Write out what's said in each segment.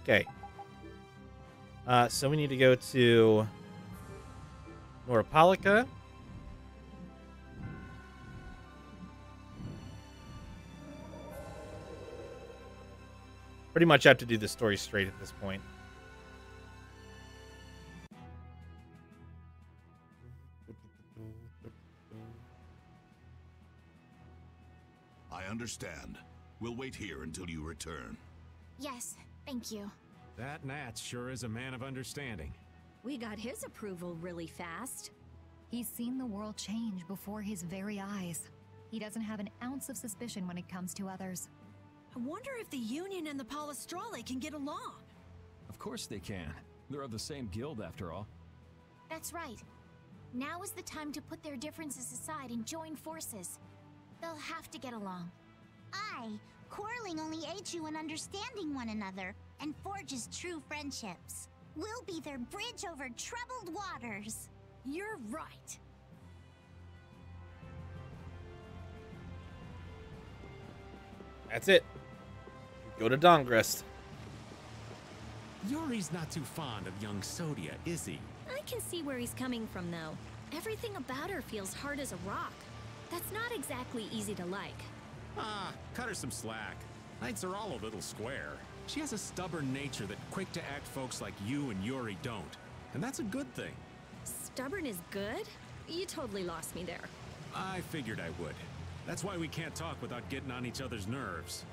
Okay. So we need to go to Norapolica. Pretty much have to do the story straight at this point. I understand. We'll wait here until you return. Yes, thank you. That Nat sure is a man of understanding. We got his approval really fast. He's seen the world change before his very eyes. He doesn't have an ounce of suspicion when it comes to others. I wonder if the Union and the Palestrale can get along. Of course they can. They're of the same guild, after all. That's right. Now is the time to put their differences aside and join forces. They'll have to get along. Aye, quarreling only aids you in understanding one another and forges true friendships. We'll be their bridge over troubled waters. You're right. That's it. Go to Dongrest. Yuri's not too fond of young Sodia, is he? I can see where he's coming from, though. Everything about her feels hard as a rock. That's not exactly easy to like. Ah, cut her some slack. Knights are all a little square. She has a stubborn nature that quick-to-act folks like you and Yuri don't. And that's a good thing. Stubborn is good? You totally lost me there. I figured I would. That's why we can't talk without getting on each other's nerves.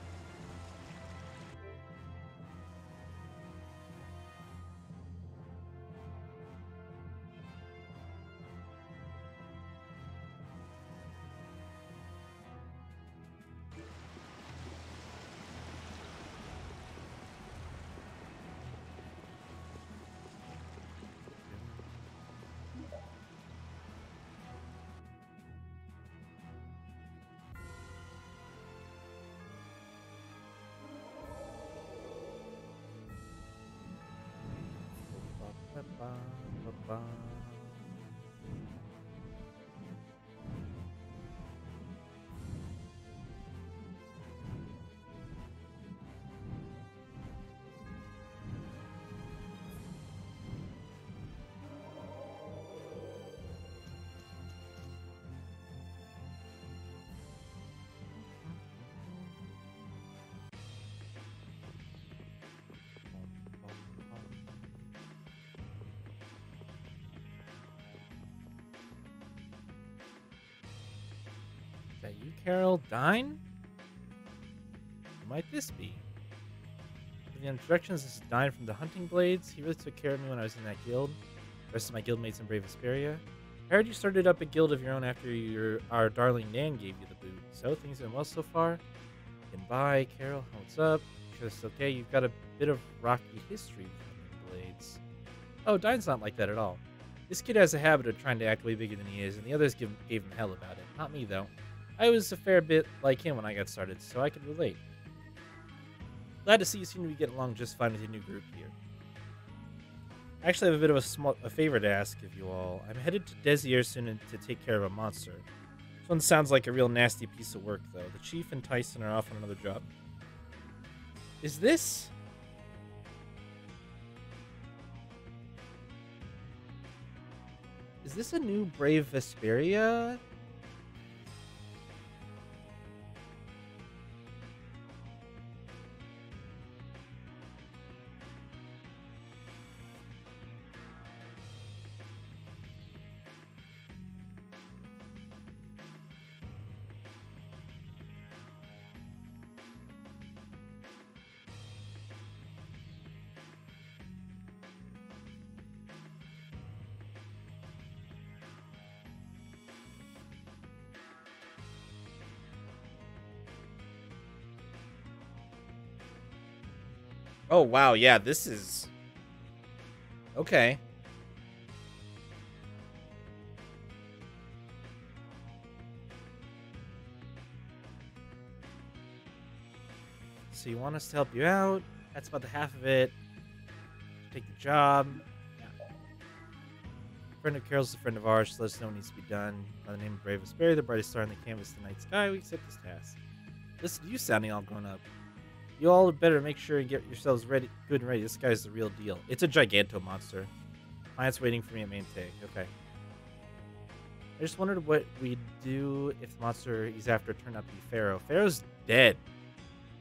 Is that you, Carol? Dine? Who might this be? For the introductions, this is Dine from the Hunting Blades. He really took care of me when I was in that guild. The rest of my guildmates in Brave Vesperia. I heard you started up a guild of your own after our darling Nan gave you the boot. So, things have been well so far. Goodbye, Carol. What's up? Sure it's okay. You've got a bit of rocky history with Hunting Blades. Oh, Dine's not like that at all. This kid has a habit of trying to act way bigger than he is, and the others gave him hell about it. Not me, though. I was a fair bit like him when I got started, so I could relate. Glad to see you seem to be getting along just fine with your new group here. I actually have a bit of a favor to ask of you all. I'm headed to Desier soon to take care of a monster. This one sounds like a real nasty piece of work, though. The chief and Tyson are off on another job. Is this... Is this a new Brave Vesperia? Oh, wow. Yeah, this is... Okay. So you want us to help you out? That's about the half of it. Take the job. Yeah. A friend of Carol's is a friend of ours. So let us know what needs to be done. By the name of Brave Vesperia, the brightest star in the canvas of the night sky, we accept this task. Listen to you sounding all grown up. You all better make sure and get yourselves ready, good and ready. This guy's the real deal. It's a giganto monster. Client's waiting for me at main take. Okay. I just wondered what we'd do if the monster he's after turned out to be Pharaoh. Pharaoh's dead.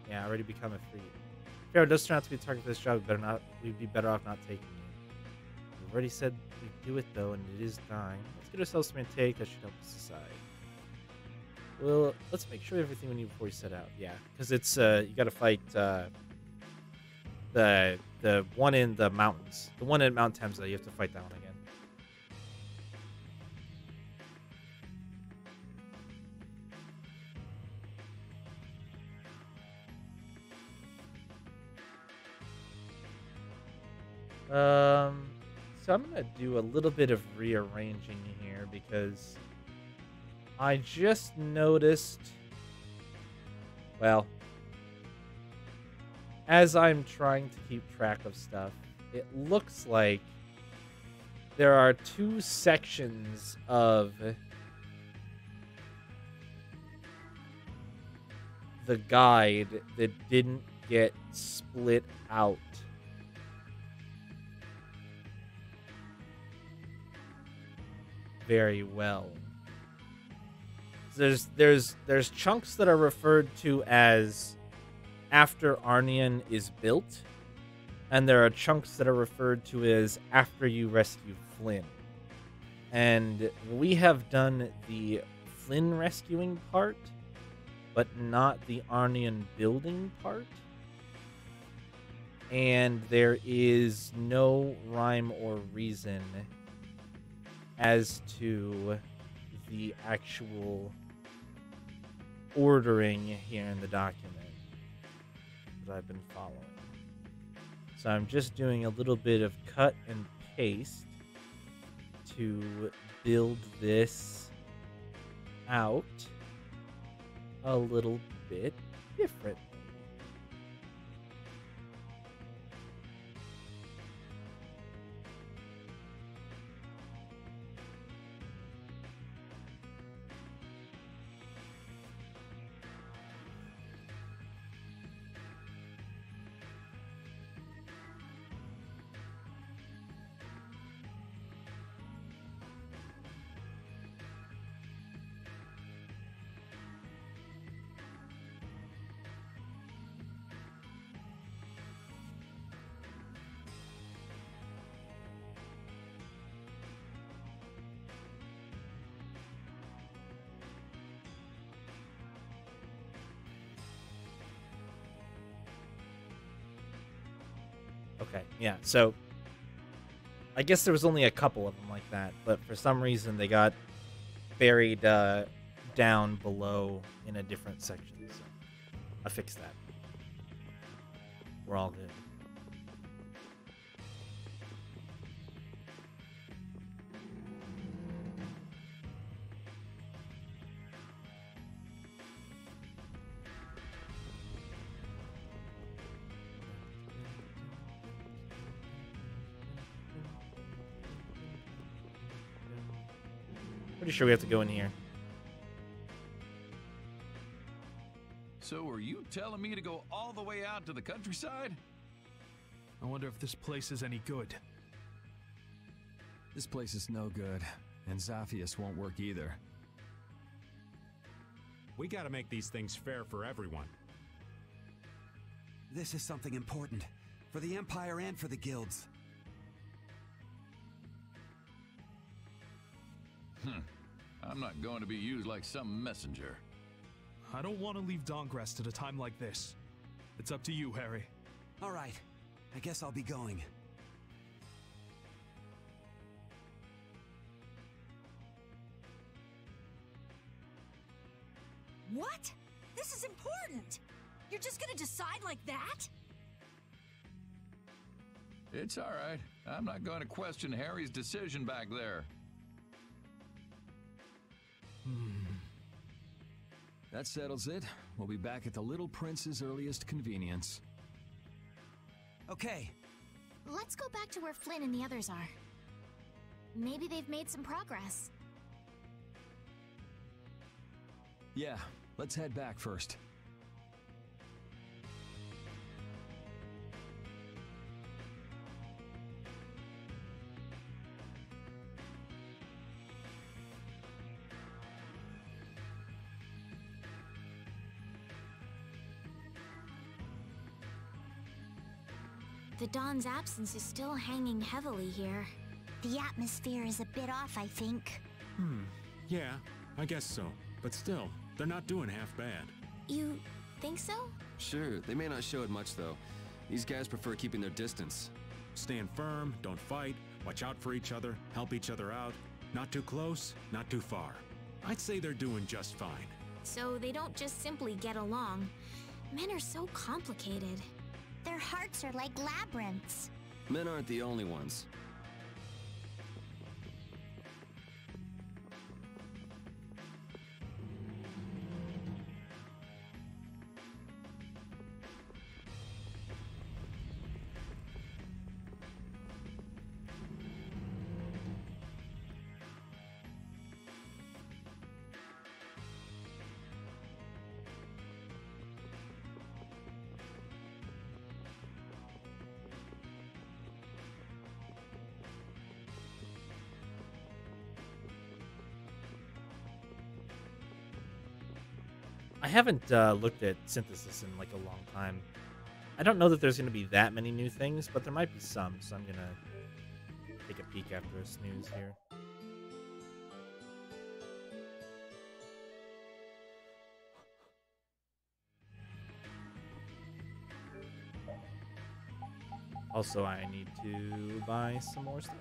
Yeah, already become a freed. If Pharaoh does turn out to be the target for this job, we'd be better off not taking it. We've already said we'd do it though, and it is dying. Let's get ourselves some intake that should help us decide. Well, let's make sure everything we need before we set out. Yeah, because it's you got to fight the one in the mountains, the one in Mount Temsa. You have to fight that one again. So I'm gonna do a little bit of rearranging here because I just noticed, well, as I'm trying to keep track of stuff, it looks like there are two sections of the guide that didn't get split out. Very well. There's chunks that are referred to as after Arnian is built, and there are chunks that are referred to as after you rescue Flynn. And we have done the Flynn rescuing part, but not the Arnian building part. And there is no rhyme or reason as to the actual ordering here in the document that I've been following. So I'm just doing a little bit of cut and paste to build this out a little bit different. Okay, yeah, so I guess there was only a couple of them like that, but for some reason they got buried down below in a different section, so I fixed that. We're all good. Pretty sure we have to go in here. So are you telling me to go all the way out to the countryside? I wonder if this place is any good. This place is no good, and Zaphius won't work either. We gotta make these things fair for everyone. This is something important. For the Empire and for the guilds. I'm not going to be used like some messenger. I don't want to leave Dongrest at a time like this. It's up to you, Harry. All right. I guess I'll be going. What? This is important. You're just gonna decide like that? It's all right. I'm not going to question Harry's decision back there. That settles it. We'll be back at the Little Prince's earliest convenience. Okay. Let's go back to where Flynn and the others are. Maybe they've made some progress. Yeah, let's head back first. The Dawn's absence is still hanging heavily here. The atmosphere is a bit off, I think. Yeah, I guess so. But still, they're not doing half bad. You think so? Sure, they may not show it much though. These guys prefer keeping their distance. Stand firm, don't fight, watch out for each other, help each other out. Not too close, not too far. I'd say they're doing just fine. So they don't just simply get along. Men are so complicated. Their hearts are like labyrinths. Men aren't the only ones. I haven't looked at synthesis in like a long time. I don't know that there's going to be that many new things, but there might be some, so I'm going to take a peek after a snooze here. Also, I need to buy some more stuff.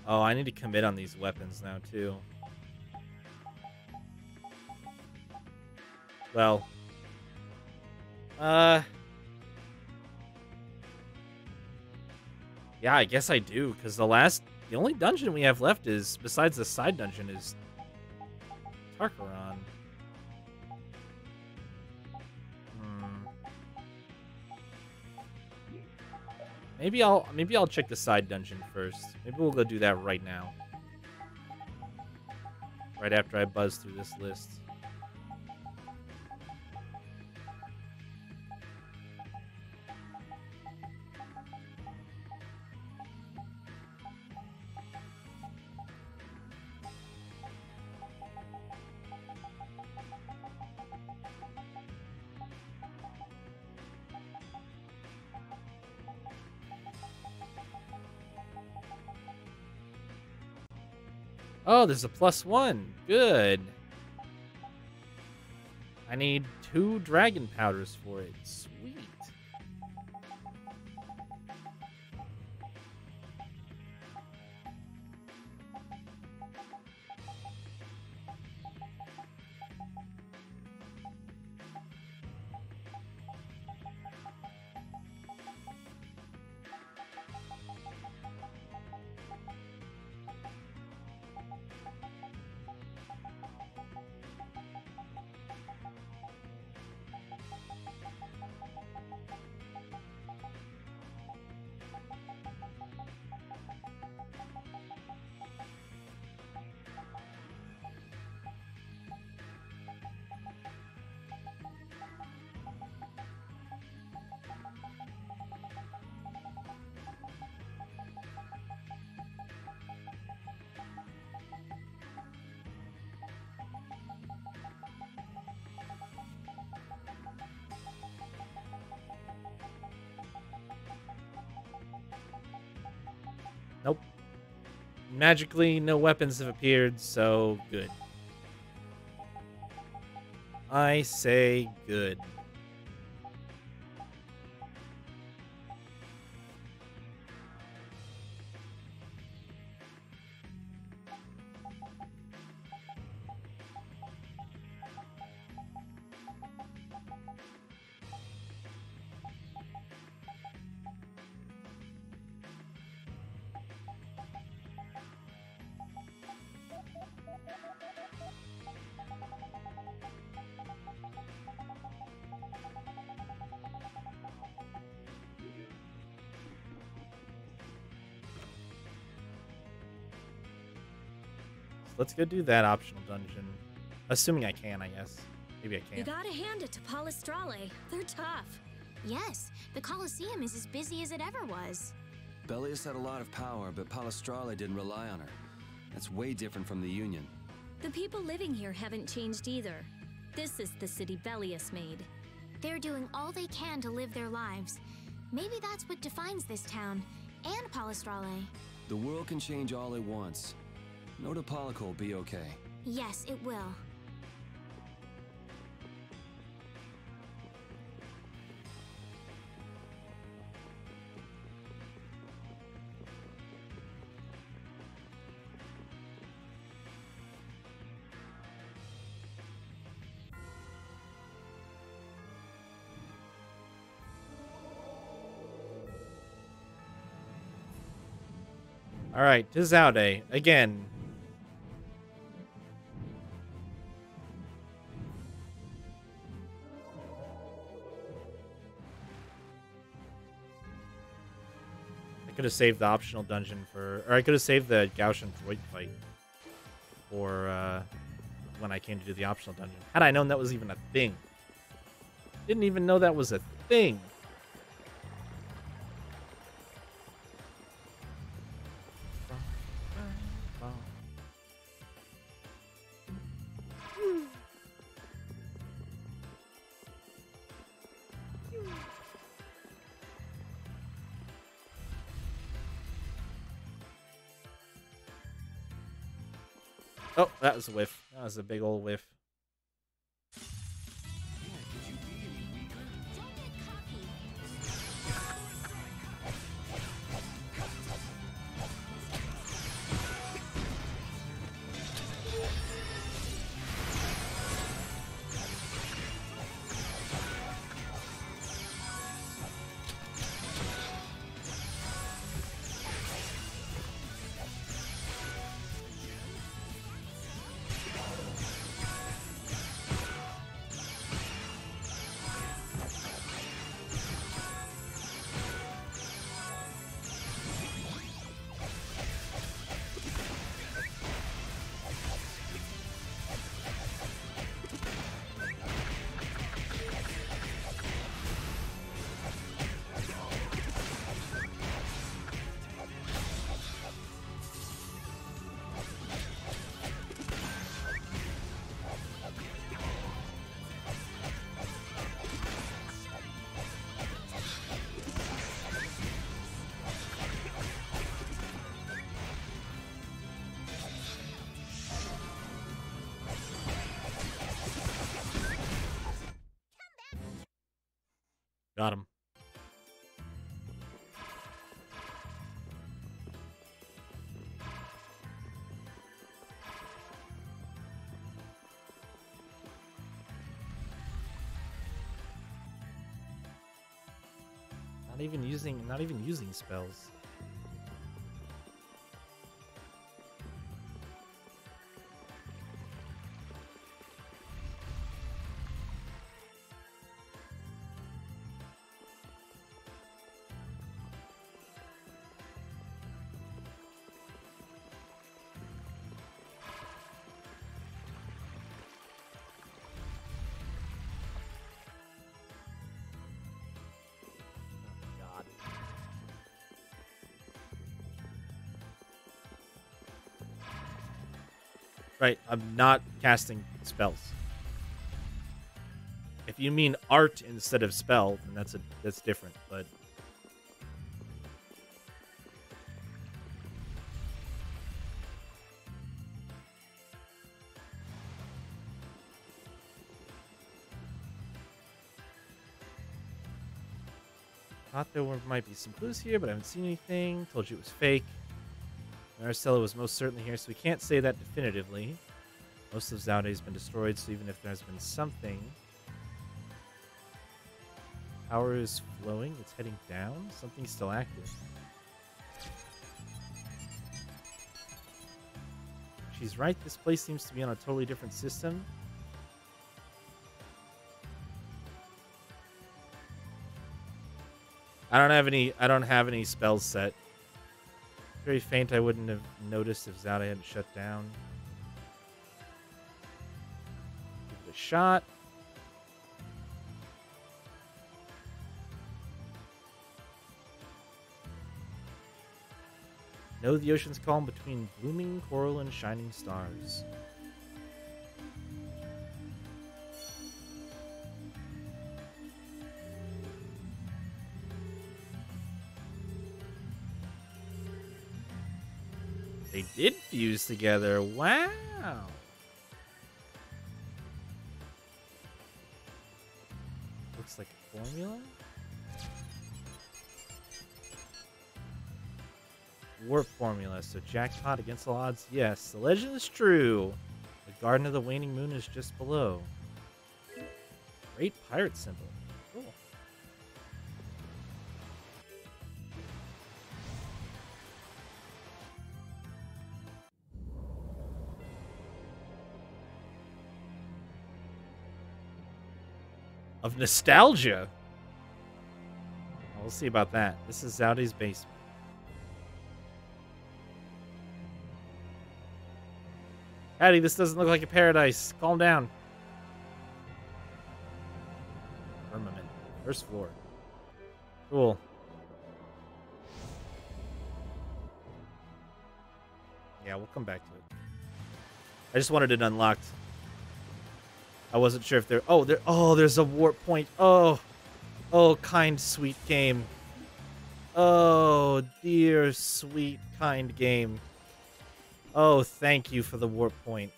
Oh, I need to commit on these weapons now, too. Well. Yeah, I guess I do, because the only dungeon we have left is, besides the side dungeon, is Tarkaron. Maybe I'll check the side dungeon first. Maybe we'll go do that right now. Right after I buzz through this list. Oh, there's a +1. Good. I need 2 dragon powders for it. Sweet. Nope. Magically, no weapons have appeared, so good. I say good. let's go do that optional dungeon. Assuming I can, I guess. Maybe I You can't. gotta hand it to Palestrale. They're tough. Yes, the Colosseum is as busy as it ever was. Bellius had a lot of power, but Palestrale didn't rely on her. That's way different from the Union. The people living here haven't changed either. This is the city Bellius made. They're doing all they can to live their lives. Maybe that's what defines this town, and Palestrale. The world can change all it wants. Notopolica will be okay. Yes, it will. All right, to Zaude again. I could have saved the optional dungeon for, or I could have saved the Gaussian droid fight for when I came to do the optional dungeon. Had I known that was even a thing. Didn't even know that was a thing. Oh, that was a whiff. That was a big old whiff. Got him. Not even using spells. Right, I'm not casting spells. If you mean art instead of spell, then that's different, but thought there might be some clues here, but I haven't seen anything. Told you it was fake. Maricela was most certainly here, so we can't say that definitively. Most of Zaude has been destroyed, so even if there's been something... Power is flowing, it's heading down. Something's still active. She's right, this place seems to be on a totally different system. I don't have any spells set. Very faint, I wouldn't have noticed if Zaude hadn't shut down. a shot. Know the ocean's calm between blooming coral and shining stars. They did fuse together. Wow. Looks like a formula. Warp formula. So jackpot against all odds. Yes, the legend is true. The Garden of the Waning Moon is just below. Great pirate symbol. Cool. Of nostalgia. We'll see about that. This is Zaudi's basement. Hattie, this doesn't look like a paradise. Calm down. Firmament. First floor. Cool. Yeah, we'll come back to it. I just wanted it unlocked. I wasn't sure if there... there's a warp point. Oh, kind, sweet game. Oh, dear, sweet, kind game. Oh, thank you for the warp point.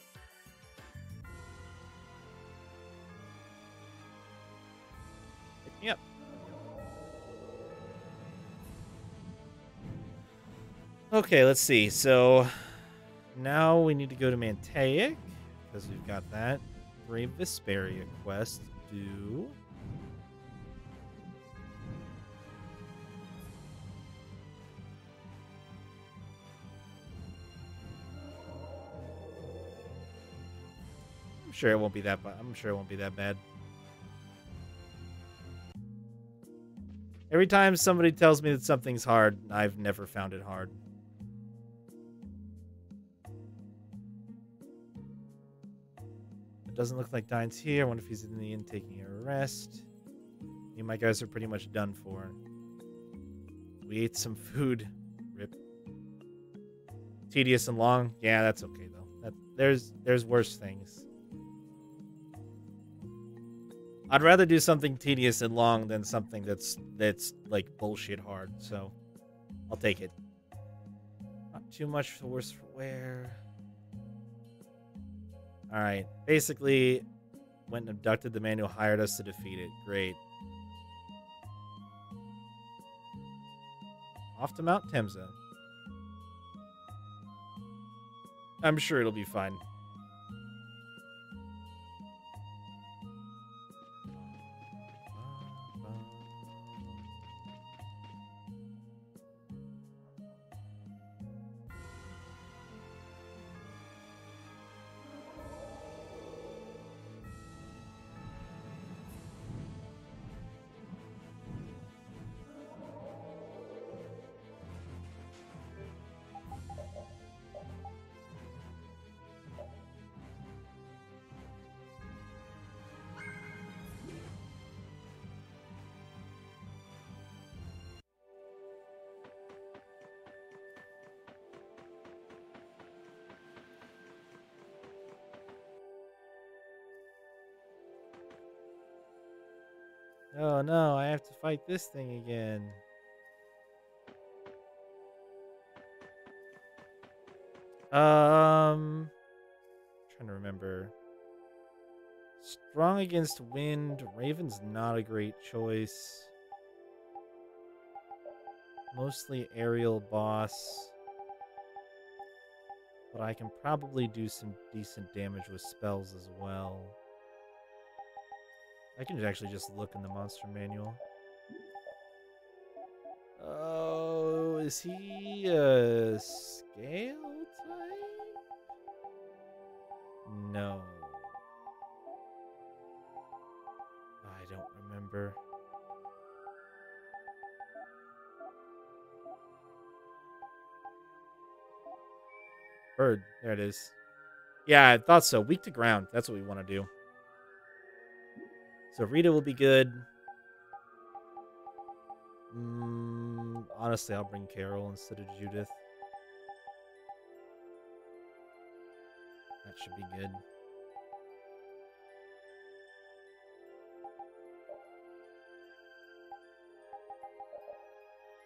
Pick me up. Okay, let's see. So, now we need to go to Mantaic, because we've got that. Brave Vesperia quest due. I'm sure it won't be that bad. Every time somebody tells me that something's hard, I've never found it hard. Doesn't look like Dine's here. I wonder if he's in the inn taking a rest. Me and my guys are pretty much done for. We ate some food. Rip. Tedious and long. Yeah, that's okay though. There's worse things. I'd rather do something tedious and long than something that's like bullshit hard. So I'll take it. Not too much for worse for wear. Alright, basically, went and abducted the man who hired us to defeat it. Great. Off to Mount Temza. I'm sure it'll be fine. Oh no, I have to fight this thing again. Trying to remember. Strong against wind. Raven's not a great choice. Mostly aerial boss. But I can probably do some decent damage with spells as well. I can actually just look in the monster manual. Oh, is he a scale type? No. I don't remember. Bird. There it is. Yeah, I thought so. Weak to ground. That's what we want to do. So Rita will be good. Honestly, I'll bring Carol instead of Judith. That should be good.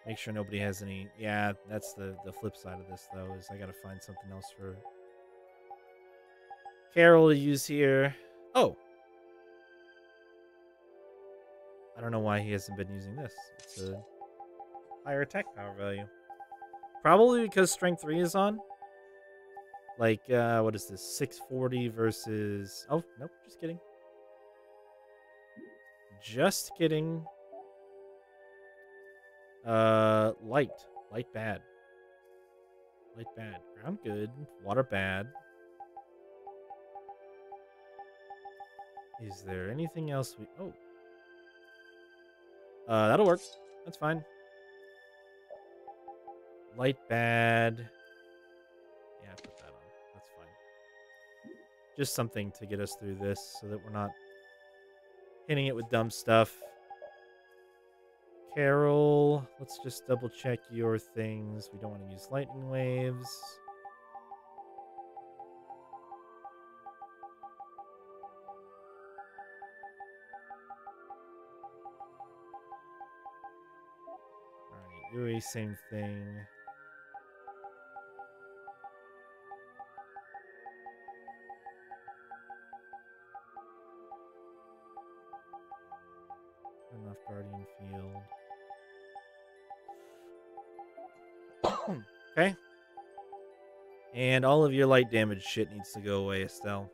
Make sure nobody has any... Yeah, that's the flip side of this, though, is I gotta find something else for Carol to use here. Oh! I don't know why he hasn't been using this. It's a higher attack power value. Probably because Strength 3 is on. Like, what is this? 640 versus... Oh, nope, just kidding. Just kidding. Light. Light bad. Light bad. Ground good. Water bad. Is there anything else we... Oh. That'll work. That's fine. Light bad. Yeah, put that on. That's fine. Just something to get us through this so that we're not hitting it with dumb stuff. Carol, let's just double check your things. We don't want to use lightning waves. Alright, Yuri, same thing. Enough Guardian Field. Okay. And all of your light damage shit needs to go away, Estelle.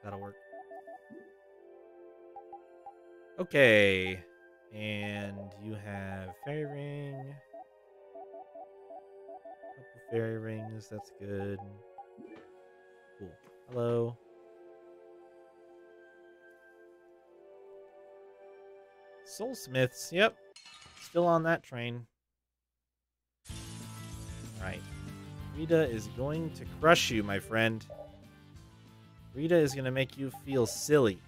That'll work. Okay. And you have Fairy Ring. Couple Fairy Rings, that's good. Cool. Hello. Soulsmiths, yep. Still on that train. Alright. Rita is going to crush you, my friend. Rita is going to make you feel silly.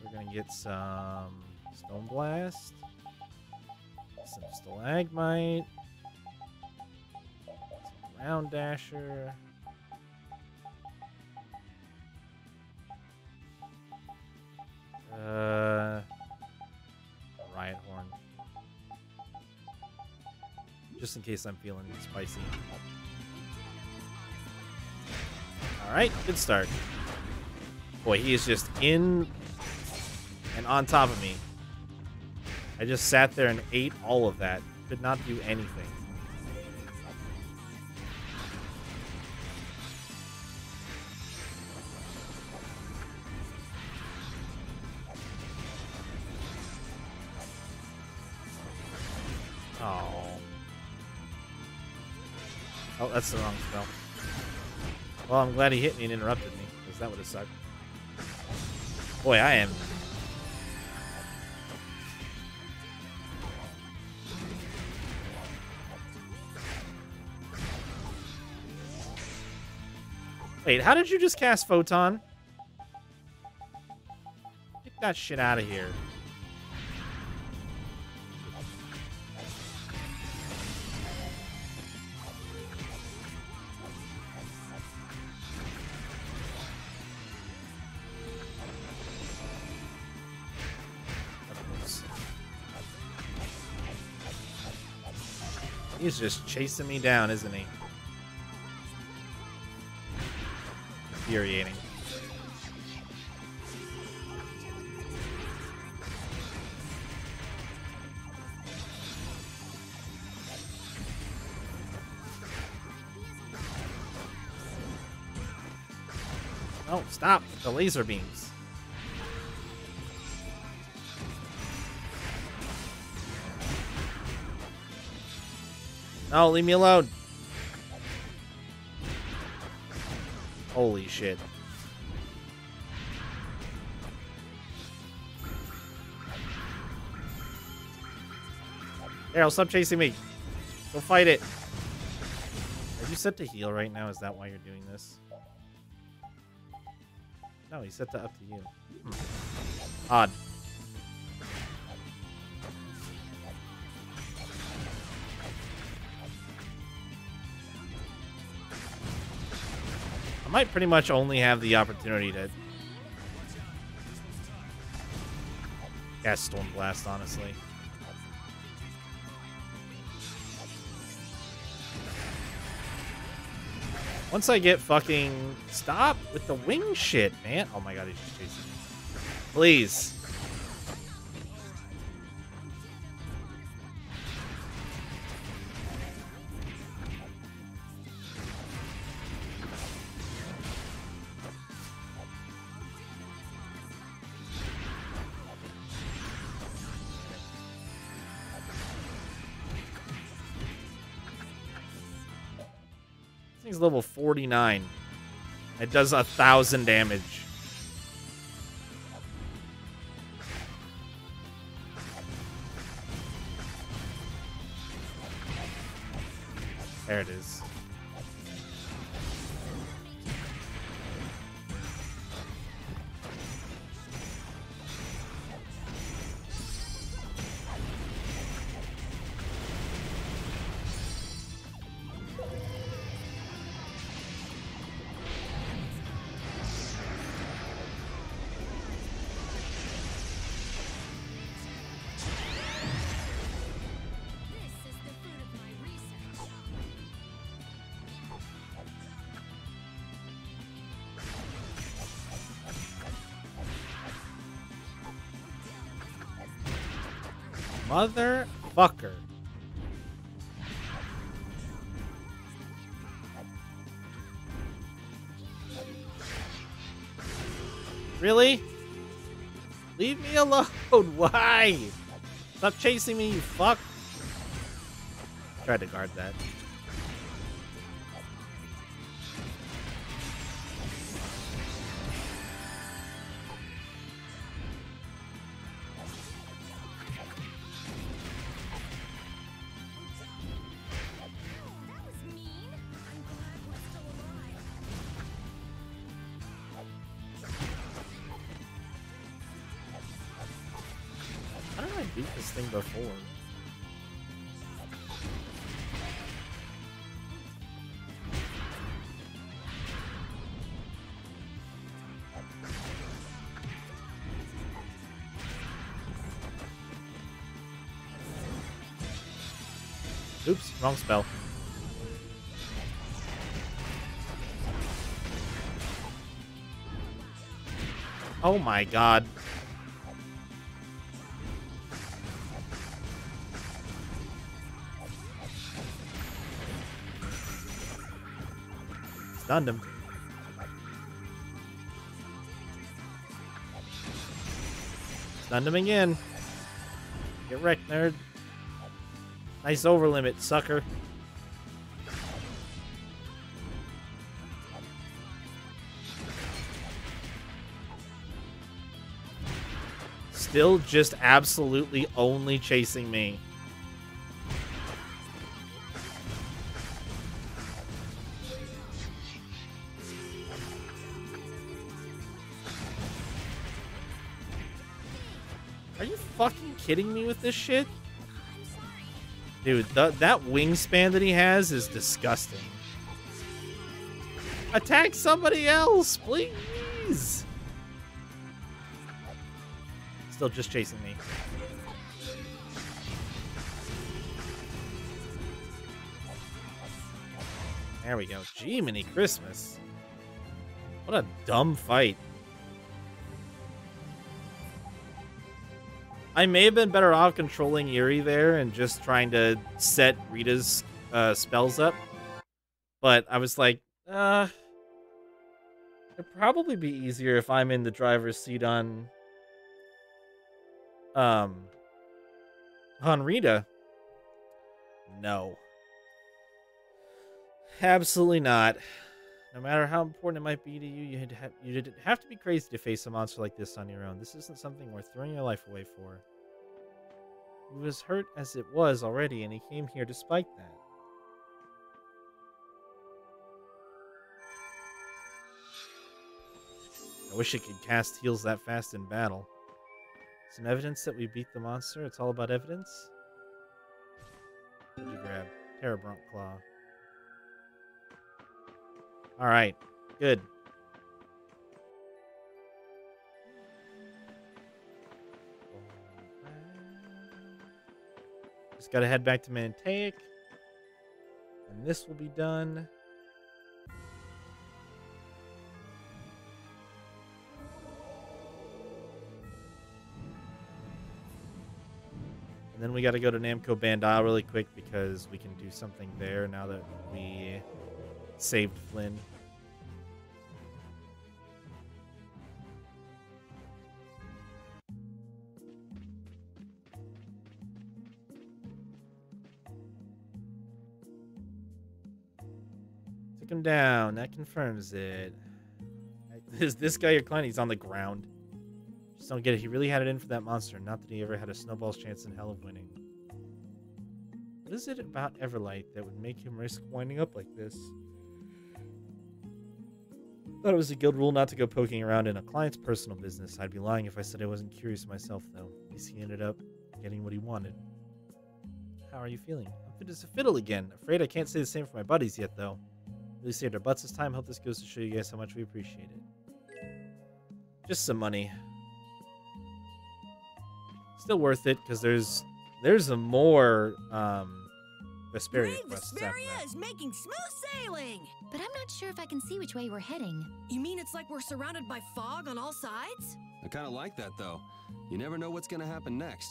We're going to get some Stone Blast, some Stalagmite, some Ground Dasher, Riot Horn. Just in case I'm feeling spicy. Alright, good start. Boy, he is just in and on top of me. I just sat there and ate all of that. Could not do anything. Oh. Oh, that's the wrong spell. Well, I'm glad he hit me and interrupted me, because that would have sucked. Boy, I am... Wait, how did you just cast Photon? Get that shit out of here. He's just chasing me down, isn't he? Infuriating. Oh, stop the laser beams. No, leave me alone. Holy shit. Daryl, stop chasing me. Go fight it. Are you set to heal right now? Is that why you're doing this? No, he's set to up to you. Odd. I might pretty much only have the opportunity to cast Storm Blast, honestly. Once I get fucking... Stop with the wing shit, man. Oh my god, he's just chasing me. Please. Thing's level 49. It does 1,000 damage. There it is. Motherfucker. Really? Leave me alone. Why? Stop chasing me, you fuck. Tried to guard that. How did I beat this thing before? Oops, wrong spell. Oh my god. Stunned him. Stunned him again. Get wrecked, nerd. Nice overlimit, sucker. Still just absolutely only chasing me. Are you fucking kidding me with this shit? Dude, that wingspan that he has is disgusting. Attack somebody else, please! Still just chasing me. There we go. Gee, mini Christmas. What a dumb fight. I may have been better off controlling Yuri there and just trying to set Rita's spells up. But I was like, it'd probably be easier if I'm in the driver's seat on Rita. No. Absolutely not. No matter how important it might be to you, you didn't have to be crazy to face a monster like this on your own. This isn't something worth throwing your life away for. He was hurt as it was already, and he came here despite that. I wish it could cast heals that fast in battle. Some evidence that we beat the monster. It's all about evidence. What did you grab? Terrabronc Claw. Alright, good. Just gotta head back to Mantaic. And this will be done. And then we gotta go to Namco Bandai really quick because we can do something there now that we saved Flynn. Took him down. That confirms it. Is this guy your client? He's on the ground. Just don't get it. He really had it in for that monster. Not that he ever had a snowball's chance in hell of winning. What is it about Everlight that would make him risk winding up like this? Thought it was a guild rule not to go poking around in a client's personal business. I'd be lying if I said I wasn't curious myself, though. At least he ended up getting what he wanted. How are you feeling? I'm fit as a fiddle again. Afraid I can't say the same for my buddies yet, though. Really saved our butts this time. Hope this goes to show you guys how much we appreciate it. Just some money. Still worth it, because there's a more Vesperia quests after Vesperia that. is making smooth sailing! But I'm not sure if I can see which way we're heading. You mean it's like we're surrounded by fog on all sides? I kind of like that, though. You never know what's going to happen next.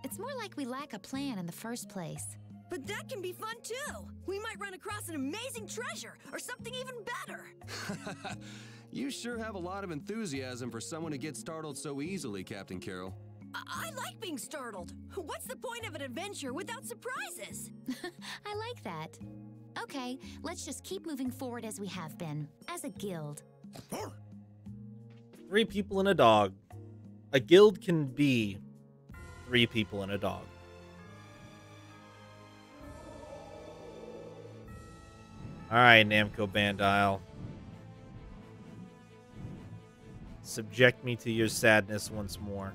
It's more like we lack a plan in the first place. But that can be fun, too! We might run across an amazing treasure, or something even better! You sure have a lot of enthusiasm for someone who gets startled so easily, Captain Carroll. I like being startled. What's the point of an adventure without surprises? I like that. Okay, let's just keep moving forward as we have been, as a guild. 3 people and a dog. A guild can be 3 people and a dog. Alright, Namco Bandai. Subject me to your sadness once more.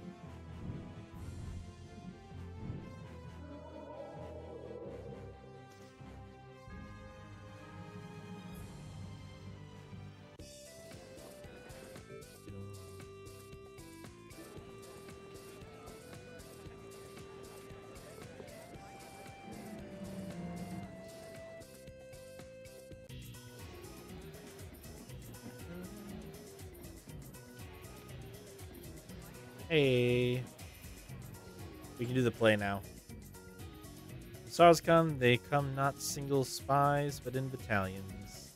Hey. We can do the play now. The stars come, they come not single spies, but in battalions.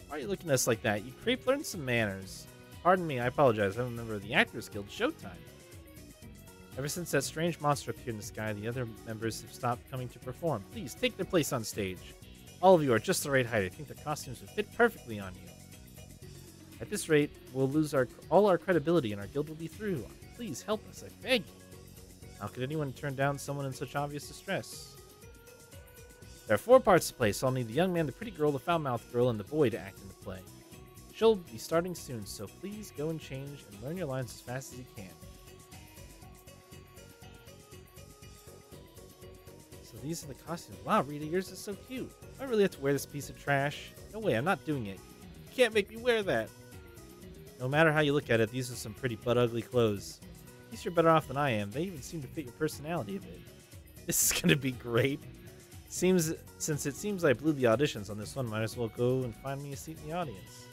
Why are you looking at us like that? You creep, learn some manners. Pardon me, I apologize. I'm a member of the Actors Guild Showtime. Ever since that strange monster appeared in the sky, the other members have stopped coming to perform. Please, take their place on stage. All of you are just the right height. I think their costumes would fit perfectly on you. At this rate, we'll lose all our credibility and our guild will be through. Please help us, I beg you. How could anyone turn down someone in such obvious distress? There are 4 parts to play, so I'll need the young man, the pretty girl, the foul-mouthed girl, and the boy to act in the play. She'll be starting soon, so please go and change and learn your lines as fast as you can. So these are the costumes. Wow, Rita, yours is so cute. I really have to wear this piece of trash. No way, I'm not doing it. You can't make me wear that. No matter how you look at it, these are some pretty butt-ugly clothes. At least you're better off than I am. They even seem to fit your personality a bit. This is going to be great. Since it seems I blew the auditions on this one, might as well go and find me a seat in the audience.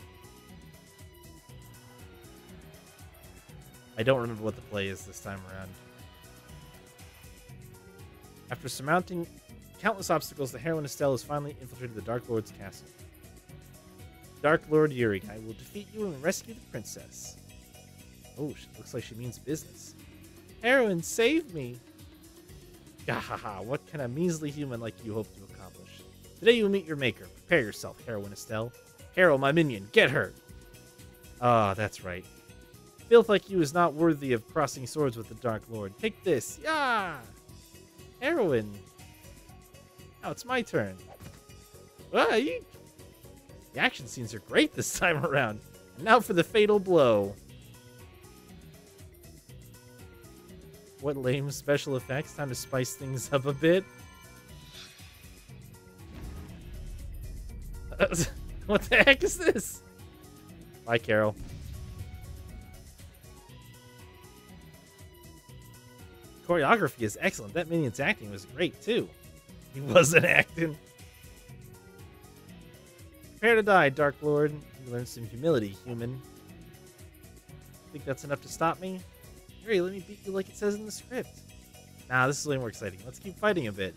I don't remember what the play is this time around. After surmounting countless obstacles, the heroine Estelle has finally infiltrated the Dark Lord's castle. Dark Lord Yuri, I will defeat you and rescue the princess. Oh, she looks like she means business. Heroine, save me! Gahaha, what can a measly human like you hope to accomplish? Today you will meet your maker. Prepare yourself, heroine Estelle. Hero, my minion, get her! Ah, that's right. Filth like you is not worthy of crossing swords with the Dark Lord. Take this. Yeah! Heroine. Now it's my turn. The action scenes are great this time around. And now for the fatal blow. What lame special effects. Time to spice things up a bit. What the heck is this? Bye, Carol. Choreography is excellent. That minion's acting was great, too. He wasn't acting. Prepare to die, Dark Lord. You learn some humility, human. Think that's enough to stop me? Hurry, let me beat you like it says in the script. Nah, this is way more exciting. Let's keep fighting a bit.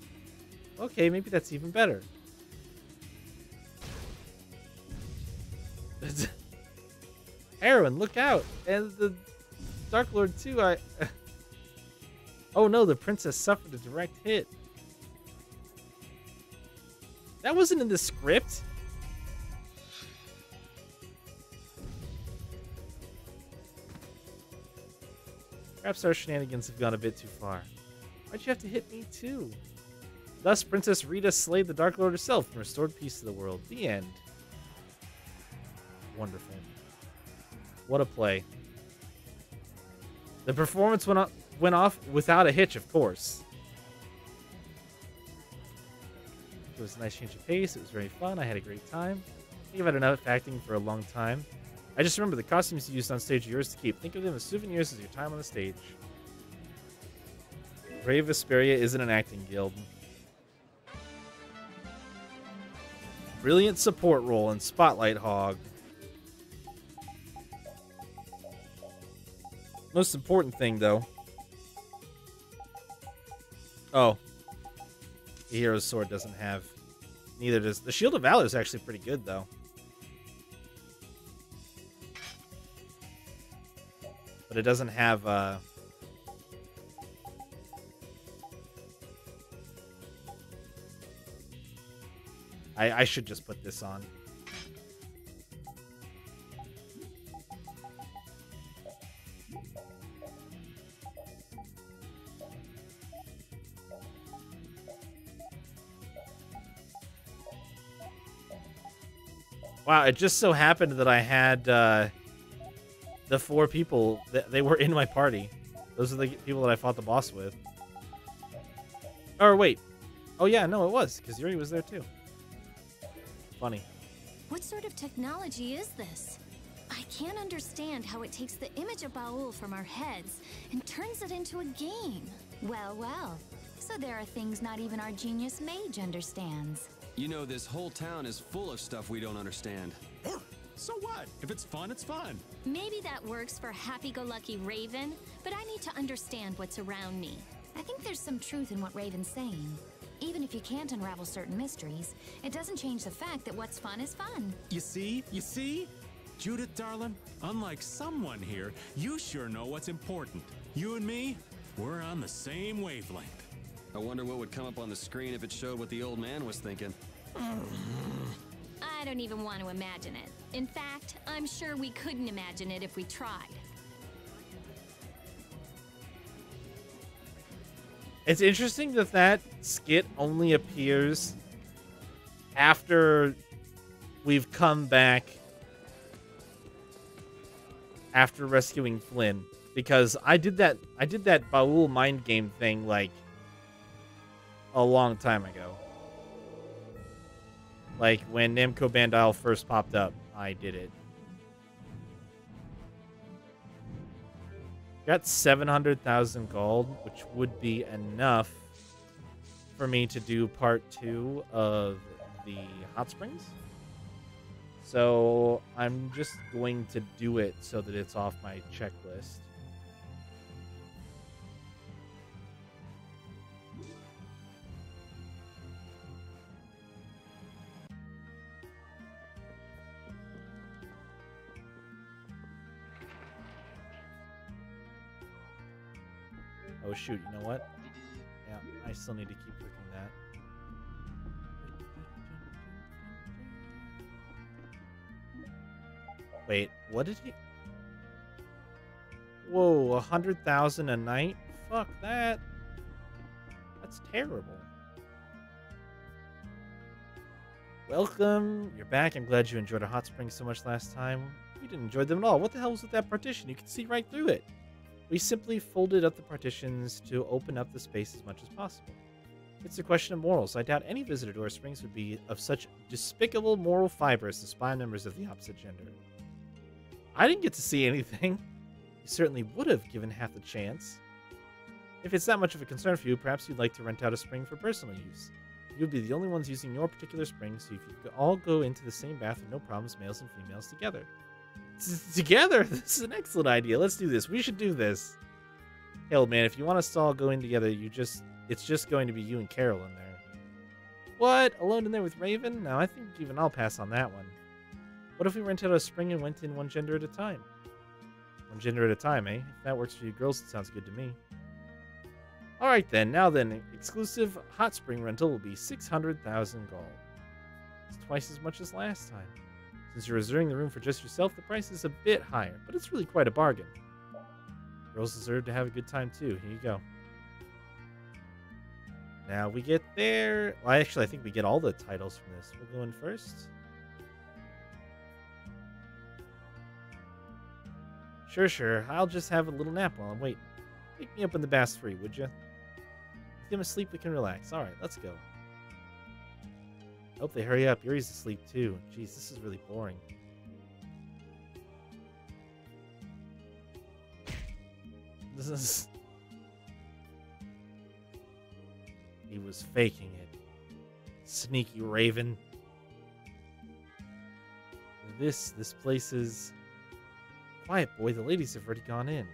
Okay, maybe that's even better. Heroine, look out! And the Dark Lord too, Oh no, the princess suffered a direct hit. That wasn't in the script. Perhaps our shenanigans have gone a bit too far. Why'd you have to hit me too? Thus, Princess Rita slayed the Dark Lord herself and restored peace to the world. The end. Wonderful. What a play. The performance went off without a hitch, of course. It was a nice change of pace. It was very fun. I had a great time. I think I've had enough acting for a long time. I just remember the costumes you used on stage are yours to keep. Think of them as souvenirs as your time on the stage. Brave Vesperia isn't an acting guild. Brilliant support role in Spotlight Hog. Most important thing, though. Oh. The hero's sword doesn't have. Neither does. The Shield of Valor is actually pretty good, though. But it doesn't have, I should just put this on. Wow, it just so happened that I had, the 4 people, they were in my party. Those are the people that I fought the boss with. Or wait. Oh yeah, no, it was, because Yuri was there too. Funny. What sort of technology is this? I can't understand how it takes the image of Baul from our heads and turns it into a game. Well, well. So there are things not even our genius mage understands. You know, this whole town is full of stuff we don't understand. So what? If it's fun, it's fun. Maybe that works for happy-go-lucky Raven, but I need to understand what's around me. I think there's some truth in what Raven's saying. Even if you can't unravel certain mysteries, it doesn't change the fact that what's fun is fun. You see? You see? Judith, darling, unlike someone here, you sure know what's important. You and me, we're on the same wavelength. I wonder what would come up on the screen if it showed what the old man was thinking. I don't even want to imagine it. In fact, I'm sure we couldn't imagine it if we tried. It's interesting that that skit only appears after we've come back after rescuing Flynn, because I did that Baul mind game thing like a long time ago. Like when Namco Bandai first popped up, I did it. Got 700,000 gold, which would be enough for me to do part 2 of the hot springs. So I'm just going to do it so that it's off my checklist. Oh shoot, you know what? Yeah, I still need to keep cooking that. Wait, what did he... Whoa, 100,000 a night? Fuck that. That's terrible. Welcome. You're back. I'm glad you enjoyed our hot springs so much last time. We didn't enjoy them at all. What the hell was with that partition? You can see right through it. We simply folded up the partitions to open up the space as much as possible. It's a question of morals. I doubt any visitor to our springs would be of such despicable moral fiber as to spy on members of the opposite gender. I didn't get to see anything. You certainly would have given half the chance. If it's that much of a concern for you, perhaps you'd like to rent out a spring for personal use. You'd be the only ones using your particular spring, so you could all go into the same bath with no problems, males and females together. Together? This is an excellent idea. Let's do this. We should do this. Hell, man, if you want us to all go in together, it's just going to be you and Carol in there. What? Alone in there with Raven? No, I think even I'll pass on that one. What if we rented out a spring and went in one gender at a time? One gender at a time, eh? If that works for you girls, it sounds good to me. Alright then, now then, exclusive hot spring rental will be 600,000 gold. It's twice as much as last time. Since you're reserving the room for just yourself, the price is a bit higher, but it's really quite a bargain. Girls deserve to have a good time too. Here you go. Now we get there. Well, actually, I think we get all the titles from this. We'll go in first. Sure. I'll just have a little nap while I'm waiting. Wake me up when the bath's free, would you? With him asleep, we can relax. Alright, let's go. Hope they hurry up. Yuri's asleep too. Jeez, this is really boring. This is... He was faking it. Sneaky Raven. This place is... Quiet, boy. The ladies have already gone in.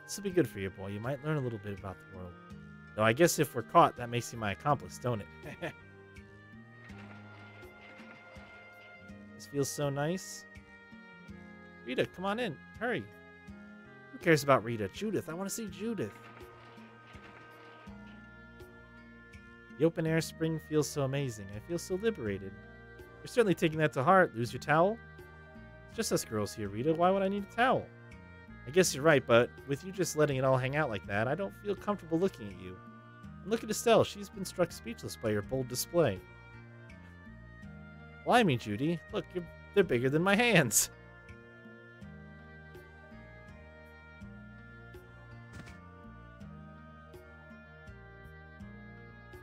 This will be good for you, boy. You might learn a little bit about the world. Though I guess if we're caught, that makes you my accomplice, don't it? This feels so nice. Rita, come on in. Hurry. Who cares about Rita? Judith. I want to see Judith. The open air spring feels so amazing. I feel so liberated. You're certainly taking that to heart. Lose your towel? It's just us girls here, Rita. Why would I need a towel? I guess you're right, but with you just letting it all hang out like that, I don't feel comfortable looking at you. And look at Estelle. She's been struck speechless by your bold display. Blimey, Judy. Look, they're bigger than my hands.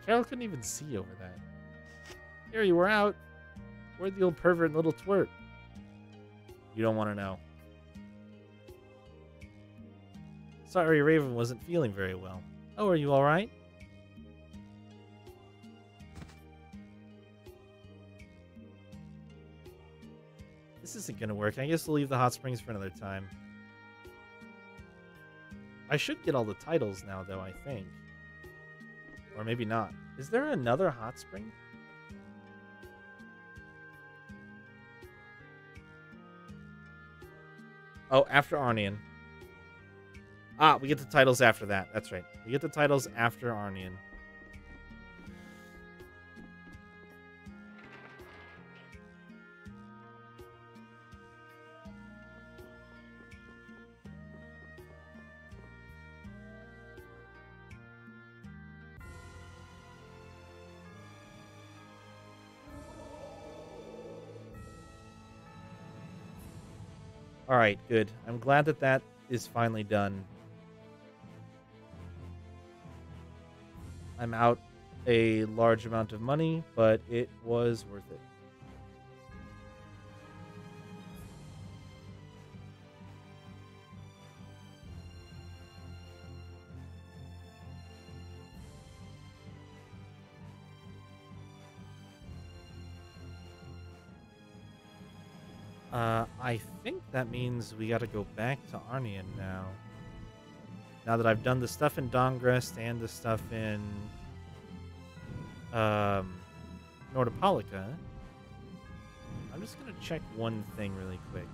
Carol couldn't even see over that. Here, you were out. Where'd the old pervert and little twerp? You don't want to know. Sorry, Raven wasn't feeling very well. Oh, are you alright? This isn't gonna work. I guess we'll leave the hot springs for another time. I should get all the titles now, though, I think. Or maybe not. Is there another hot spring? Oh, after Arnian. Ah, we get the titles after that. That's right. We get the titles after Arnian. Alright, good. I'm glad that that is finally done. I'm out a large amount of money, but it was worth it. I think that means we gotta go back to Arnian now. Now that I've done the stuff in Dongrest and the stuff in Nordopolica, I'm just gonna check one thing really quick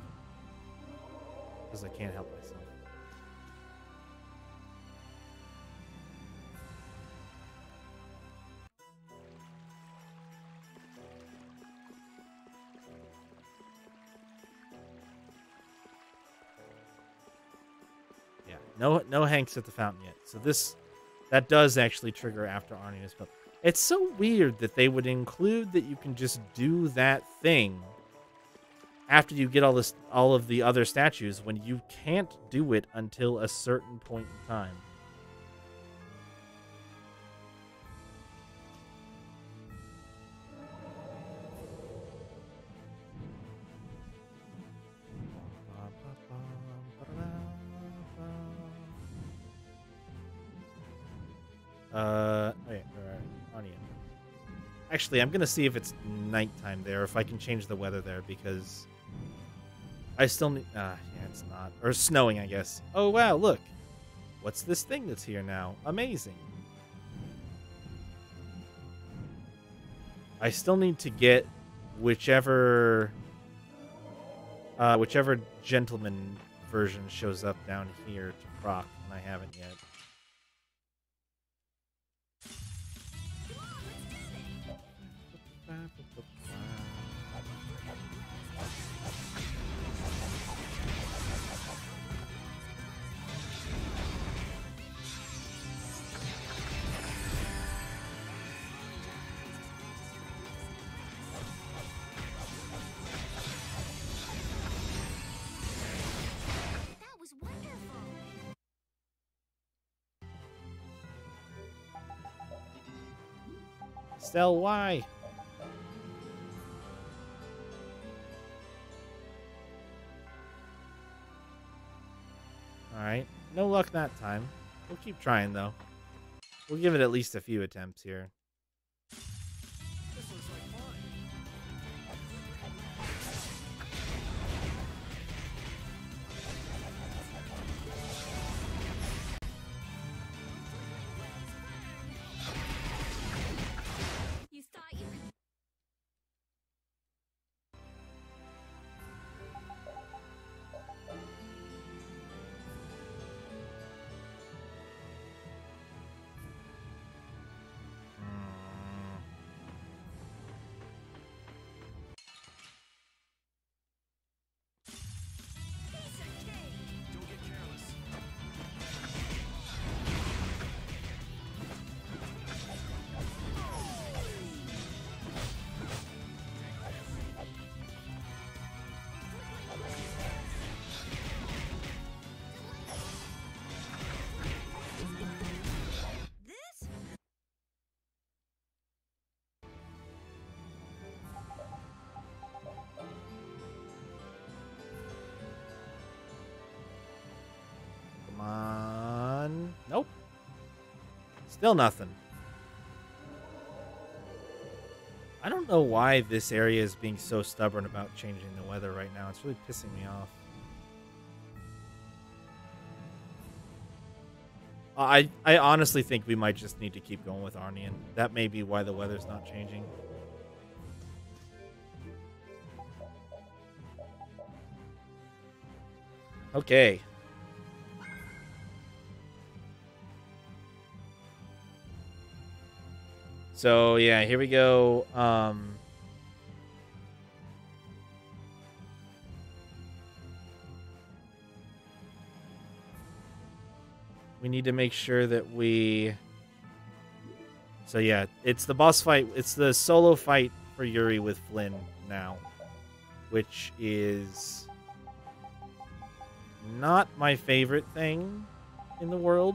because I can't help myself. No Hanks at the fountain yet. So that does actually trigger after Arnie is built. It's so weird that they would include that you can just do that thing after you get all of the other statues when you can't do it until a certain point in time. Okay, Arnie. Actually, I'm gonna see if it's nighttime there, if I can change the weather there, because I still need... yeah, it's not. Or snowing, I guess. Oh, wow, look. What's this thing that's here now? Amazing. I still need to get whichever gentleman version shows up down here to proc, and I haven't yet. Stell, why? Alright. No luck that time. We'll keep trying, though. We'll give it at least a few attempts here. Come on. Nope. Still nothing. I don't know why this area is being so stubborn about changing the weather right now. It's really pissing me off. I honestly think we might just need to keep going with Arnian. That may be why the weather's not changing. Okay. So, yeah, here we go. We need to make sure that we... So, yeah, it's the boss fight. It's the solo fight for Yuri with Flynn now, which is not my favorite thing in the world.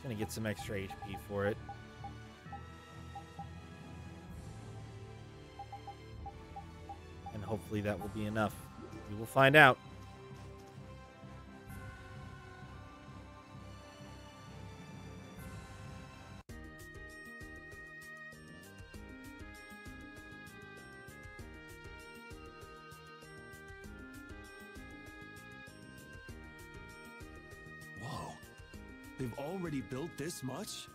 Gonna get some extra HP for it. And hopefully that will be enough. We will find out. They've already built this much?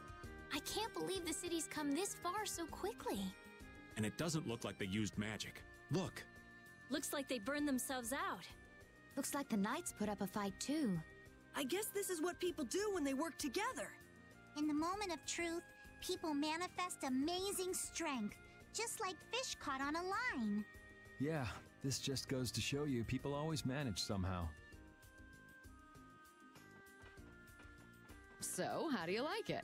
I can't believe the city's come this far so quickly. And it doesn't look like they used magic. Look. Looks like they burned themselves out. Looks like the knights put up a fight too. I guess this is what people do when they work together. In the moment of truth, people manifest amazing strength, just like fish caught on a line. Yeah, this just goes to show you people always manage somehow. So, how do you like it?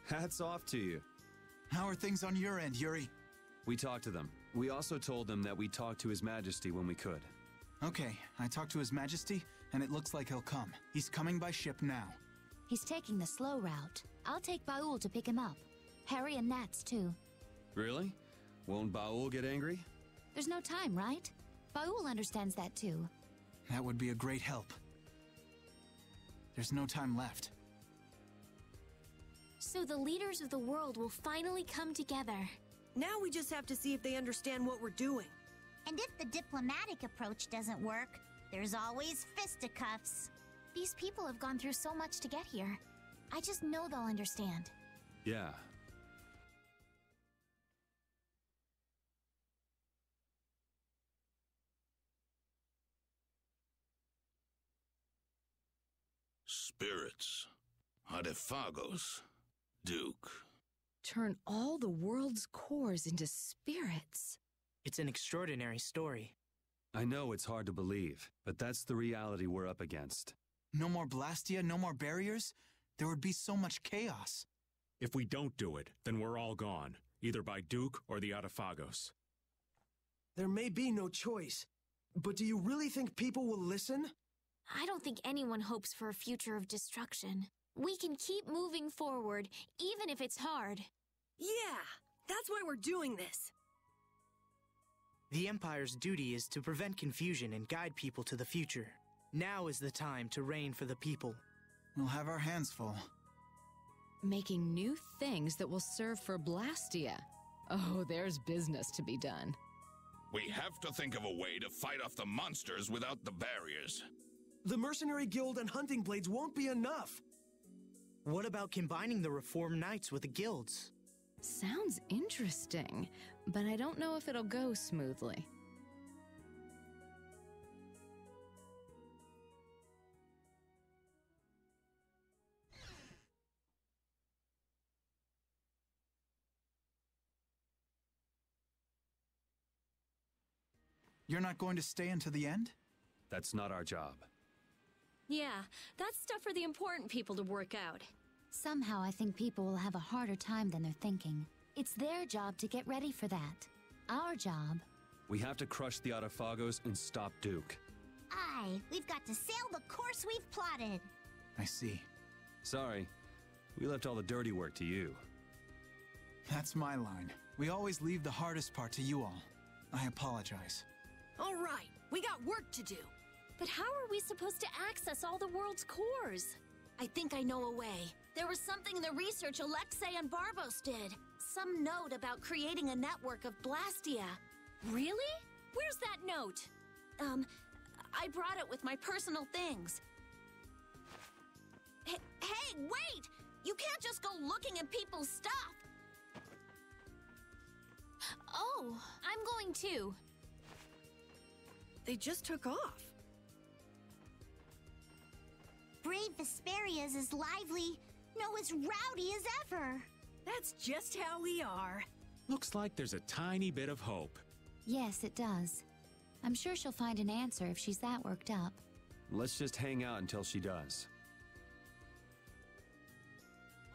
Hats off to you. How are things on your end, Yuri? We talked to them. We also told them that we'd talk to His Majesty when we could. Okay, I talked to His Majesty, and it looks like he'll come. He's coming by ship now. He's taking the slow route. I'll take Baul to pick him up. Harry and Nats, too. Really? Won't Baul get angry? There's no time, right? Baul understands that, too. That would be a great help. There's no time left. So the leaders of the world will finally come together. Now we just have to see if they understand what we're doing. And if the diplomatic approach doesn't work, there's always fisticuffs. These people have gone through so much to get here. I just know they'll understand. Yeah. Spirits. Artifagos. Duke. Turn all the world's cores into spirits. It's an extraordinary story. I know it's hard to believe, but that's the reality we're up against. No more Blastia, no more barriers? There would be so much chaos. If we don't do it, then we're all gone, either by Duke or the Artifagos. There may be no choice, but do you really think people will listen? I don't think anyone hopes for a future of destruction. We can keep moving forward, even if it's hard. Yeah, that's why we're doing this. The Empire's duty is to prevent confusion and guide people to the future. Now is the time to reign for the people. We'll have our hands full. Making new things that will serve for Blastia. Oh, there's business to be done. We have to think of a way to fight off the monsters without the barriers. The Mercenary Guild and Hunting Blades won't be enough. What about combining the Reformed Knights with the guilds? Sounds interesting, but I don't know if it'll go smoothly. You're not going to stay until the end? That's not our job. Yeah, that's stuff for the important people to work out. Somehow I think people will have a harder time than they're thinking. It's their job to get ready for that. Our job... We have to crush the Artifagos and stop Duke. Aye, we've got to sail the course we've plotted. I see. Sorry, we left all the dirty work to you. That's my line. We always leave the hardest part to you all. I apologize. All right, we got work to do. But how are we supposed to access all the world's cores? I think I know a way. There was something in the research Alexei and Barbos did. Some note about creating a network of Blastia. Really? Where's that note? I brought it with my personal things. Hey, wait! You can't just go looking at people's stuff! Oh, I'm going too. They just took off. Brave Vesperia is as lively, no, as rowdy as ever. That's just how we are. Looks like there's a tiny bit of hope. Yes, it does. I'm sure she'll find an answer if she's that worked up. Let's just hang out until she does.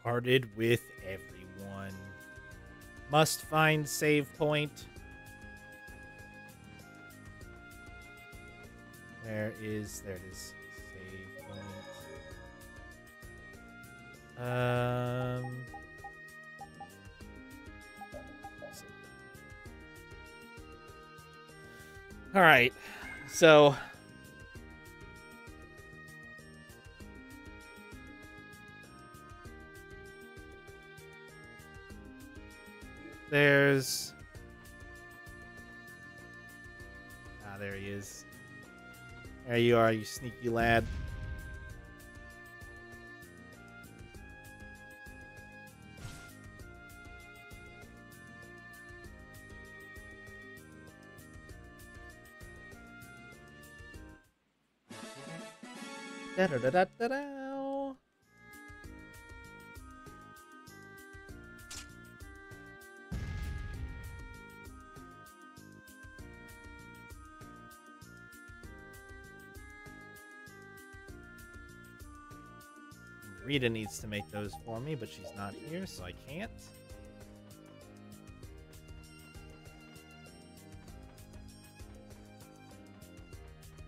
Parted with everyone. Must find save point. There it is. Save point. All right. So there's there he is. There you are, you sneaky lad. Da-da-da-da-da-da. Rita needs to make those for me, but she's not here, so I can't.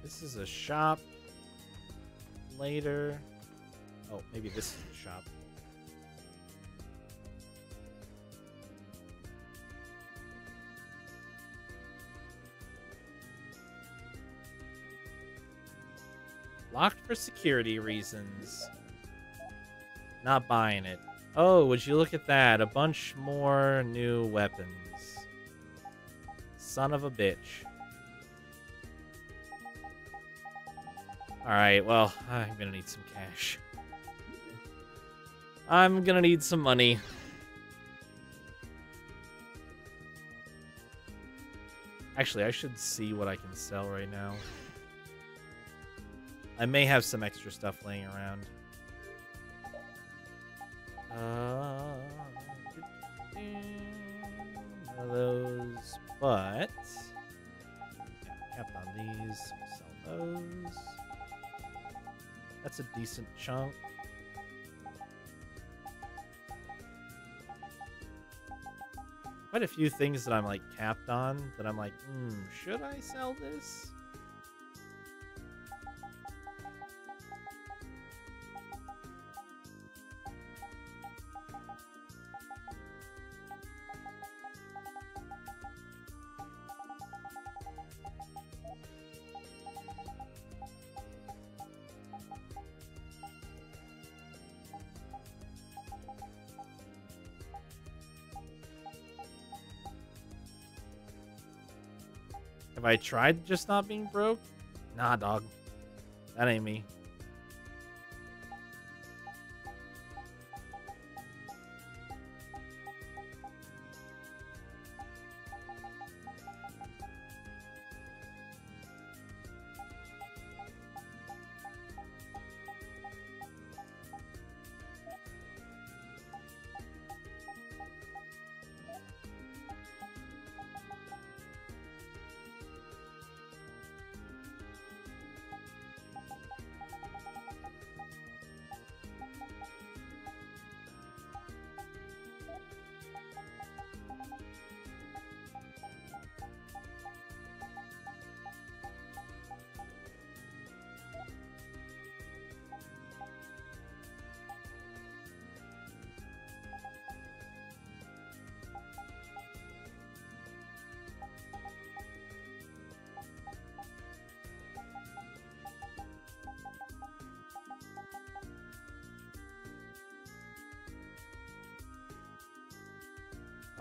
This is a shop. Later. Oh, maybe this is the shop. Locked for security reasons. Not buying it. Oh, would you look at that? A bunch more new weapons. Son of a bitch. Alright, well, I'm gonna need some cash. I'm gonna need some money. Actually, I should see what I can sell right now. I may have some extra stuff laying around. None of those, but capped on these. Sell those. That's a decent chunk. Quite a few things that I'm like capped on that I'm like, should I sell this? Have I tried just not being broke? Nah, dog. That ain't me.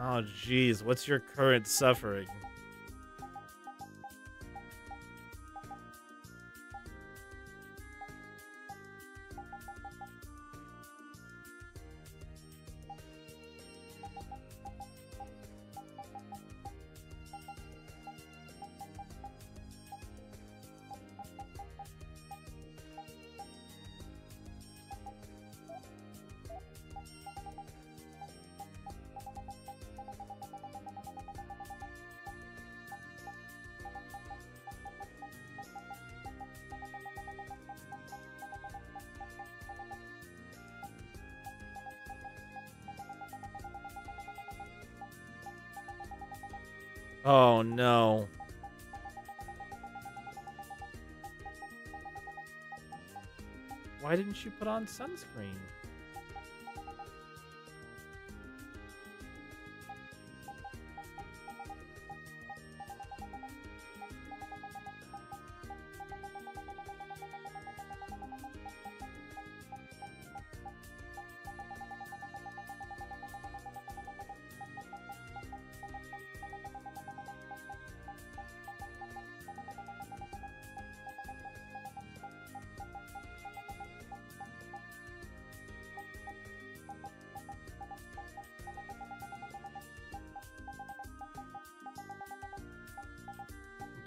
Oh, jeez. What's your current suffering? Oh, no. Why didn't you put on sunscreen?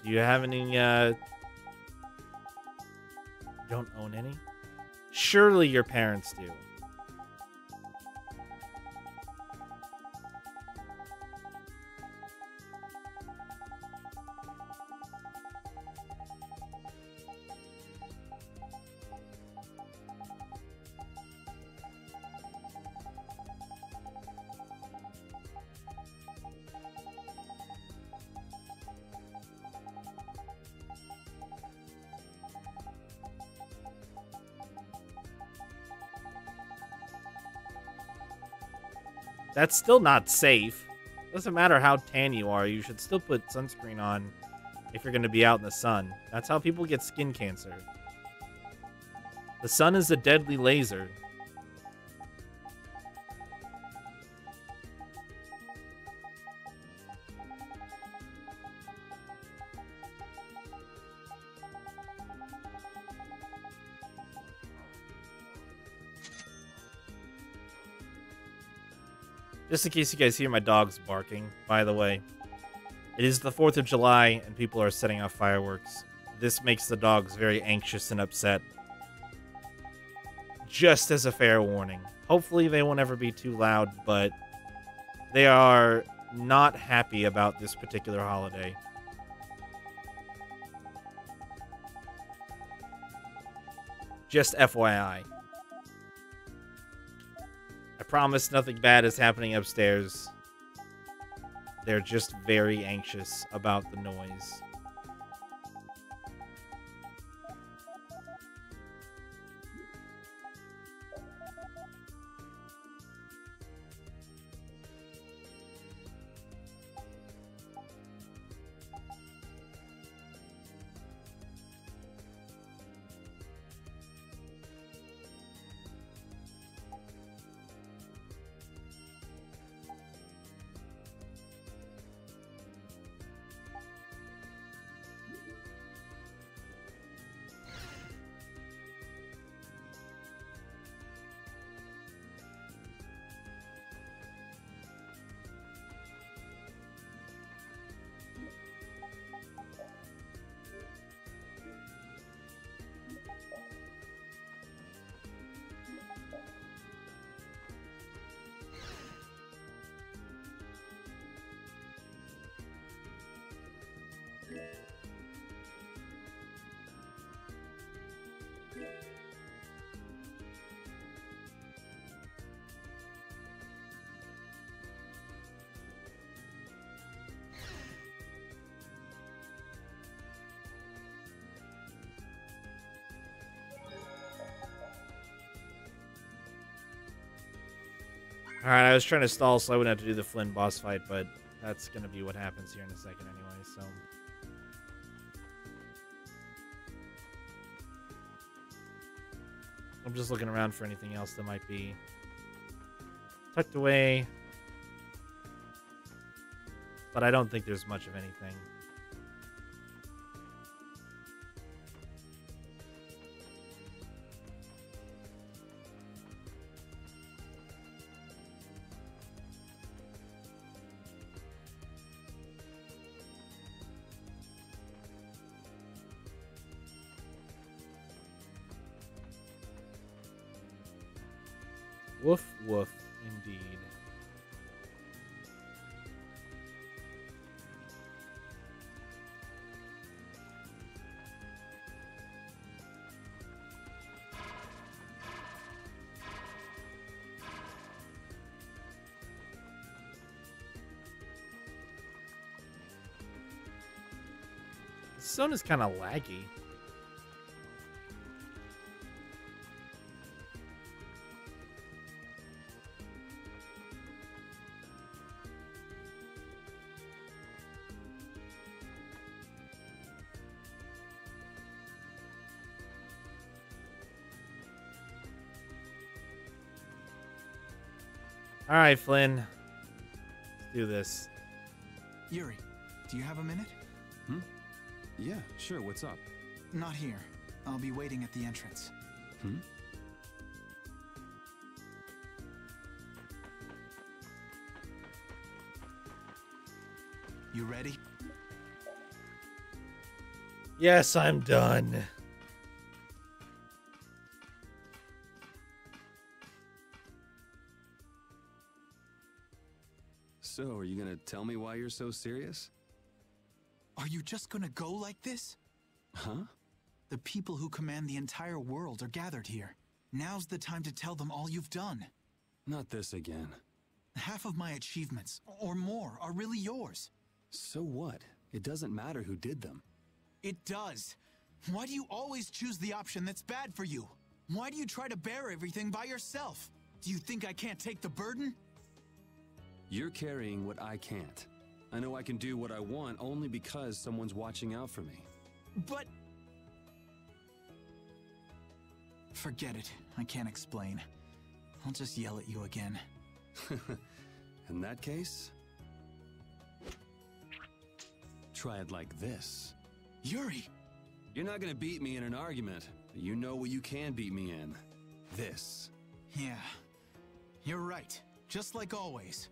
Do you have any You don't own any? Surely your parents do. That's still not safe. Doesn't matter how tan you are, you should still put sunscreen on if you're going to be out in the sun. That's how people get skin cancer. The sun is a deadly laser. Just in case you guys hear my dogs barking, by the way, it is the 4th of July and people are setting off fireworks. This makes the dogs very anxious and upset. Just as a fair warning. Hopefully they won't ever be too loud, but they are not happy about this particular holiday. Just FYI. I promise nothing bad is happening upstairs. They're just very anxious about the noise. Alright, I was trying to stall so I wouldn't have to do the Flynn boss fight, but that's going to be what happens here in a second anyway, so... I'm just looking around for anything else that might be tucked away. But I don't think there's much of anything. Woof, woof, indeed. The zone is kind of laggy. All right, Flynn. Let's do this. Yuri, do you have a minute? Hmm? Yeah, sure. What's up? Not here. I'll be waiting at the entrance. Hmm? You ready? Yes, I'm done. So, are you gonna tell me why you're so serious? Are you just gonna go like this? Huh? The people who command the entire world are gathered here. Now's the time to tell them all you've done. Not this again. Half of my achievements, or more, are really yours. So what? It doesn't matter who did them. It does. Why do you always choose the option that's bad for you? Why do you try to bear everything by yourself? Do you think I can't take the burden? You're carrying what I can't. I know I can do what I want only because someone's watching out for me. But... Forget it. I can't explain. I'll just yell at you again. In that case... try it like this. Yuri! You're not gonna beat me in an argument, but you know what you can beat me in. This. Yeah. You're right. Just like always.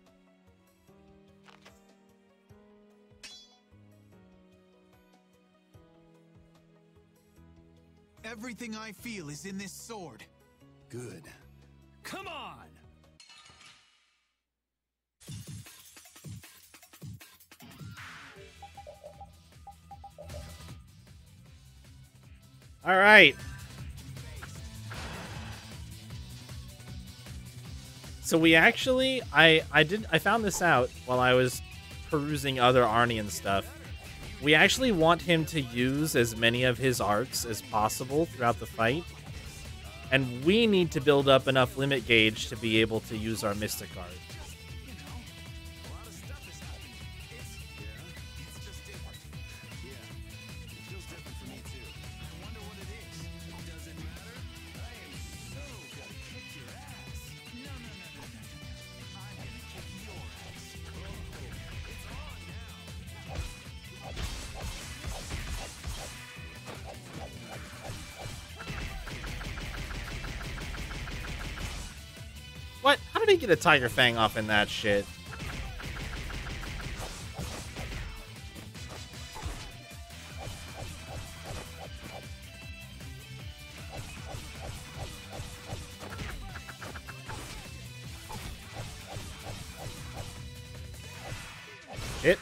Everything I feel is in this sword. Good. Come on! All right. So we actually, I found this out while I was perusing other Arnian stuff. We actually want him to use as many of his arts as possible throughout the fight. And we need to build up enough limit gauge to be able to use our Mystic Art. What? How did he get a Tiger Fang off in that shit? Shit.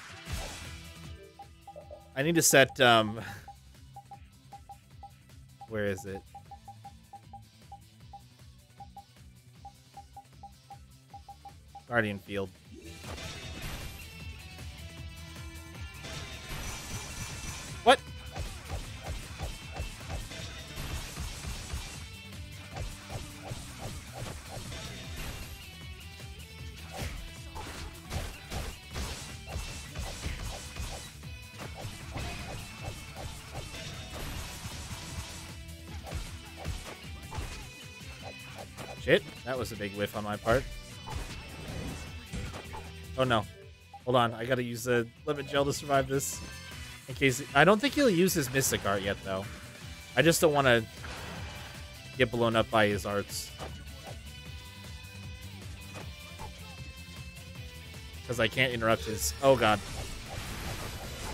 I need to set, where is it? Guardian Field. What? Shit, that was a big whiff on my part. Oh no. Hold on, I gotta use the limit gel to survive this. In case... I don't think he'll use his Mystic Art yet, though. I just don't want to get blown up by his arts. Because I can't interrupt his... Oh god.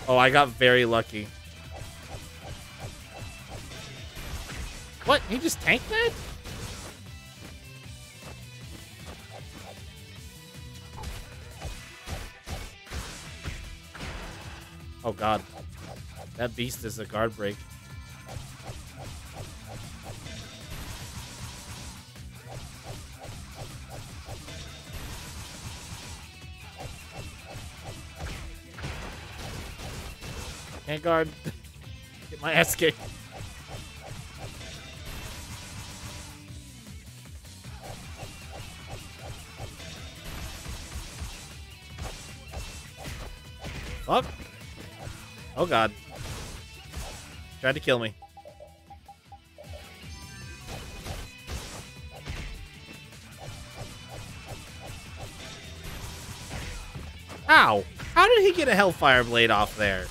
Oh, I got very lucky. What? He just tanked that? Oh god. That beast is a guard break. Can't guard. Get my ass kicked. Fuck. Oh god. Tried to kill me. Ow! How did he get a Hellfire Blade off there?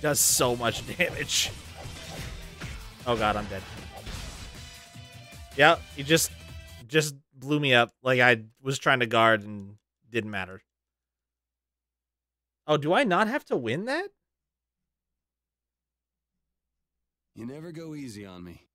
Does so much damage. Oh god, I'm dead. Yeah, he just blew me up. Like I was trying to guard and didn't matter. Oh, do I not have to win that? You never go easy on me.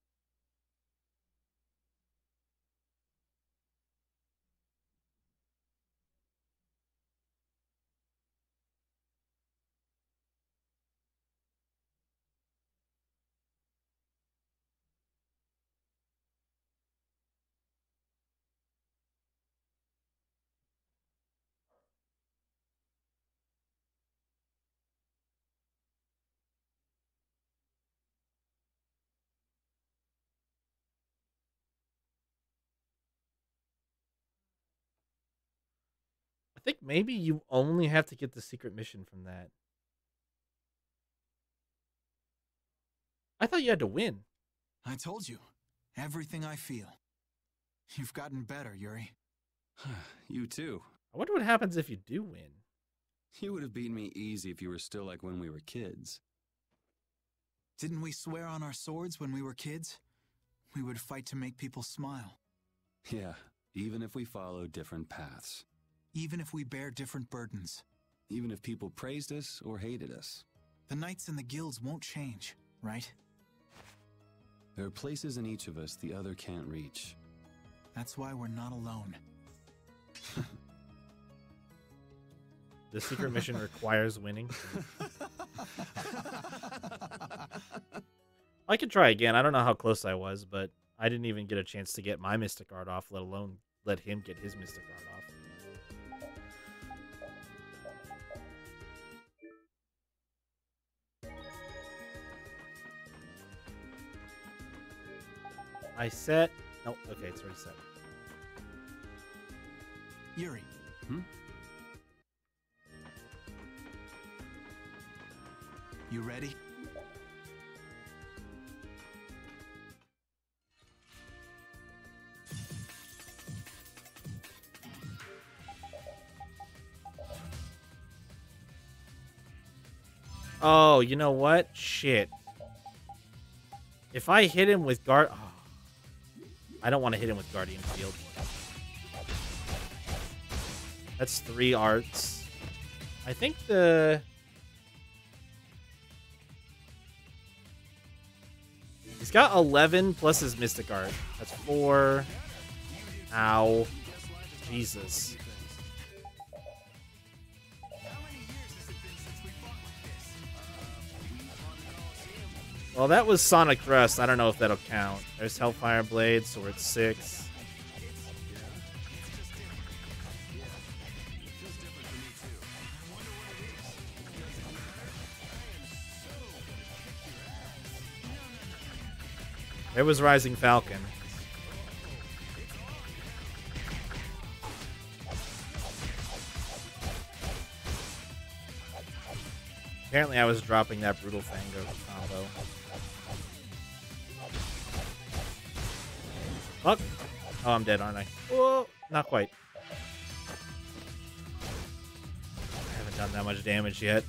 I think maybe you only have to get the secret mission from that. I thought you had to win. I told you. Everything I feel. You've gotten better, Yuri. You too. I wonder what happens if you do win. You would have beaten me easy if you were still like when we were kids. Didn't we swear on our swords when we were kids? We would fight to make people smile. Yeah, even if we follow different paths. Even if we bear different burdens. Even if people praised us or hated us. The knights and the guilds won't change, right? There are places in each of us the other can't reach. That's why we're not alone. The secret mission requires winning. I could try again. I don't know how close I was, but I didn't even get a chance to get my Mystic Art off, let alone let him get his Mystic Art off. I set... Oh, okay, it's already set. Yuri. You ready? Oh, you know what? Shit. If I hit him with guard... Oh. I don't want to hit him with Guardian Field. That's 3 arts. I think the... He's got 11 plus his Mystic Art. That's 4. Ow. Jesus. Well, that was Sonic Thrust. I don't know if that'll count. There's Hellfire Blade, so we're at 6. There was Rising Falcon. Apparently I was dropping that Brutal Fango combo. Fuck. Oh, I'm dead, aren't I? Whoa, not quite. I haven't done that much damage yet.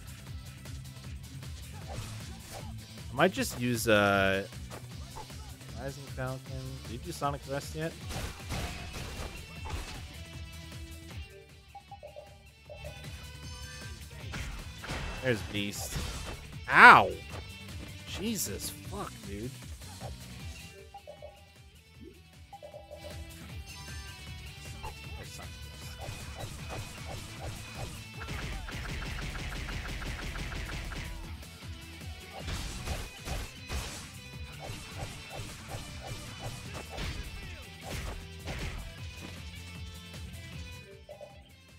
I might just use Rising Falcon. Did you do Sonic Thrust yet? There's Beast. Ow! Jesus, fuck, dude.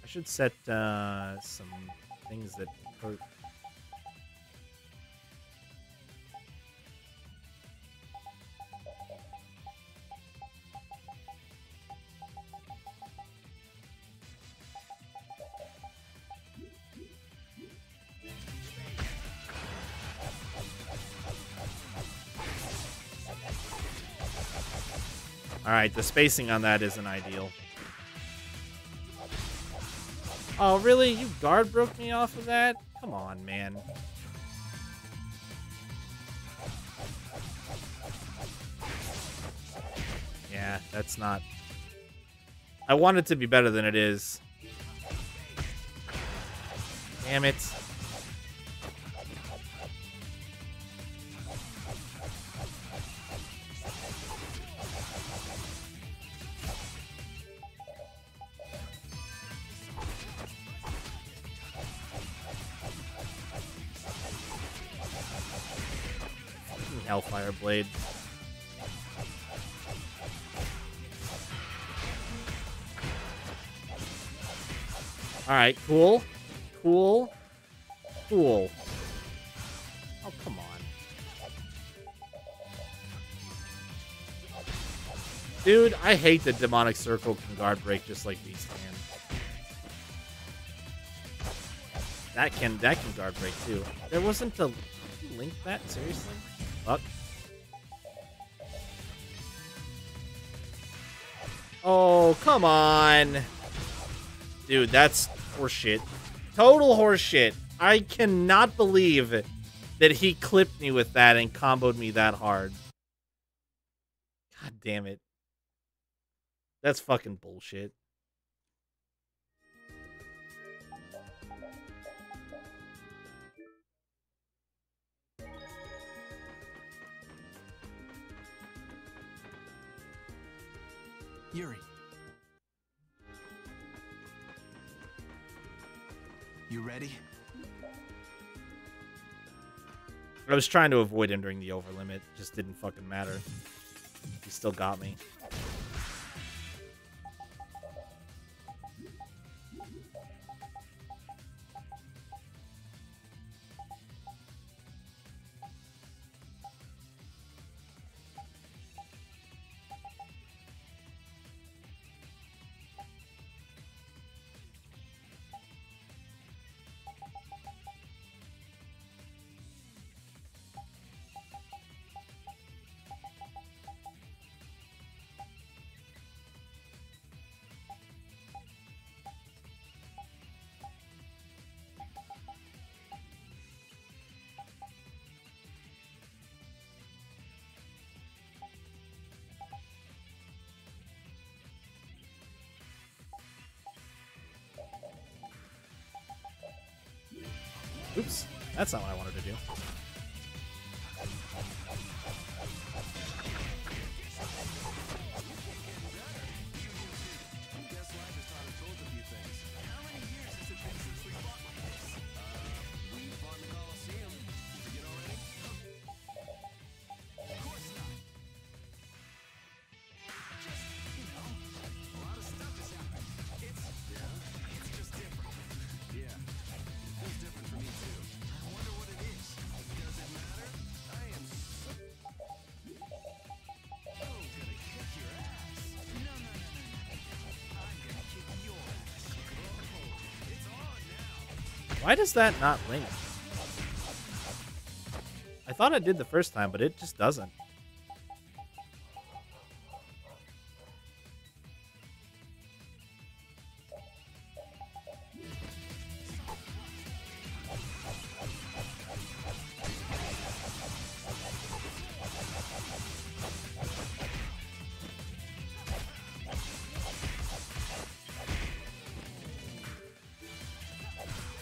I should set some things that hurt. Alright, the spacing on that isn't ideal. Oh, really? You guard broke me off of that? Come on, man. Yeah, that's not... I want it to be better than it is. Damn it. Hellfire Blade. Alright, cool. Cool. Cool. Oh, come on. Dude, I hate that Demonic Circle can guard break just like Beast can. That can guard break too. There wasn't a link that? Seriously? Fuck. Oh, come on. Dude, that's horseshit. Total horseshit. I cannot believe that he clipped me with that and comboed me that hard. God damn it. That's fucking bullshit. Yuri. You ready? I was trying to avoid him during the overlimit. Just didn't fucking matter. He still got me. Oops, that's not what I wanted to do. Why does that not link? I thought it did the first time, but it just doesn't.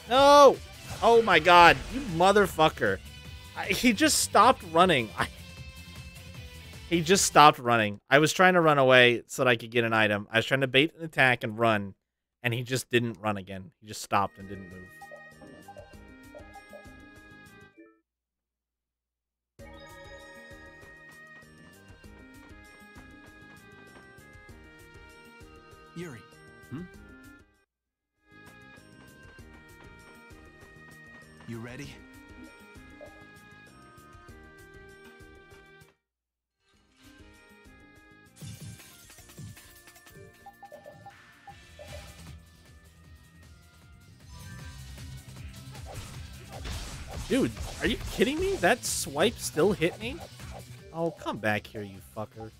No! Oh my god, you motherfucker. He just stopped running. He just stopped running. I was trying to run away so that I could get an item. I was trying to bait an attack and run, and he just didn't run again. He just stopped and didn't move. Yuri. You ready? Dude, are you kidding me? That swipe still hit me? Oh, come back here, you fucker.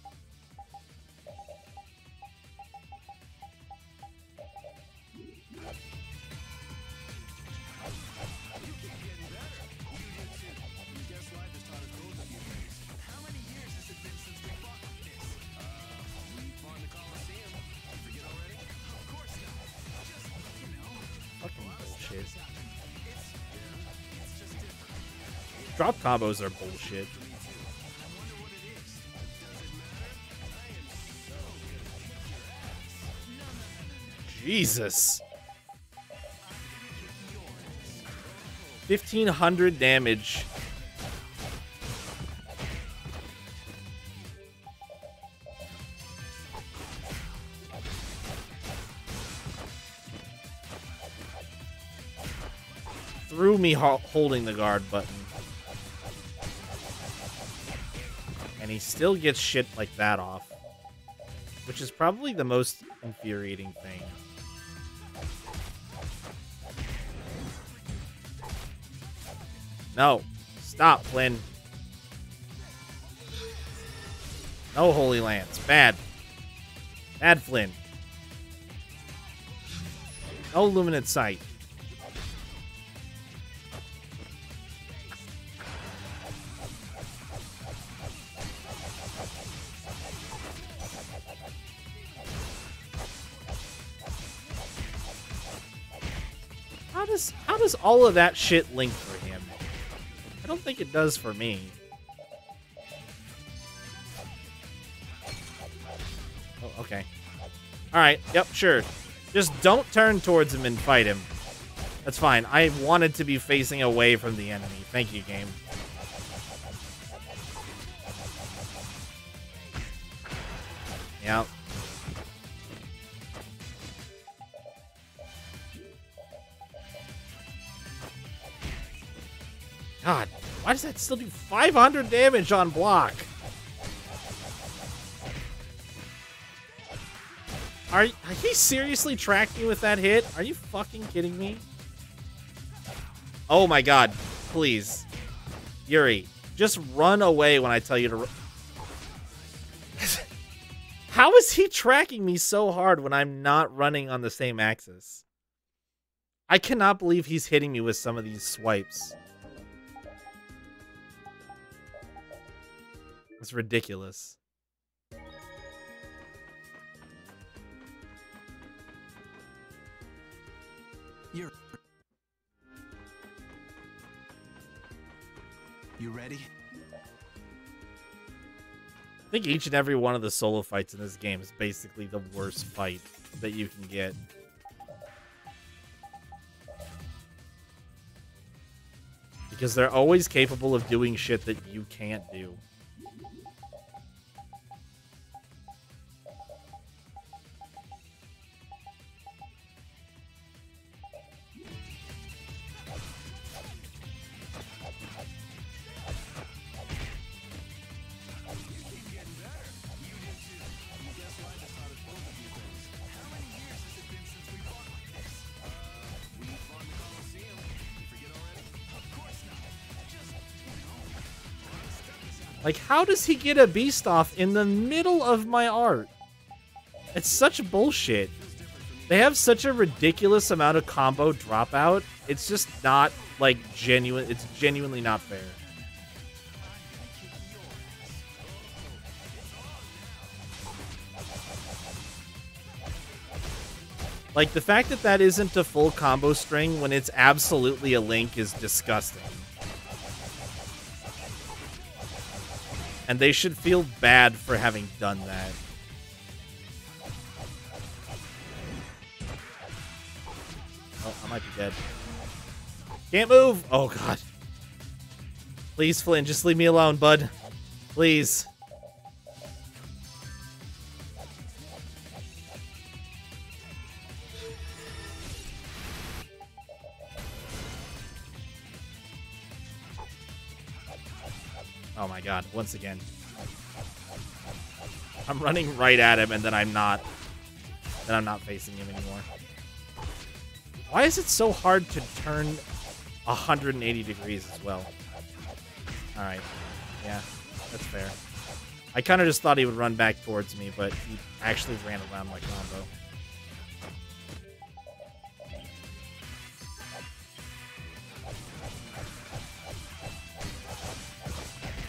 Drop combos are bullshit. Jesus. 1,500 damage. through me holding the guard button. And he still gets shit like that off. Which is probably the most infuriating thing. No. Stop, Flynn. No Holy Lance. Bad. Bad, Flynn. No Luminant Sight. How does all of that shit link for him? I don't think it does for me. Oh, okay. Alright, yep, sure. Just don't turn towards him and fight him. That's fine. I wanted to be facing away from the enemy. Thank you, game. Yep. God, why does that still do 500 damage on block? Are he seriously tracked me with that hit? Are you fucking kidding me? Oh my god, please. Yuri, just run away when I tell you to run. How is he tracking me so hard when I'm not running on the same axis? I cannot believe he's hitting me with some of these swipes. It's ridiculous. You ready? I think each and every one of the solo fights in this game is basically the worst fight that you can get. Because they're always capable of doing shit that you can't do. Like, how does he get a beast off in the middle of my art? It's such bullshit. They have such a ridiculous amount of combo dropout. It's just not, like, genuine. It's genuinely not fair. Like, the fact that that isn't a full combo string when it's absolutely a link is disgusting. And they should feel bad for having done that. Oh, I might be dead. Can't move! Oh, God. Please, Flynn, just leave me alone, bud. Please. Oh my god, once again. I'm running right at him and then I'm not facing him anymore. Why is it so hard to turn 180 degrees as well? Alright. Yeah, that's fair. I kind of just thought he would run back towards me, but he actually ran around my combo.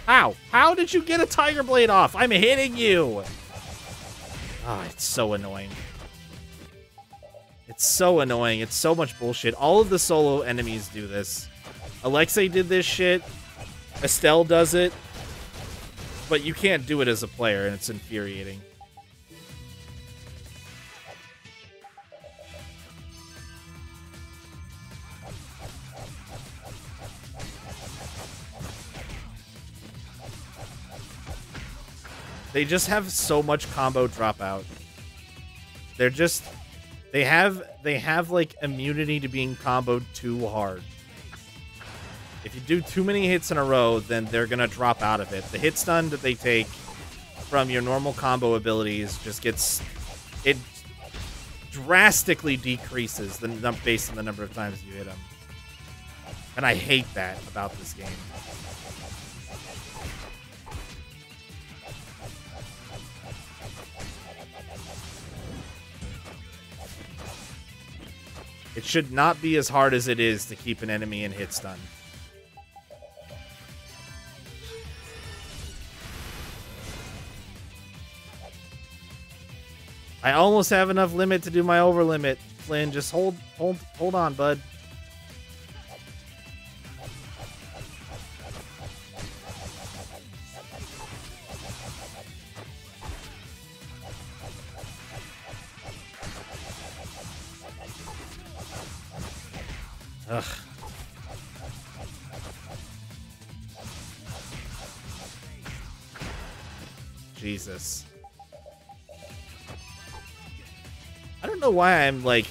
How? How did you get a Tiger Blade off? I'm hitting you! Ah, it's so annoying. It's so annoying. It's so much bullshit. All of the solo enemies do this. Alexei did this shit. Estelle does it. But you can't do it as a player, and it's infuriating. They just have so much combo dropout. They're just... They have like immunity to being comboed too hard. If you do too many hits in a row, then they're going to drop out of it. The hit stun that they take from your normal combo abilities just gets... It drastically decreases based on the number of times you hit them. And I hate that about this game. It should not be as hard as it is to keep an enemy in hit stun. I almost have enough limit to do my over limit. Flynn, just hold on, bud. Ugh. Jesus. I don't know why I'm, like,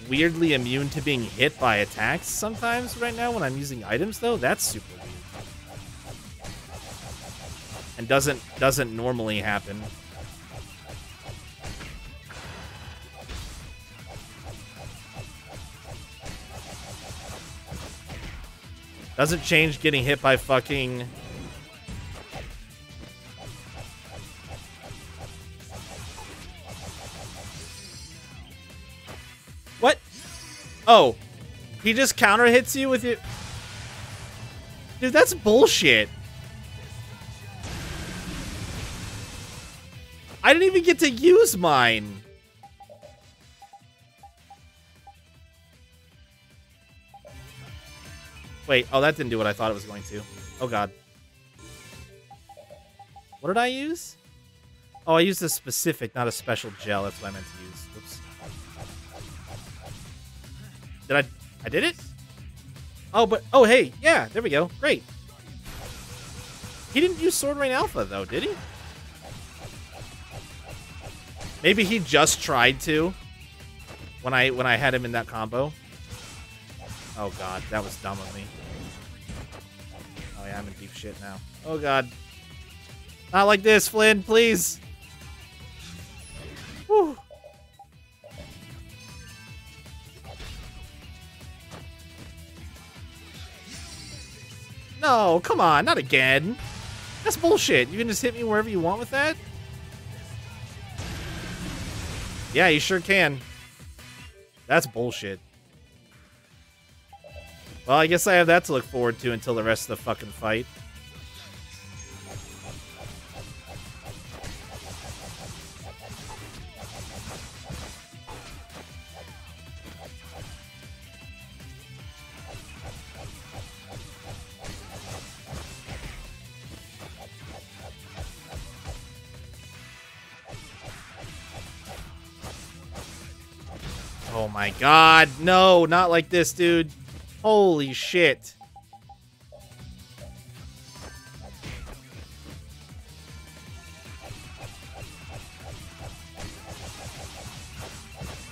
weirdly immune to being hit by attacks sometimes right now when I'm using items, though. That's super weird. And doesn't normally happen. Doesn't change getting hit by fucking... What? Oh. He just counter hits you with your... Dude, that's bullshit. I didn't even get to use mine. Wait, oh, that didn't do what I thought it was going to. Oh, God. What did I use? Oh, I used a specific, not a special gel. That's what I meant to use. Whoops. Did I did it? Oh, but, oh, hey, yeah, there we go. Great. He didn't use Sword Rain Alpha, though, did he? Maybe he just tried to when I had him in that combo. Oh, God, that was dumb of me. Oh, yeah, I'm in deep shit now. Oh, God. Not like this, Flynn, please. Whew. No, come on, not again. That's bullshit. You can just hit me wherever you want with that? Yeah, you sure can. That's bullshit. Well, I guess I have that to look forward to until the rest of the fucking fight. Oh my God, no, not like this, dude. Holy shit.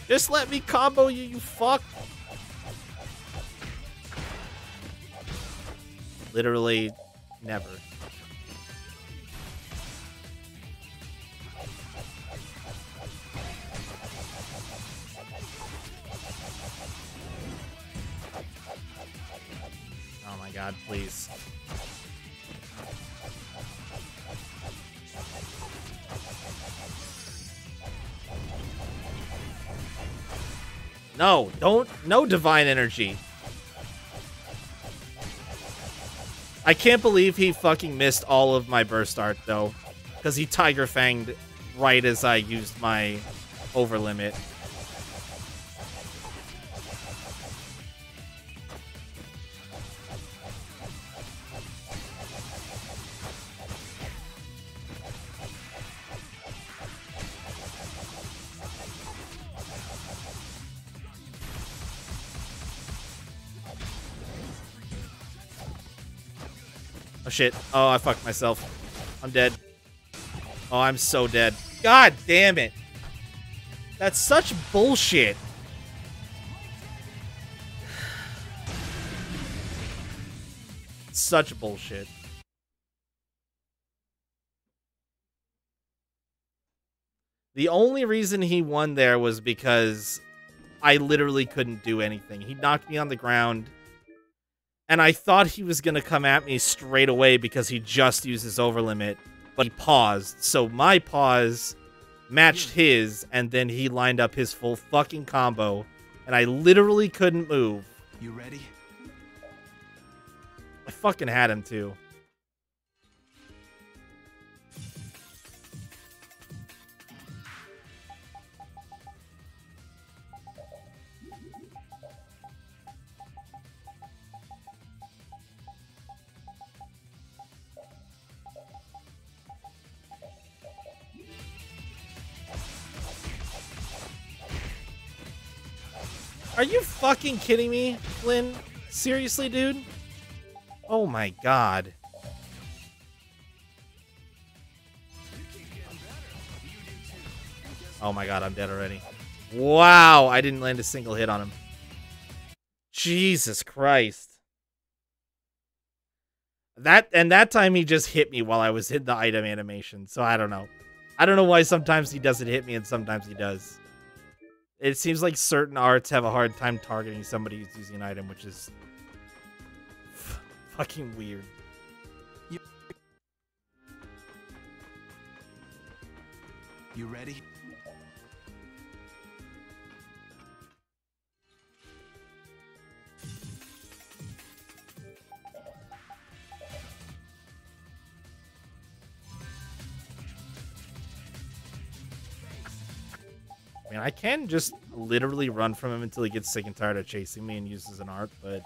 Just let me combo you, you fuck. Literally never. God, please. No, don't. No divine energy. I can't believe he fucking missed all of my burst art, though. Because he Tiger Fanged right as I used my over limit. Oh, shit. Oh, I fucked myself. I'm dead. Oh, I'm so dead. God damn it. That's such bullshit. Such bullshit. The only reason he won there was because I literally couldn't do anything. He knocked me on the ground, and I thought he was going to come at me straight away because he just used his overlimit, but he paused. So my pause matched his, and then he lined up his full fucking combo, and I literally couldn't move. You ready? I fucking had him too. Are you fucking kidding me, Flynn? Seriously, dude? Oh my god. Oh my god, I'm dead already. Wow, I didn't land a single hit on him. Jesus Christ. That time he just hit me while I was in the item animation, so I don't know. I don't know why sometimes he doesn't hit me and sometimes he does. It seems like certain arts have a hard time targeting somebody who's using an item, which is fucking weird. You ready? I mean, I can just literally run from him until he gets sick and tired of chasing me and uses an art, but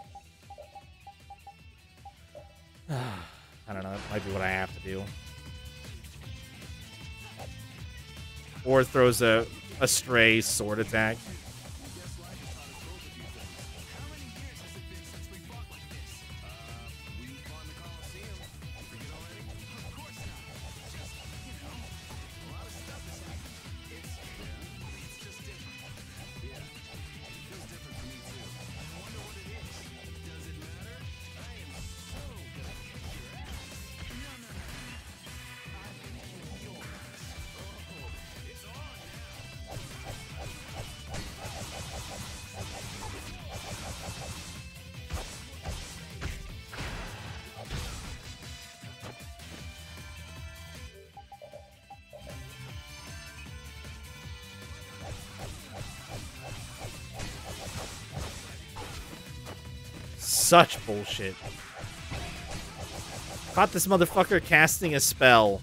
I don't know, that might be what I have to do. Or throws a stray sword attack. Such bullshit. Caught this motherfucker casting a spell.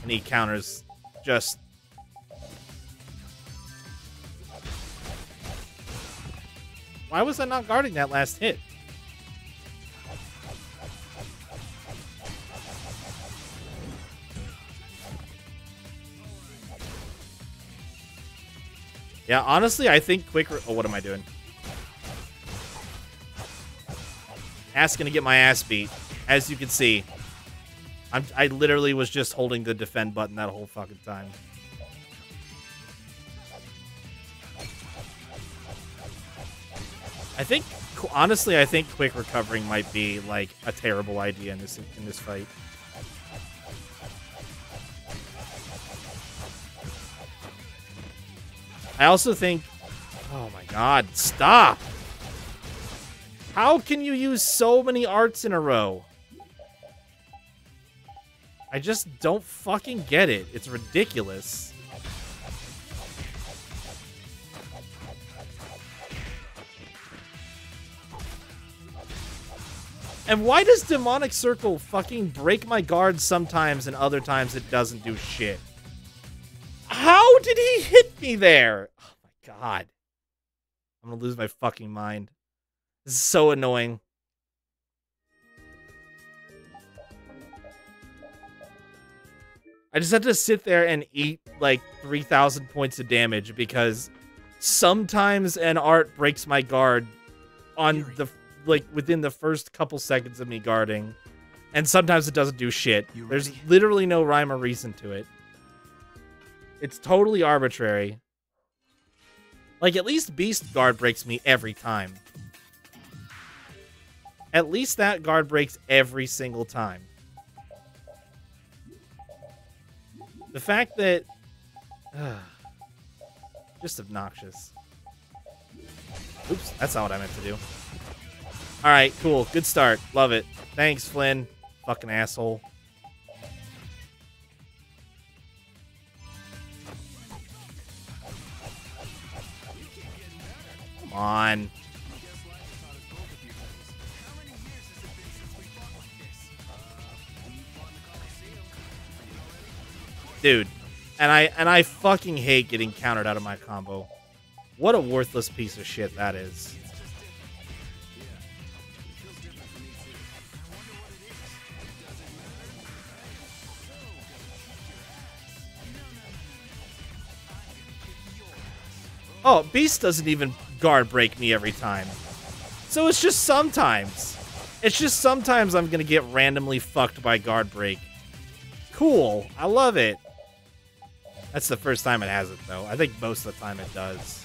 And he counters just... Why was I not guarding that last hit? Yeah, honestly, I think quick... Oh, what am I doing? Asking to get my ass beat. As you can see, I literally was just holding the defend button that whole fucking time. I think, honestly, I think quick recovering might be like a terrible idea in this fight. I also think, oh my god, stop! How can you use so many arts in a row? I just don't fucking get it. It's ridiculous. And why does Demonic Circle fucking break my guard sometimes and other times it doesn't do shit? How did he hit me there? Oh my god. I'm gonna lose my fucking mind. This is so annoying. I just had to sit there and eat like 3,000 points of damage because sometimes an art breaks my guard on the within the first couple seconds of me guarding, and sometimes it doesn't do shit. There's literally no rhyme or reason to it. It's totally arbitrary. Like, at least Beast Guard breaks me every time. At least that guard breaks every single time. The fact that... just obnoxious. Oops, that's not what I meant to do. Alright, cool. Good start. Love it. Thanks, Flynn. Fucking asshole. Come on. Dude. And I fucking hate getting countered out of my combo. What a worthless piece of shit that is. Oh, Beast doesn't even guard break me every time. So it's just sometimes. It's just sometimes I'm going to get randomly fucked by guard break. Cool. I love it. That's the first time it has it, though. I think most of the time it does.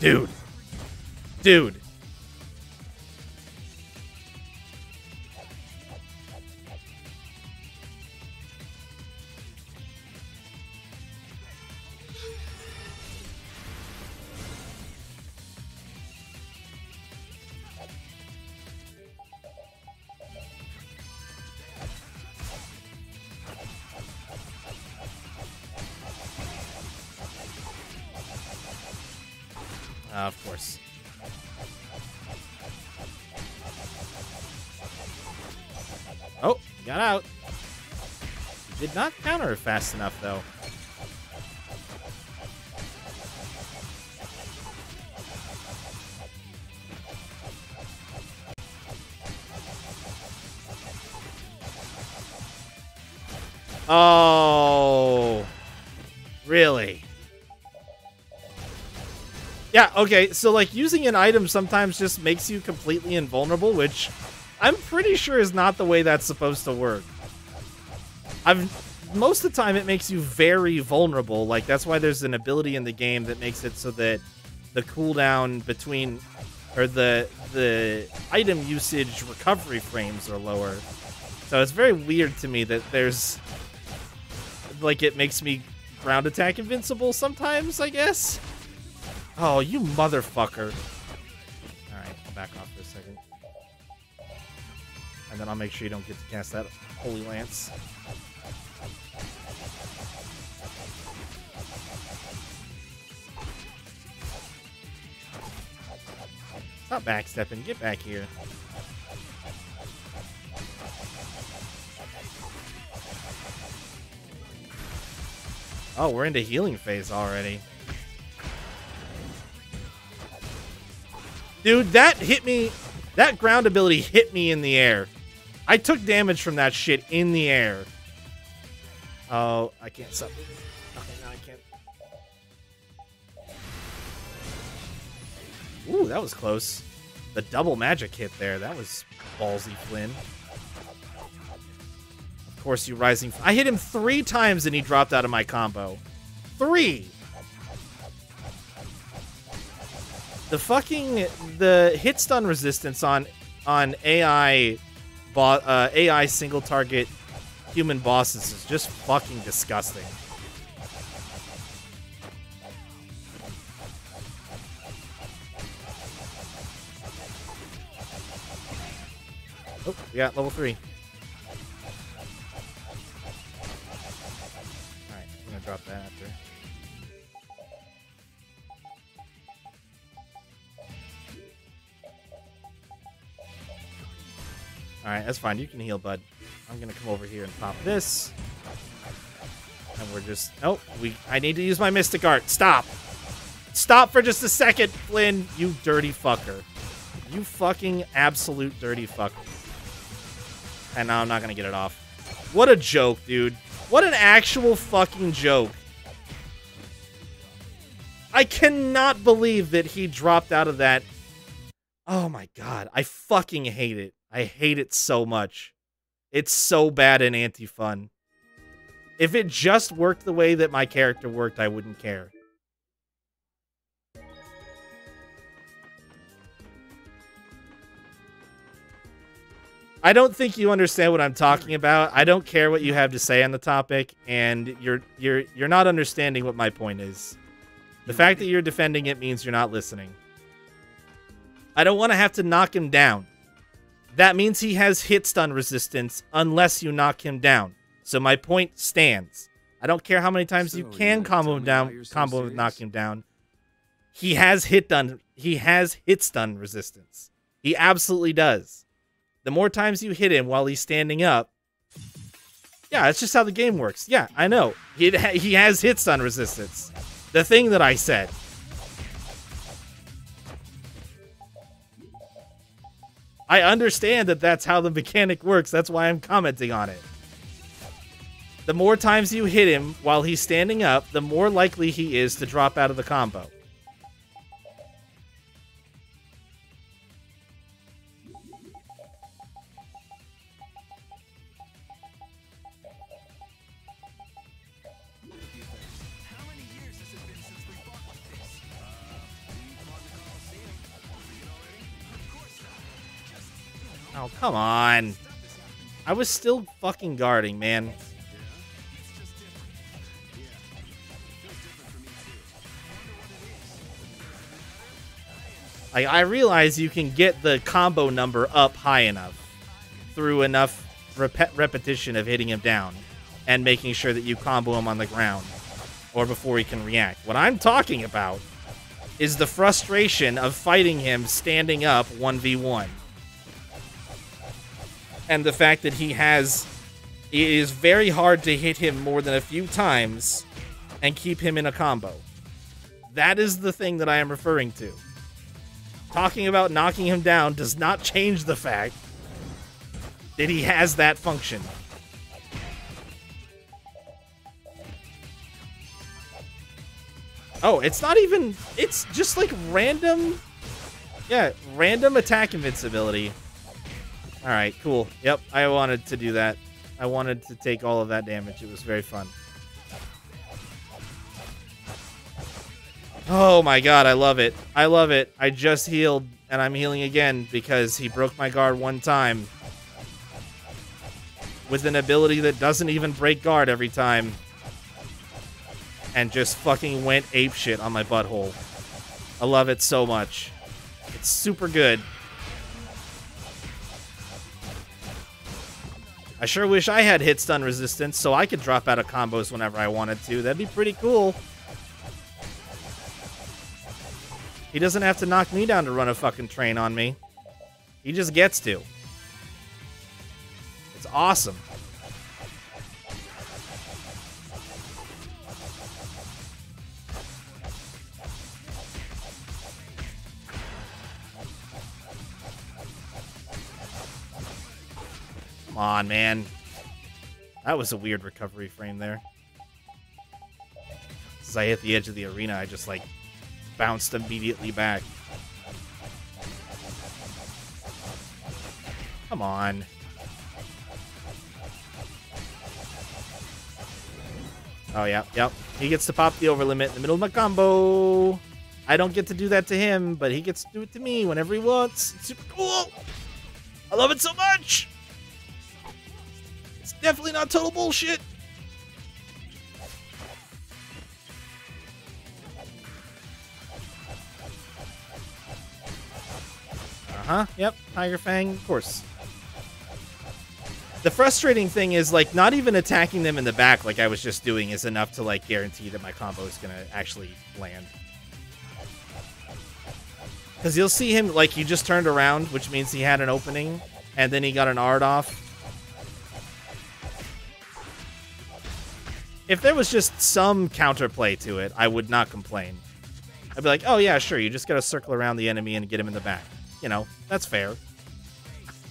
Dude. Dude. Of course. Oh, he got out. He did not counter fast enough, though. Oh, really? Yeah, okay, so, like, using an item sometimes just makes you completely invulnerable, which I'm pretty sure is not the way that's supposed to work. Most of the time, it makes you very vulnerable. Like, that's why there's an ability in the game that makes it so that the cooldown between, or the item usage recovery frames are lower. So it's very weird to me that there's, like, it makes me ground attack invincible sometimes, I guess. Oh, you motherfucker. Alright, I'll back off for a second. And then I'll make sure you don't get to cast that Holy Lance. Stop backstepping. Get back here. Oh, we're into healing phase already. Dude, that hit me. That ground ability hit me in the air. I took damage from that shit in the air. Oh, I can't stop. Okay, now I can't. Ooh, that was close. The double magic hit there. That was ballsy, Flynn. Of course, you rising. I hit him 3 times and he dropped out of my combo. 3! The hit stun resistance on AI single target human bosses is just fucking disgusting. Oh, we got level 3. Alright, I'm gonna drop that after. Alright, that's fine. You can heal, bud. I'm gonna come over here and pop this. And we're just... Oh, I need to use my Mystic Art. Stop! Stop for just a second, Flynn! You dirty fucker. You fucking absolute dirty fucker. And now I'm not gonna get it off. What a joke, dude. What an actual fucking joke. I cannot believe that he dropped out of that. Oh my god. I fucking hate it. I hate it so much. It's so bad and anti-fun. If it just worked the way that my character worked, I wouldn't care. I don't think you understand what I'm talking about. I don't care what you have to say on the topic, and you're not understanding what my point is. The fact that you're defending it means you're not listening. I don't want to have to knock him down. That means he has hit stun resistance unless you knock him down. So my point stands. I don't care how many times you can combo him down, knock him down. He has hit stun resistance. He absolutely does. The more times you hit him while he's standing up, yeah, that's just how the game works. Yeah, I know. He has hit stun resistance. The thing that I said. I understand that that's how the mechanic works. That's why I'm commenting on it. The more times you hit him while he's standing up, the more likely he is to drop out of the combo. Oh, come on. I was still fucking guarding, man. I realize you can get the combo number up high enough through enough repetition of hitting him down and making sure that you combo him on the ground or before he can react. What I'm talking about is the frustration of fighting him standing up 1v1. And the fact that it is very hard to hit him more than a few times and keep him in a combo. That is the thing that I am referring to. Talking about knocking him down does not change the fact that he has that function. Oh, it's not even... It's just like random... Yeah, random attack invincibility. Alright, cool. Yep, I wanted to do that. I wanted to take all of that damage. It was very fun. Oh my god, I love it. I love it. I just healed, and I'm healing again because he broke my guard one time. With an ability that doesn't even break guard every time. And just fucking went apeshit on my butthole. I love it so much. It's super good. I sure wish I had hit stun resistance so I could drop out of combos whenever I wanted to. That'd be pretty cool. He doesn't have to knock me down to run a fucking train on me. He just gets to. It's awesome. Come on, man. That was a weird recovery frame there. As I hit the edge of the arena, I just, like, bounced immediately back. Come on. Oh, yeah, yep. He gets to pop the over limit in the middle of my combo. I don't get to do that to him, but he gets to do it to me whenever he wants. It's super cool. I love it so much. It's definitely not total bullshit. Uh-huh, yep, Tiger Fang, of course. The frustrating thing is, like, not even attacking them in the back like I was just doing is enough to, like, guarantee that my combo is going to actually land. Because you'll see him, like, he just turned around, which means he had an opening, and then he got an Ard off. If there was just some counterplay to it, I would not complain. I'd be like, oh yeah, sure, you just gotta circle around the enemy and get him in the back. You know, that's fair.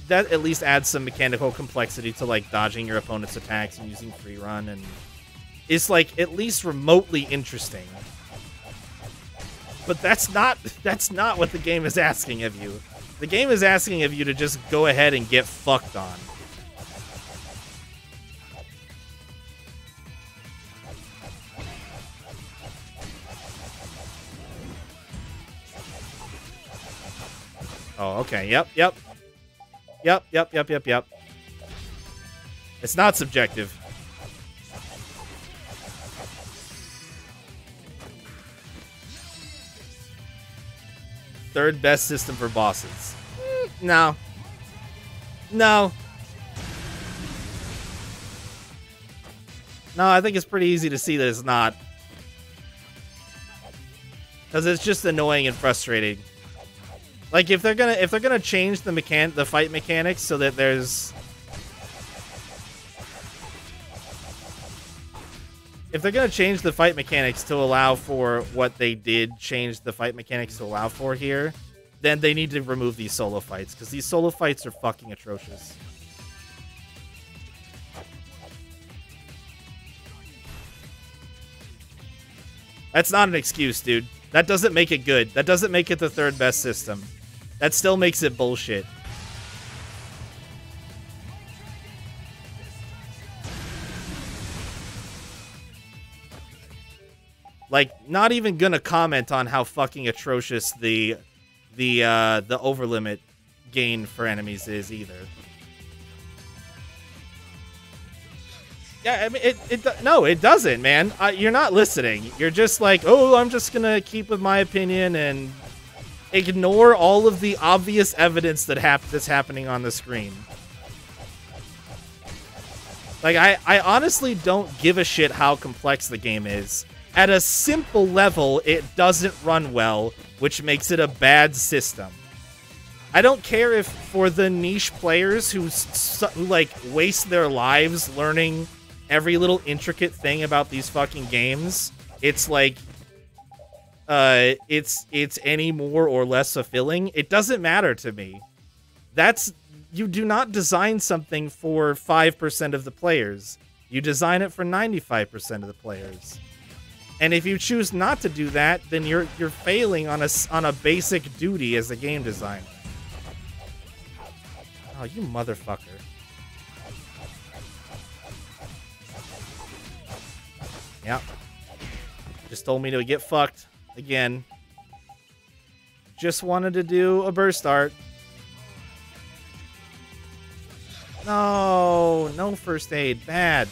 That at least adds some mechanical complexity to, like, dodging your opponent's attacks and using free run, and it's, like, at least remotely interesting. But that's not what the game is asking of you. The game is asking of you to just go ahead and get fucked on. Oh, okay. Yep. It's not subjective. Third best system for bosses. No. No. No, I think it's pretty easy to see that it's not. Because it's just annoying and frustrating. Like if they're gonna change the fight mechanics so that there's, if they're gonna change the fight mechanics to allow for what they did change the fight mechanics to allow for here, then they need to remove these solo fights, because these solo fights are fucking atrocious. That's not an excuse, dude. That doesn't make it good. That doesn't make it the third best system. That still makes it bullshit. Like, not even gonna comment on how fucking atrocious the overlimit gain for enemies is either. Yeah, I mean, no, it doesn't, man. You're not listening. You're just like, oh, I'm just gonna keep with my opinion and ignore all of the obvious evidence that's happening on the screen. Like, I honestly don't give a shit how complex the game is. At a simple level, it doesn't run well, which makes it a bad system. I don't care if for the niche players who like waste their lives learning every little intricate thing about these fucking games, it's like it's any more or less fulfilling. It doesn't matter to me. You do not design something for 5% of the players. You design it for 95% of the players. And if you choose not to do that, then you're failing on a basic duty as a game designer. Oh, you motherfucker. Yep. Just told me to get fucked again. Just wanted to do a burst art. No, no first aid. Bad.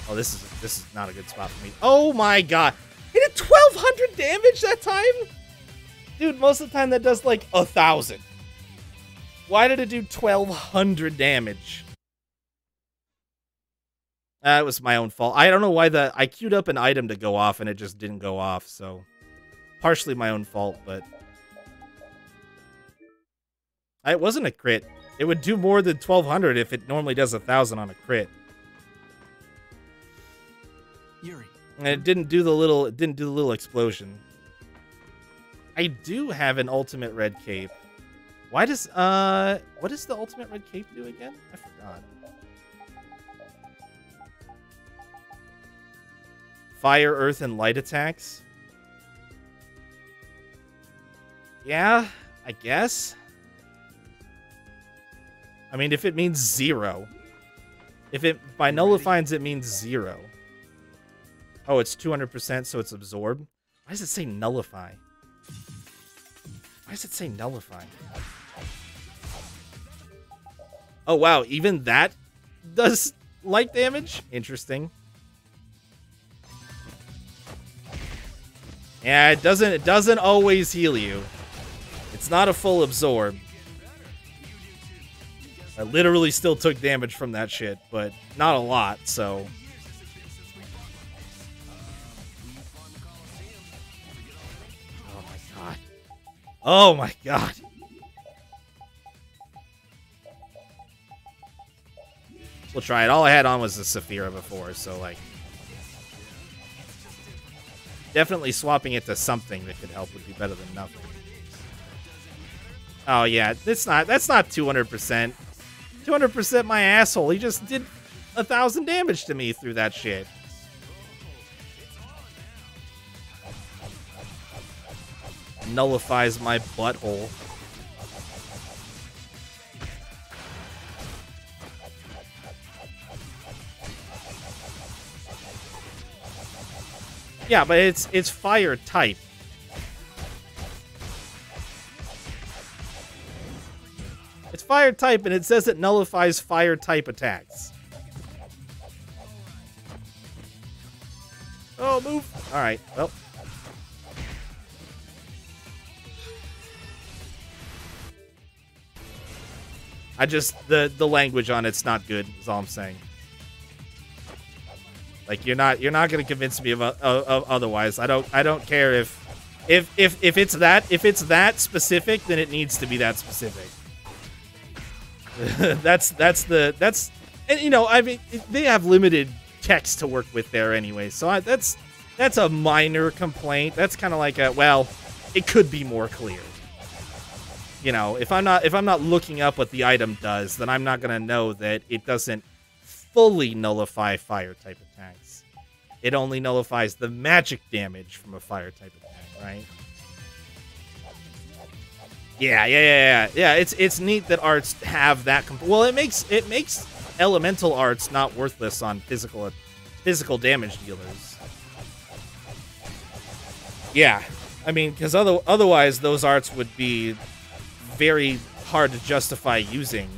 Oh, this is not a good spot for me. Oh my god. It did 1,200 damage that time? Dude, most of the time that does like 1,000. Why did it do 1,200 damage? That was my own fault. I don't know why I queued up an item to go off and it just didn't go off, so partially my own fault, but it wasn't a crit. It would do more than 1,200 if it normally does 1,000 on a crit. Yuri. And it didn't do the little explosion. I do have an ultimate red cape. Why does what does the ultimate red cape do again? I forgot. Fire, earth, and light attacks. Yeah, I guess. I mean, if it means 0. If it, by nullifies, it means 0. Oh, it's 200%, so it's absorbed. Why does it say nullify? Why does it say nullify? Oh, wow, even that does light damage? Interesting. Yeah, it doesn't always heal you. It's not a full absorb. I literally still took damage from that shit, but not a lot, so. Oh my god. Oh my god. We'll try it. All I had on was the Saphira before, so like. Definitely swapping it to something that could help would be better than nothing. Oh yeah, that's not 200%. 200% my asshole. He just did 1,000 damage to me through that shit. Nullifies my butthole. Yeah, but it's fire type. It's fire type, and it says it nullifies fire type attacks. Oh, move. All right. Well. I just, the language on it's not good, is all I'm saying. Like, you're not going to convince me of otherwise. I don't care if it's that specific, then it needs to be that specific. that's and you know, I mean, they have limited text to work with there anyway. So that's a minor complaint. That's kind of like well, it could be more clear. You know, if I'm not looking up what the item does, then I'm not going to know that it doesn't fully nullify fire type attacks. It only nullifies the magic damage from a fire type attack, right? Yeah. It's neat that arts have that. Well, it makes elemental arts not worthless on physical damage dealers. Yeah, I mean, because otherwise those arts would be very hard to justify using,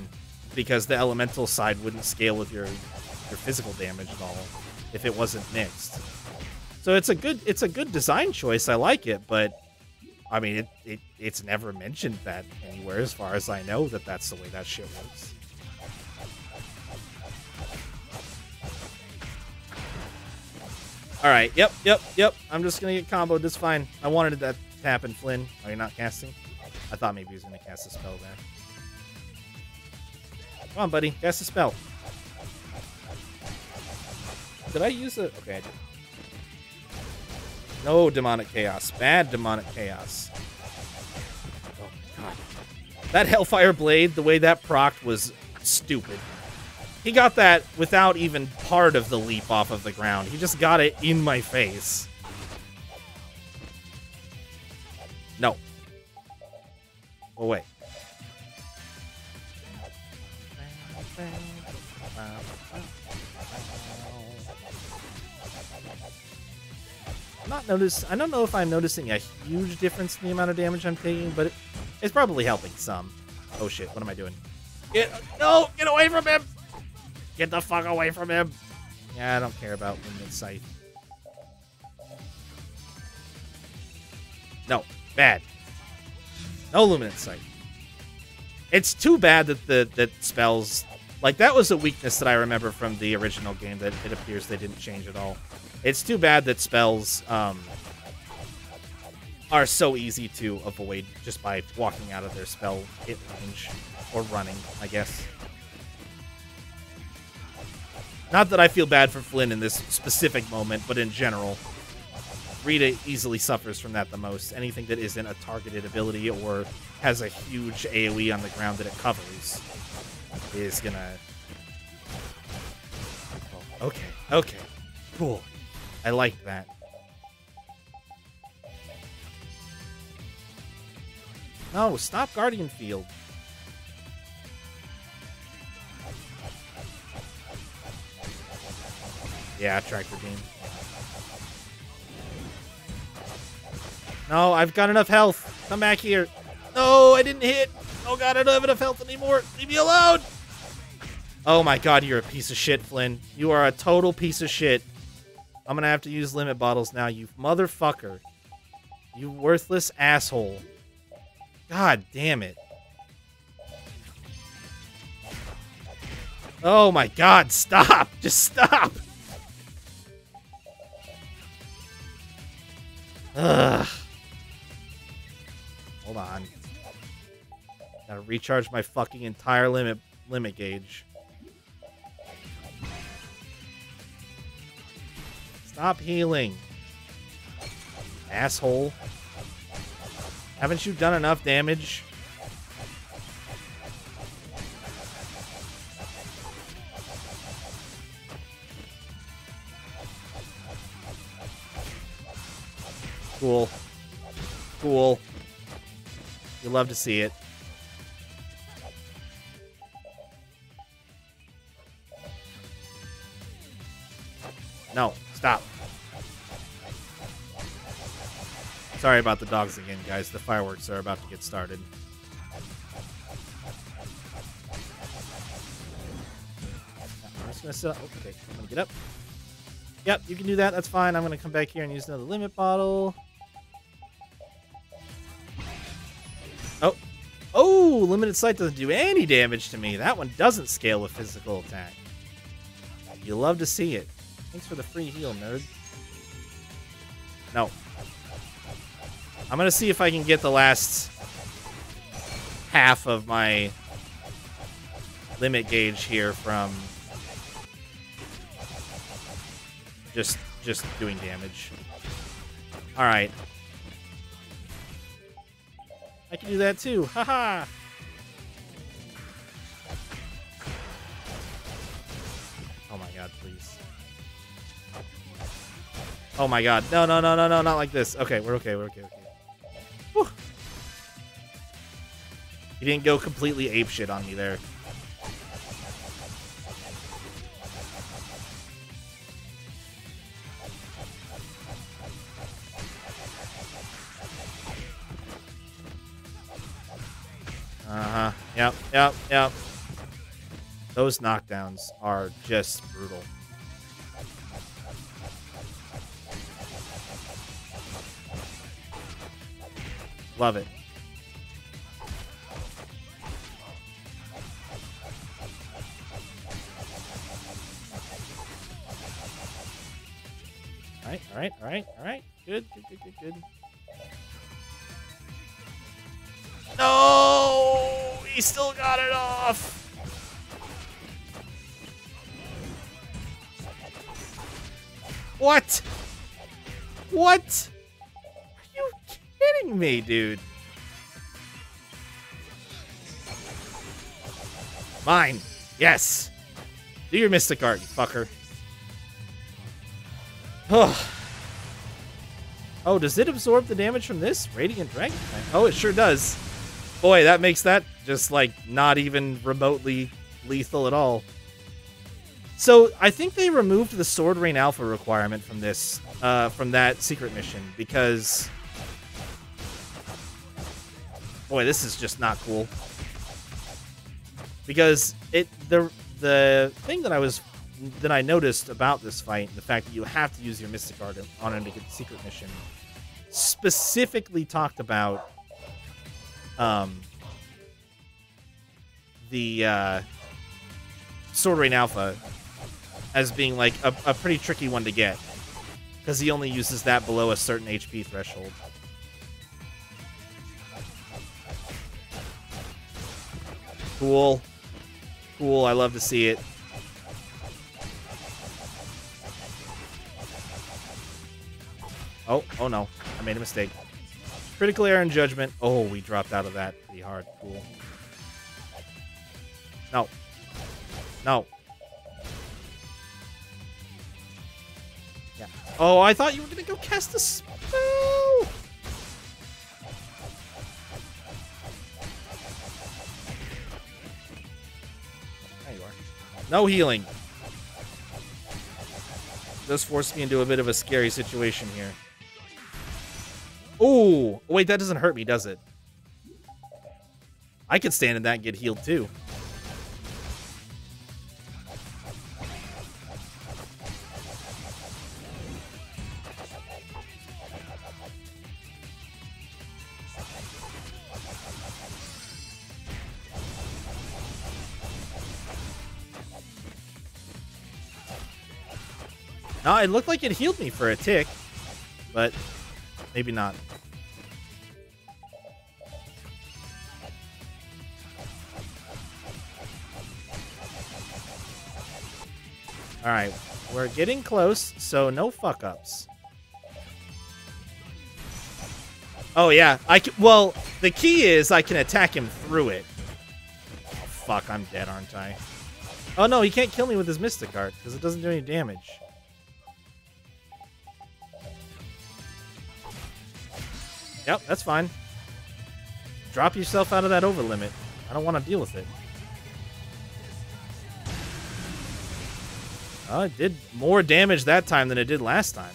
because the elemental side wouldn't scale with your physical damage at all if it wasn't mixed. So it's a good design choice. I like it, but I mean it's never mentioned that anywhere, as far as I know, that's the way that shit works. All right. Yep. I'm just gonna get comboed. That's fine. I wanted that to happen, Flynn. Are you not casting? I thought maybe he was gonna cast a spell there. Come on, buddy. Cast a spell. Did I use it? Okay, I did. No demonic chaos. Bad demonic chaos. Oh, God. That Hellfire Blade, the way that procced was stupid. He got that without even part of the leap off of the ground. He just got it in my face. No. Go away. I don't know if I'm noticing a huge difference in the amount of damage I'm taking, but it's probably helping some. Oh shit, what am I doing? Get away from him! Get the fuck away from him! Yeah, I don't care about Luminous Sight. No, bad. No Luminous Sight. It's too bad that spells, like, that was a weakness that I remember from the original game that it appears they didn't change at all. It's too bad that spells are so easy to avoid just by walking out of their spell hit range, or running, I guess. Not that I feel bad for Flynn in this specific moment, but in general. Rita easily suffers from that the most. Anything that isn't a targeted ability or has a huge AoE on the ground that it covers is gonna... Oh, okay. Cool. I like that. No, stop Guardian Field. Yeah, Tractor Beam. No, I've got enough health. Come back here. No, I didn't hit. Oh god, I don't have enough health anymore. Leave me alone. Oh my god, you're a piece of shit, Flynn. You are a total piece of shit. I'm gonna have to use limit bottles now, you motherfucker. You worthless asshole. God damn it. Oh my god, stop. Just stop. Ugh. Hold on. Gotta recharge my fucking entire limit gauge. Stop healing. Asshole. Haven't you done enough damage? Cool. Cool. You love to see it. No, stop. Sorry about the dogs again, guys. The fireworks are about to get started. just gonna sit. Oh, okay, I'm gonna get up. Yep, you can do that. That's fine. I'm gonna come back here and use another limit bottle. Oh, oh! Limited sight doesn't do any damage to me. That one doesn't scale with physical attack. You love to see it. Thanks for the free heal, nerd. No. I'm gonna see if I can get the last half of my limit gauge here from just doing damage. All right. I can do that too. Haha. Oh my god, please. Oh my god. No, no, no, no, no, not like this. Okay, we're okay, we're okay, okay. Whew. He didn't go completely apeshit on me there. Uh-huh. Yep, yep, yep. Those knockdowns are just brutal. Love it. Alright, alright, alright, alright. Good, good, good, good, good. No! He still got it off! What? What? Are you kidding me, dude? Mine. Yes. Do your Mystic Art, you fucker. Oh, does it absorb the damage from this? Radiant Dragon? Oh, it sure does. Boy, that makes that just, like, not even remotely lethal at all. So, I think they removed the Sword Rain Alpha requirement from this, from that secret mission, because... Boy, this is just not cool. Because the thing that I noticed about this fight, the fact that you have to use your Mystic Art on him to get the secret mission, specifically talked about the Sword Rain Alpha as being like a pretty tricky one to get, because he only uses that below a certain HP threshold. Cool. Cool, I love to see it. Oh no. I made a mistake. Critical error and judgment. Oh, we dropped out of that pretty hard. Cool. No. No. Yeah. Oh, I thought you were going to go cast a spell. There you are. No healing. This forced me into a bit of a scary situation here. Oh, wait, that doesn't hurt me, does it? I could stand in that and get healed too. No, it looked like it healed me for a tick, but maybe not. All right, we're getting close, so no fuck-ups. Oh, yeah. Well, the key is I can attack him through it. Oh, fuck, I'm dead, aren't I? Oh, no, he can't kill me with his Mystic Art, because it doesn't do any damage. Yep, that's fine. Drop yourself out of that over limit. I don't want to deal with it. Oh, it did more damage that time than it did last time.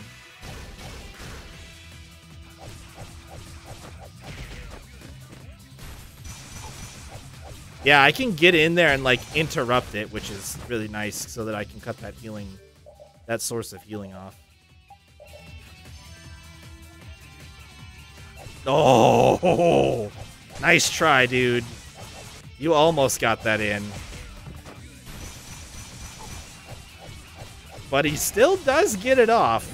Yeah, I can get in there and, like, interrupt it, which is really nice, so that I can cut that healing, that source of healing off. Oh, nice try, dude. You almost got that in. But he still does get it off.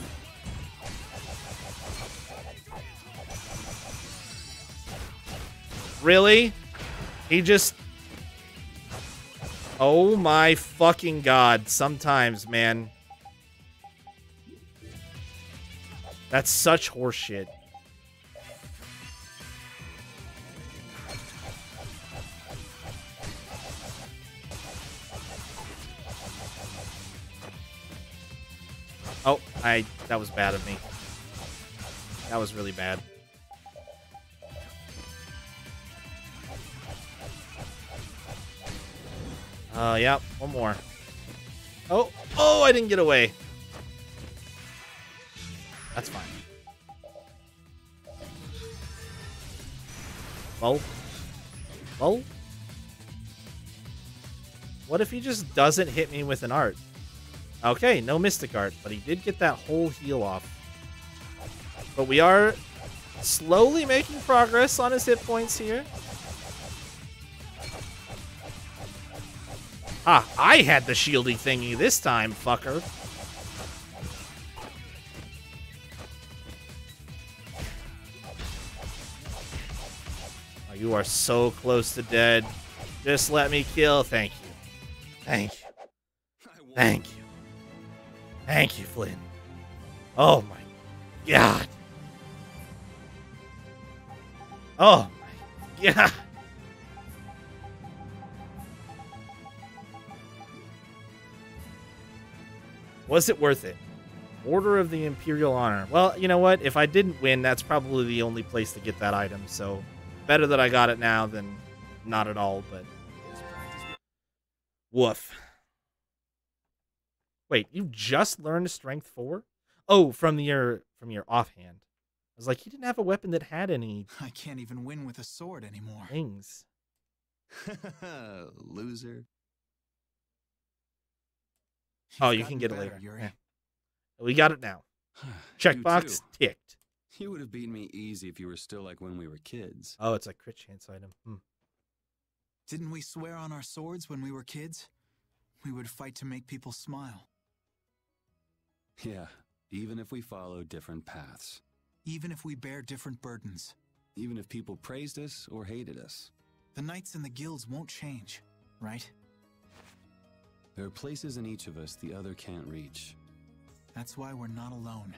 Really? He just... Oh my fucking god. Sometimes, man. That's such horseshit. Oh, that was bad of me. That was really bad. Yeah, one more. Oh, I didn't get away. That's fine. Well. What if he just doesn't hit me with an art? Okay, no Mystic Art, but he did get that whole heal off. But we are slowly making progress on his hit points here. Ah, I had the shieldy thingy this time, fucker. Oh, you are so close to dead. Just let me kill. Thank you. Thank you. Thank you. Thank you, Flynn. Oh my god. Oh my god. Was it worth it? Order of the Imperial Honor. Well, you know what? If I didn't win, that's probably the only place to get that item. So better that I got it now than not at all, but woof. Wait, you just learned Strength 4? Oh, from your offhand. I was like, he didn't have a weapon that had any. I can't even win with a sword anymore. Things. Loser. Oh, you can get it later. Yeah. We got it now. Checkbox ticked. You would have beaten me easy if you were still like when we were kids. Oh, it's a crit chance item. Didn't we swear on our swords when we were kids? We would fight to make people smile. Yeah, even if we follow different paths. Even if we bear different burdens. Even if people praised us or hated us. The knights and the guilds won't change, right? There are places in each of us the other can't reach. That's why we're not alone.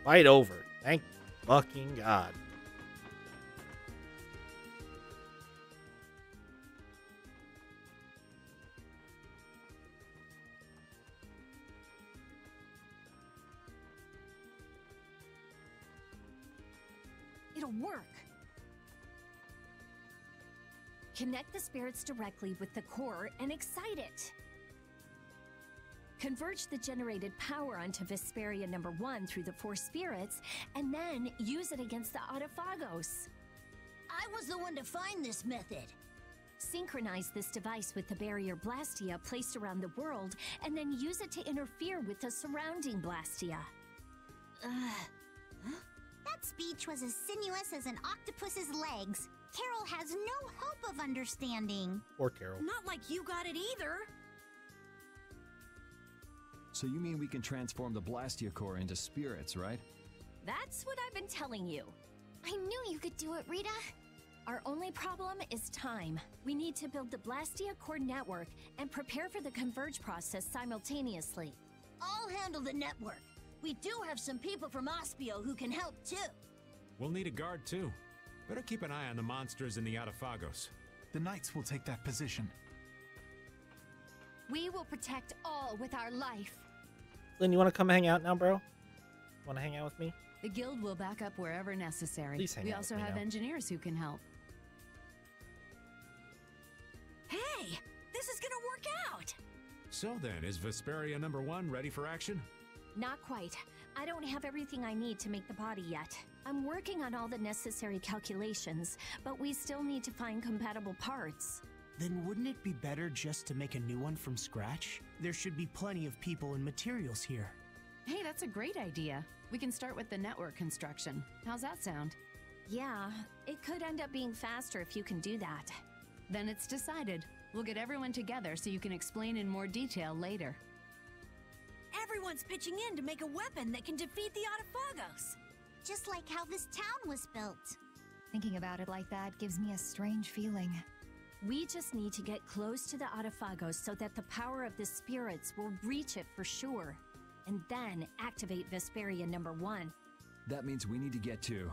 Fight over. Thank fucking God. It'll work. Connect the spirits directly with the core and excite it. Converge the generated power onto Vesperia number 1 through the 4 spirits, and then use it against the Autophagos. I was the one to find this method. Synchronize this device with the barrier Blastia placed around the world, and then use it to interfere with the surrounding Blastia. That speech was as sinuous as an octopus's legs. Carol has no hope of understanding. Poor Carol. Not like you got it either. So you mean we can transform the Blastia core into spirits, right? That's what I've been telling you. I knew you could do it, Rita. Our only problem is time. We need to build the Blastia core network and prepare for the Converge process simultaneously. I'll handle the network. We do have some people from Aspio who can help too. We'll need a guard too. Better keep an eye on the monsters in the Autophagos. The knights will take that position. We will protect all with our life. Lynn, you want to come hang out now, bro? Want to hang out with me? The guild will back up wherever necessary. Please hang we out also with me have now. engineers who can help. Hey, this is gonna work out. So then, is Vesperia #1 ready for action? Not quite. I don't have everything I need to make the body yet. I'm working on all the necessary calculations, but we still need to find compatible parts. Then wouldn't it be better just to make a new one from scratch? There should be plenty of people and materials here. Hey, that's a great idea. We can start with the network construction. How's that sound? Yeah, it could end up being faster if you can do that. Then it's decided. We'll get everyone together so you can explain in more detail later. Everyone's pitching in to make a weapon that can defeat the Autophagos. Just like how this town was built. Thinking about it like that gives me a strange feeling. We just need to get close to the Autophagos so that the power of the spirits will reach it for sure. And then activate Vesperia #1. That means we need to get to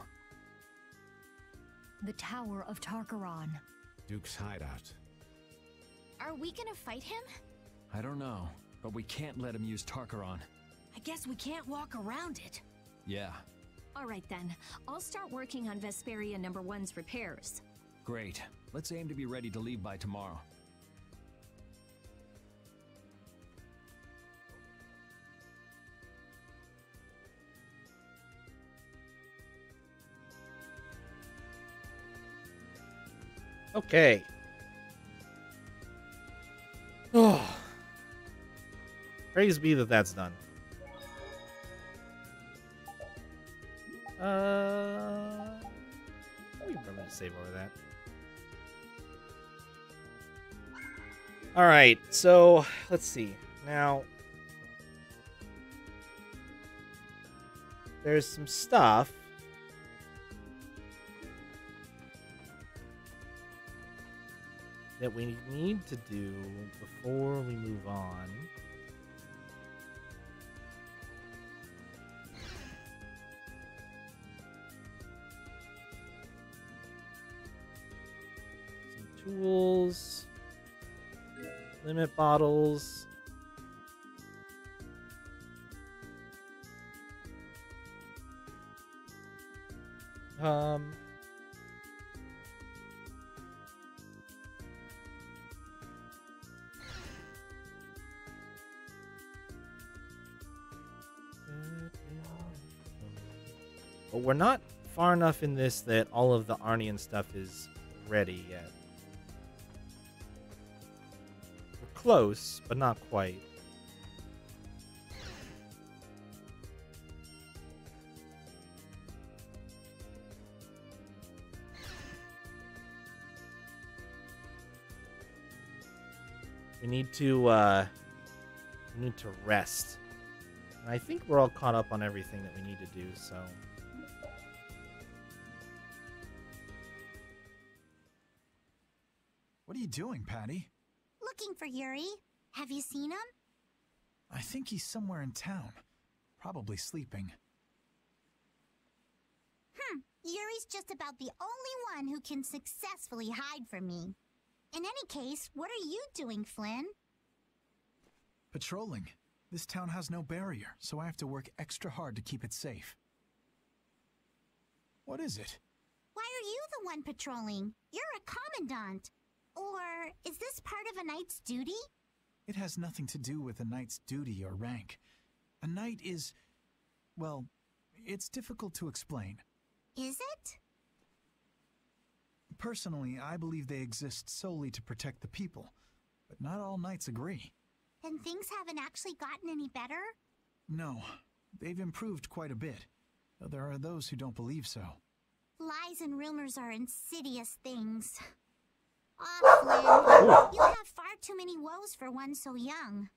the Tower of Tarkaron. Duke's hideout. Are we gonna fight him? I don't know, but we can't let him use Tarkaron. I guess we can't walk around it. Yeah. Alright then, I'll start working on Vesperia #1's repairs. Great. Let's aim to be ready to leave by tomorrow. Okay. Oh. Praise be that that's done. We remember to save over that. Alright, so let's see. Now, there's some stuff that we need to do before we move on. Some tools, limit bottles. But we're not far enough in this that all of the Arnian stuff is ready yet. We're close, but not quite. We need to rest. And I think we're all caught up on everything that we need to do, so... What are you doing, Patty? Looking for Yuri. Have you seen him? I think he's somewhere in town. Probably sleeping. Yuri's just about the only one who can successfully hide from me. In any case, what are you doing, Flynn? Patrolling. This town has no barrier, so I have to work extra hard to keep it safe. What is it? Why are you the one patrolling? You're a commandant. Or is this part of a knight's duty? It has nothing to do with a knight's duty or rank. A knight is... well, it's difficult to explain. Is it? Personally, I believe they exist solely to protect the people, but not all knights agree. Then things haven't actually gotten any better? No, they've improved quite a bit, though there are those who don't believe so. Lies and rumors are insidious things. Flynn, you have far too many woes for one so young.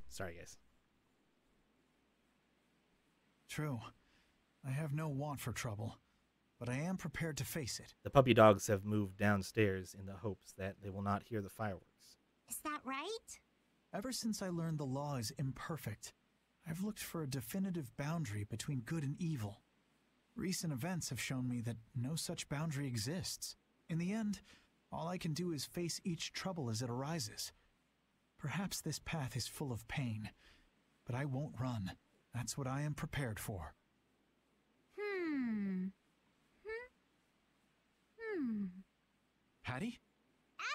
Sorry, guys. True. I have no want for trouble, but I am prepared to face it. The puppy dogs have moved downstairs in the hopes that they will not hear the fireworks. Is that right? Ever since I learned the law is imperfect, I've looked for a definitive boundary between good and evil. Recent events have shown me that no such boundary exists. In the end, all I can do is face each trouble as it arises. Perhaps this path is full of pain, but I won't run. That's what I am prepared for. Patty?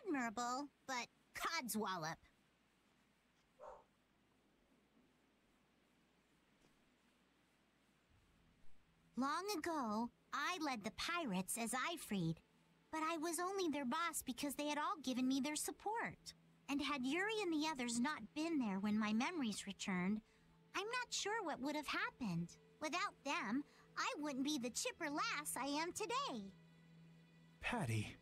Admirable, but codswallop. Long ago, I led the pirates as I freed, but I was only their boss because they had all given me their support. And had Yuri and the others not been there when my memories returned, I'm not sure what would have happened. Without them, I wouldn't be the chipper lass I am today. Patty.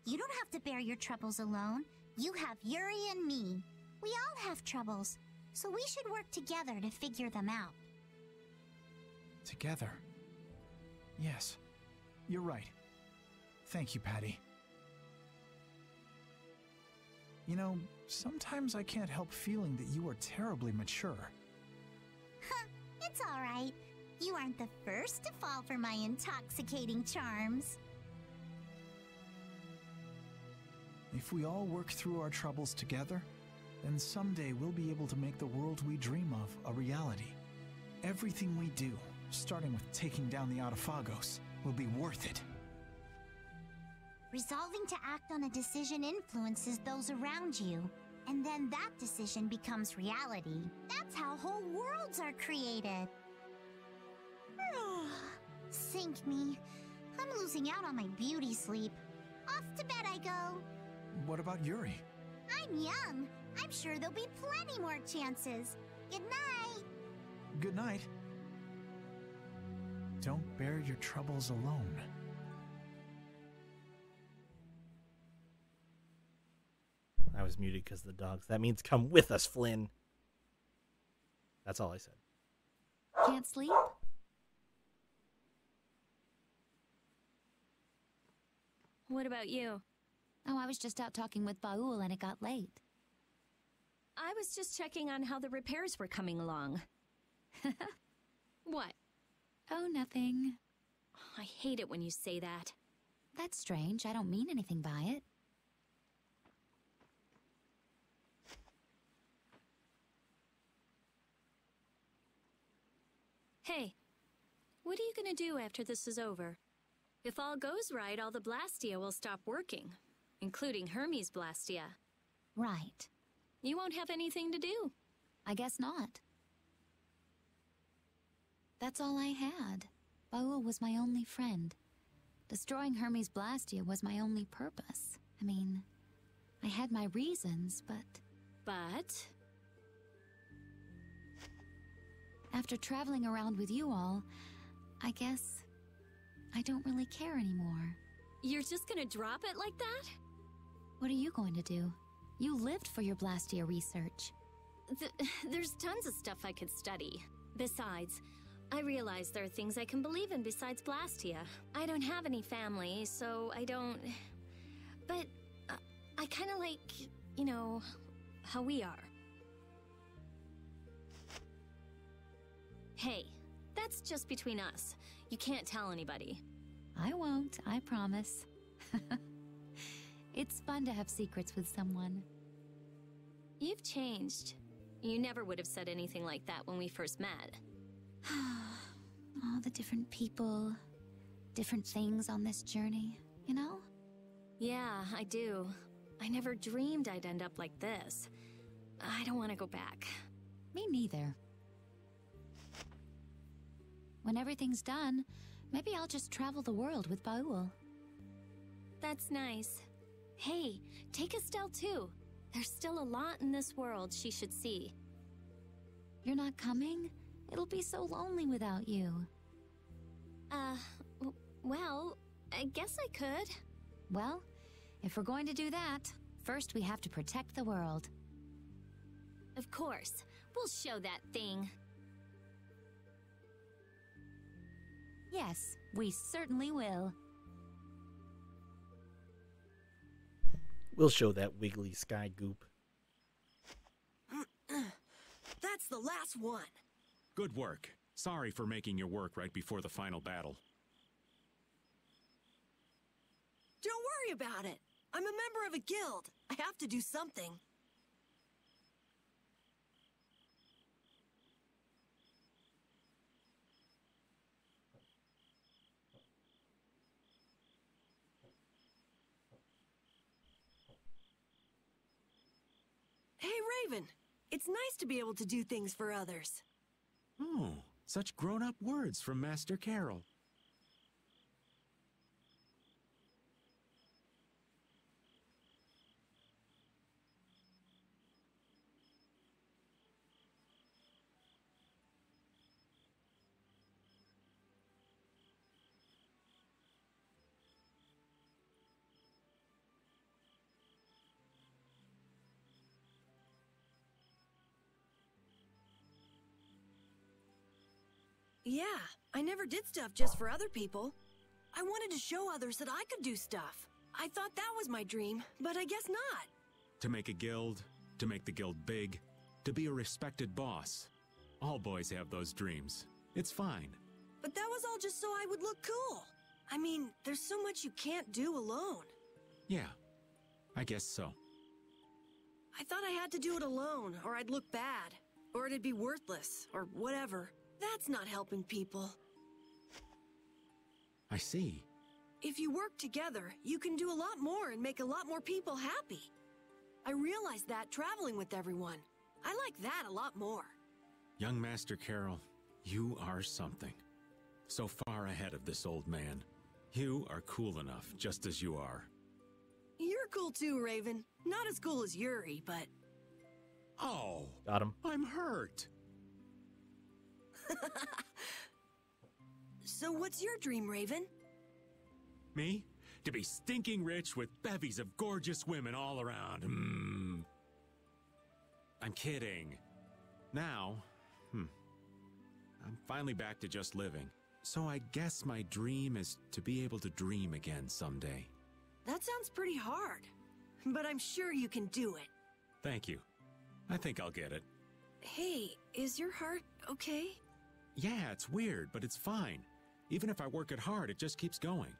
You don't have to bear your troubles alone. You have Yuri and me. We all have troubles, so we should work together to figure them out. Together. Yes, you're right. Thank you, Patty. You know, sometimes I can't help feeling that you are terribly mature. It's all right. You aren't the first to fall for my intoxicating charms. If we all work through our troubles together, then someday we'll be able to make the world we dream of a reality. Everything we do, starting with taking down the Autophagos, will be worth it. Resolving to act on a decision influences those around you, and then that decision becomes reality. That's how whole worlds are created. Sink me. I'm losing out on my beauty sleep. Off to bed I go. What about Yuri? I'm young. I'm sure there'll be plenty more chances. Good night. Good night. Don't bear your troubles alone. I was muted because of the dogs. That means come with us, Flynn. That's all I said. Can't sleep? What about you? Oh, I was just out talking with Baul and it got late. I was just checking on how the repairs were coming along. What? Oh, nothing. I hate it when you say that. That's strange. I don't mean anything by it. Hey, what are you gonna do after this is over? If all goes right, all the Blastia will stop working, including Hermes' Blastia. Right. You won't have anything to do. I guess not. That's all I had. Baul was my only friend. Destroying Hermes' Blastia was my only purpose. I mean, I had my reasons, but... But? After traveling around with you all, I guess I don't really care anymore. You're just gonna drop it like that? What are you going to do? You lived for your Blastia research. There's tons of stuff I could study. Besides, I realize there are things I can believe in besides Blastia. I don't have any family, so I don't... But I kind of like, you know, how we are. Hey, that's just between us. You can't tell anybody. I won't, I promise. It's fun to have secrets with someone. You've changed. You never would have said anything like that when we first met. All the different people, different things on this journey, you know? Yeah, I do. I never dreamed I'd end up like this. I don't want to go back. Me neither. When everything's done, maybe I'll just travel the world with Baul. That's nice. Hey, take Estelle too. There's still a lot in this world she should see. You're not coming? It'll be so lonely without you. Well, I guess I could. Well, if we're going to do that, first we have to protect the world. Of course. We'll show that thing. Yes, we certainly will. We'll show that wiggly sky goop. That's the last one. Good work. Sorry for making your work right before the final battle. Don't worry about it. I'm a member of a guild. I have to do something. Hey, Raven. It's nice to be able to do things for others. Oh, such grown-up words from Master Carol. Yeah, I never did stuff just for other people. I wanted to show others that I could do stuff. I thought that was my dream, but I guess not. To make a guild, to make the guild big, to be a respected boss. All boys have those dreams. It's fine. But that was all just so I would look cool. I mean, there's so much you can't do alone. Yeah, I guess so. I thought I had to do it alone, or I'd look bad, or it'd be worthless, or whatever. That's not helping people. I see. If you work together, you can do a lot more and make a lot more people happy. I realized that traveling with everyone. I like that a lot more. Young Master Carol, you are something. So far ahead of this old man. You are cool enough, just as you are. You're cool too, Raven. Not as cool as Yuri, but... Oh! Got him. I'm hurt! So what's your dream, Raven? Me? To be stinking rich with bevies of gorgeous women all around. I'm kidding. Now, I'm finally back to just living. So I guess my dream is to be able to dream again someday. That sounds pretty hard, but I'm sure you can do it. Thank you. I think I'll get it. Hey, is your heart okay? Yeah, it's weird, but it's fine. Even if I work it hard, it just keeps going.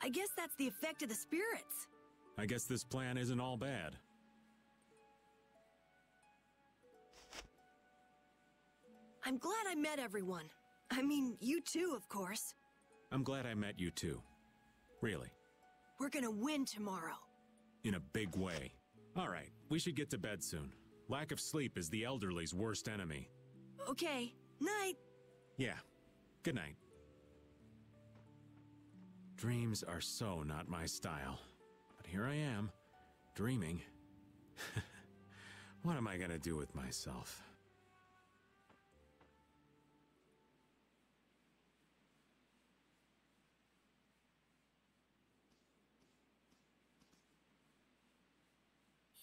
I guess that's the effect of the spirits. I guess this plan isn't all bad. I'm glad I met everyone. I mean, you too, of course. I'm glad I met you too. Really. We're gonna win tomorrow. In a big way. All right, we should get to bed soon. Lack of sleep is the elderly's worst enemy. Okay, night. Yeah, good night. Dreams are so not my style. But here I am, dreaming. What am I gonna do with myself?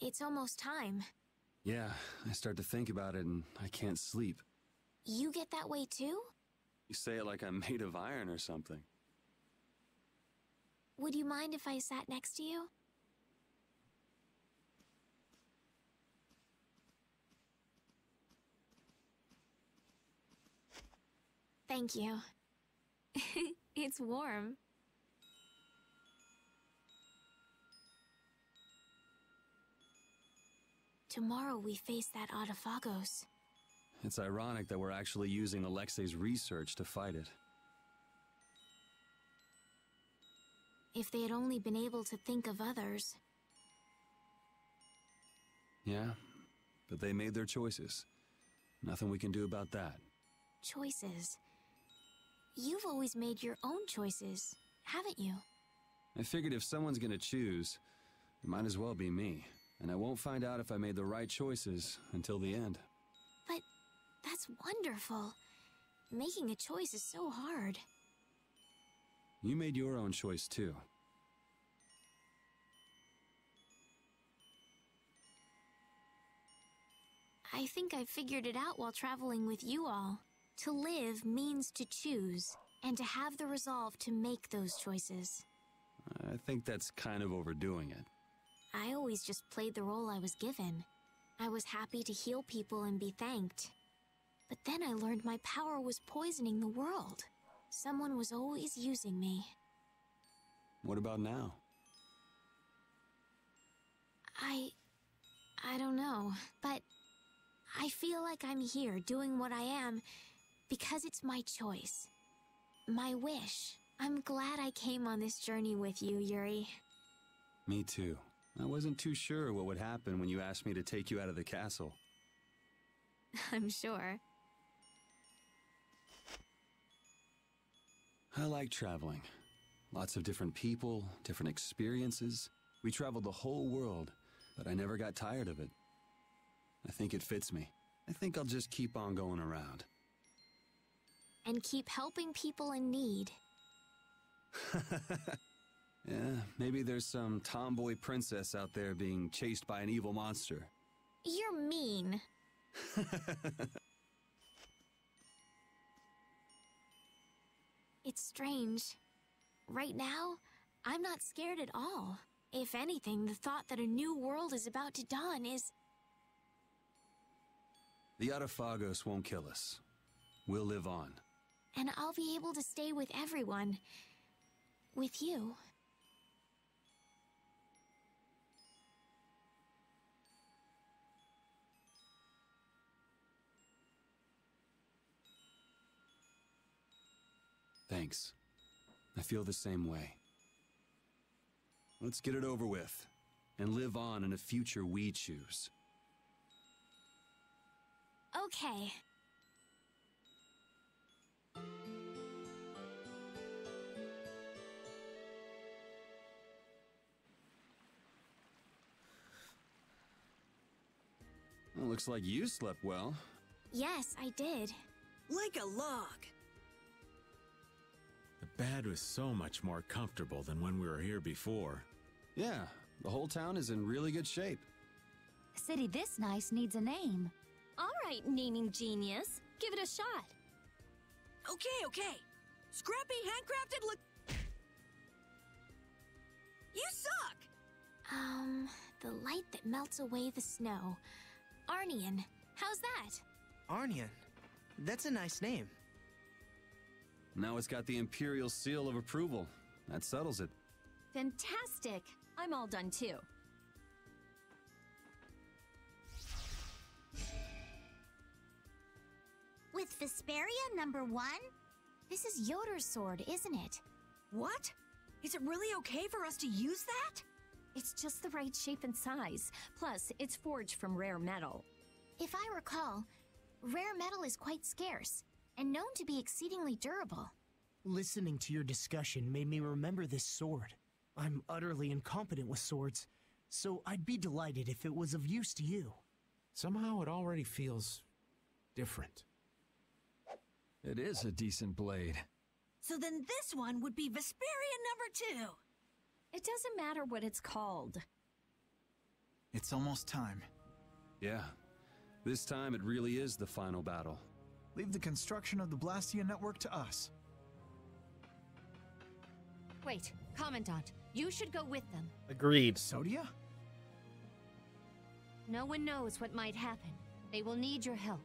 It's almost time. Yeah, I start to think about it and I can't sleep. You get that way too? You say it like I'm made of iron or something. Would you mind if I sat next to you? Thank you. It's warm. Tomorrow we face that Autophagos. It's ironic that we're actually using Alexei's research to fight it. If they had only been able to think of others. Yeah, but they made their choices. Nothing we can do about that. Choices. You've always made your own choices, haven't you? I figured if someone's gonna choose, it might as well be me. And I won't find out if I made the right choices until the end. But that's wonderful. Making a choice is so hard. You made your own choice too. I think I figured it out while traveling with you all. To live means to choose, and to have the resolve to make those choices. I think that's kind of overdoing it. I always just played the role I was given. I was happy to heal people and be thanked. But then I learned my power was poisoning the world. Someone was always using me. What about now? I don't know, but I feel like I'm here doing what I am because it's my choice. My wish. I'm glad I came on this journey with you, Yuri. Me too. I wasn't too sure what would happen when you asked me to take you out of the castle. I'm sure. I like traveling. Lots of different people, different experiences. We traveled the whole world, but I never got tired of it. I think it fits me. I think I'll just keep on going around. And keep helping people in need. Yeah, maybe there's some tomboy princess out there being chased by an evil monster. You're mean. It's strange. Right now, I'm not scared at all. If anything, the thought that a new world is about to dawn is... The Atafagos won't kill us. We'll live on. And I'll be able to stay with everyone. With you. Thanks. I feel the same way. Let's get it over with, and live on in a future we choose. Okay. Well, looks like you slept well. Yes, I did. Like a log. The bed was so much more comfortable than when we were here before. Yeah, the whole town is in really good shape. A city this nice needs a name. All right, naming genius. Give it a shot. Okay. Scrappy, handcrafted, look... You suck! The light that melts away the snow. Arnian. How's that? Arnian. That's a nice name. Now it's got the Imperial seal of approval. That settles it. Fantastic. I'm all done too. With Vesperia #1? This is Yoder's sword, isn't it? What? Is it really okay for us to use that? It's just the right shape and size. Plus, it's forged from rare metal. If I recall, rare metal is quite scarce, and known to be exceedingly durable. Listening to your discussion made me remember this sword. I'm utterly incompetent with swords, so I'd be delighted if it was of use to you. Somehow it already feels different. It is a decent blade. So then this one would be Vesperia #2. It doesn't matter what it's called. It's almost time. Yeah. This time it really is the final battle. Leave the construction of the Blastia network to us. Wait, Commandant, you should go with them. Agreed. Sodia? No one knows what might happen. They will need your help.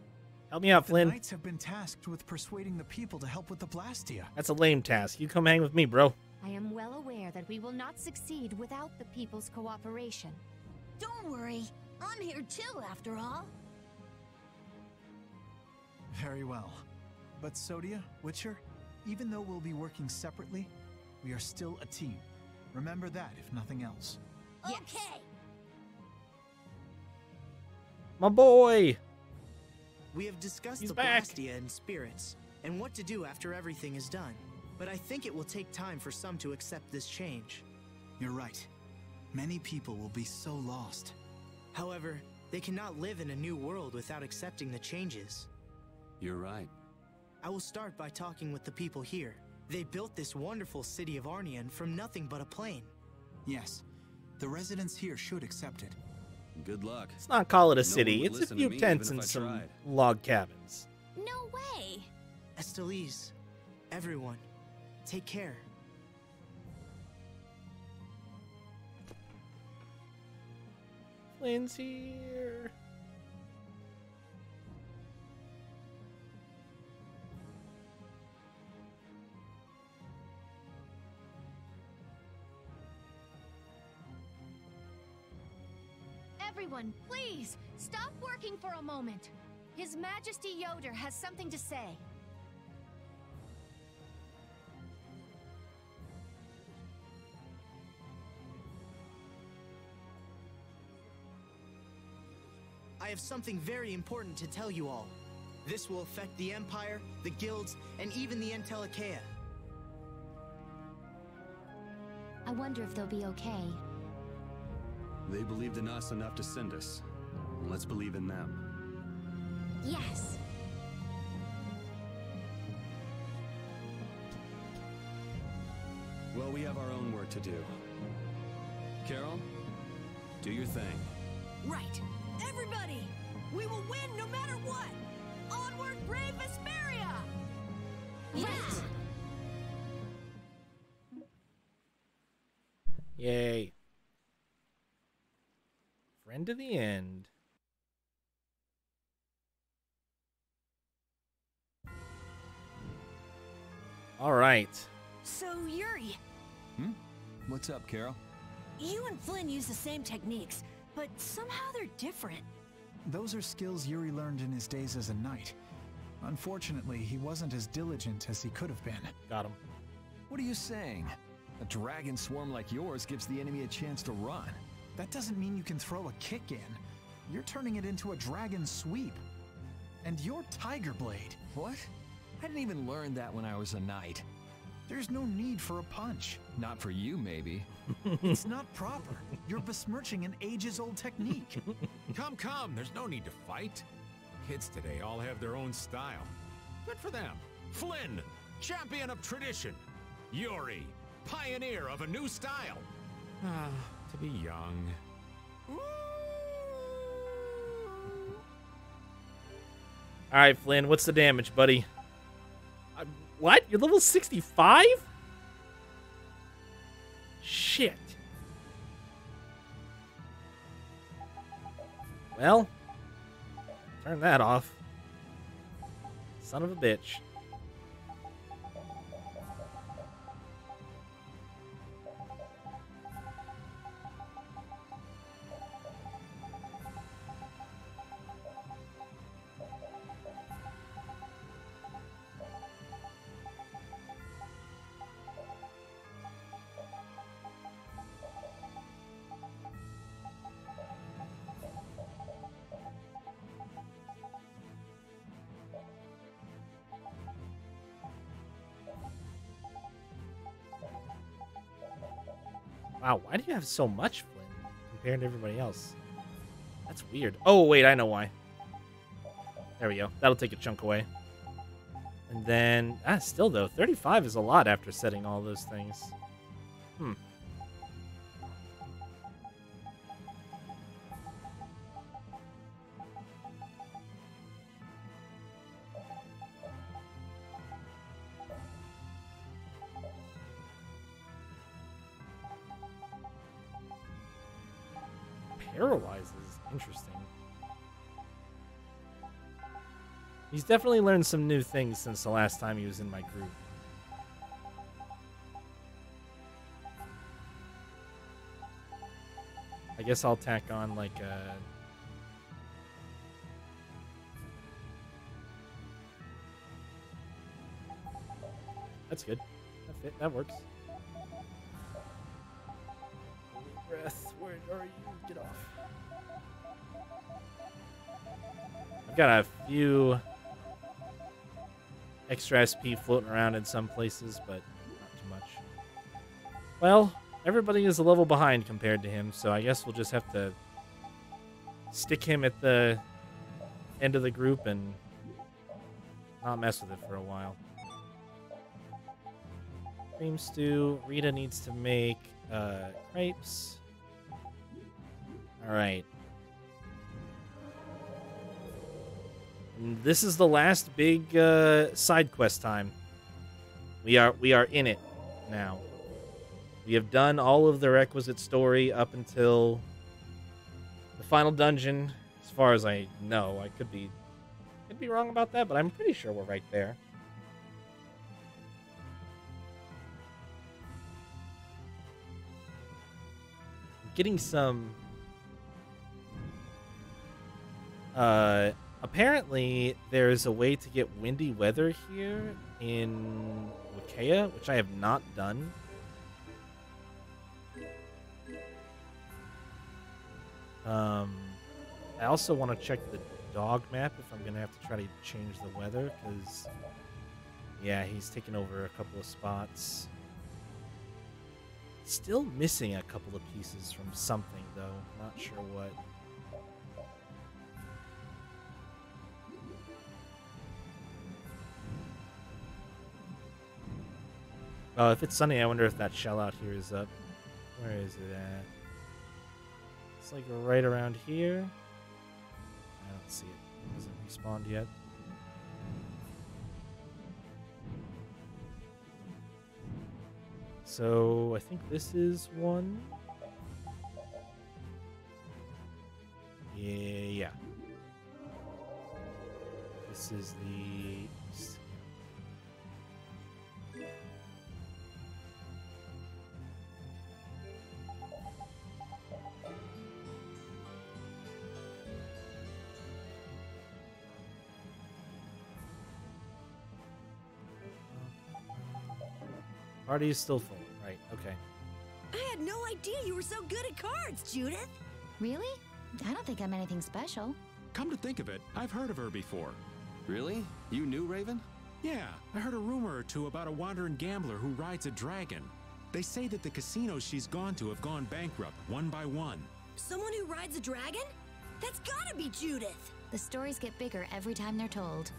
Help me out, The Flynn. Knights have been tasked with persuading the people to help with the Blastia. That's a lame task. You come hang with me, bro. I am well aware that we will not succeed without the people's cooperation. Don't worry. I'm here too, after all. Very well. But Sodia, Witcher, even though we'll be working separately, we are still a team. Remember that, if nothing else. Okay. My boy! We have discussed He's the back. Blastia and spirits, and what to do after everything is done. But I think it will take time for some to accept this change. You're right. Many people will be so lost. However, they cannot live in a new world without accepting the changes. You're right. I will start by talking with the people here. They built this wonderful city of Arnian from nothing but a plain. Yes, the residents here should accept it. Good luck. Let's not call it a No city. one would It's a listen to few me tents even and if I some tried. log cabins. No way! Estelise, everyone, take care. Flynn's here. Everyone, please, stop working for a moment. His Majesty Yoder has something to say. have something very important to tell you all. This will affect the Empire, the guilds, and even the Entelekea. I wonder if they'll be okay. They believed in us enough to send us. Let's believe in them. Yes. Well, we have our own work to do. Carol, do your thing. Right. Everybody! We will win no matter what! Onward, brave Vesperia! Yes! Yay. Friend to the end. All right. So, Yuri, What's up, Carol? you and Flynn use the same techniques, but somehow they're different. Those are skills Yuri learned in his days as a knight. Unfortunately, he wasn't as diligent as he could have been. Got him. What are you saying? A dragon swarm like yours gives the enemy a chance to run. That doesn't mean you can throw a kick in. You're turning it into a dragon sweep. And you're Tiger Blade. What? I didn't even learn that when I was a knight. There's no need for a punch. Not for you, maybe. It's not proper. You're besmirching an ages-old technique. Come, there's no need to fight. Kids today all have their own style. Good for them. Flynn, champion of tradition. Yuri, pioneer of a new style. To be young. All right, Flynn, what's the damage, buddy? What? You're level 65? Shit. Well, turn that off. Son of a bitch. Wow, why do you have so much, Flynn, compared to everybody else? That's weird. Oh, wait, I know why. There we go. That'll take a chunk away. And then, still though, 35 is a lot after setting all those things. Paralyzes. Interesting. He's definitely learned some new things since the last time he was in my group. I guess I'll tack on like a... That's good. That works. Breath, where are you? Get off. I've got a few extra SP floating around in some places, but not too much. Well, everybody is a level behind compared to him, so I guess we'll just have to stick him at the end of the group and not mess with it for a while. Cream stew. Rita needs to make crepes. Alright. This is the last big side quest time. We are in it now. We have done all of the requisite story up until the final dungeon, as far as I know. I could be wrong about that, but I'm pretty sure we're right there. Getting some apparently there's a way to get windy weather here in Wakea, which I have not done. I also want to check the dog map if I'm going to have to try to change the weather, because, yeah, he's taken over a couple of spots. Still missing a couple of pieces from something, though. Not sure what. Oh, if it's sunny, I wonder if that shell out here is up. Where is it at? It's like right around here. I don't see it. It hasn't respawned yet. So I think this is one. Yeah. This is the... Party is still full. Right, okay. I had no idea you were so good at cards, Judith. Really? I don't think I'm anything special. Come to think of it, I've heard of her before. Really? You knew Raven? Yeah, I heard a rumor or two about a wandering gambler who rides a dragon. They say that the casinos she's gone to have gone bankrupt, one by one. Someone who rides a dragon? That's gotta be Judith! The stories get bigger every time they're told.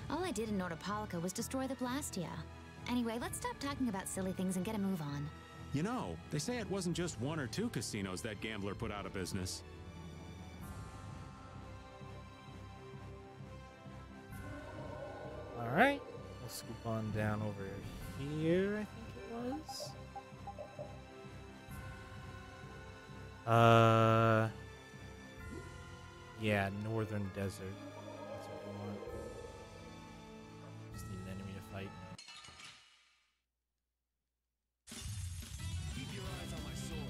All I did in Nordopolica was destroy the Blastia. Anyway, let's stop talking about silly things and get a move on. You know, they say it wasn't just one or two casinos that gambler put out of business. Alright. We'll scoop on down over here, I think it was. Yeah, Northern Desert. That's what we want. Just need an enemy to fight.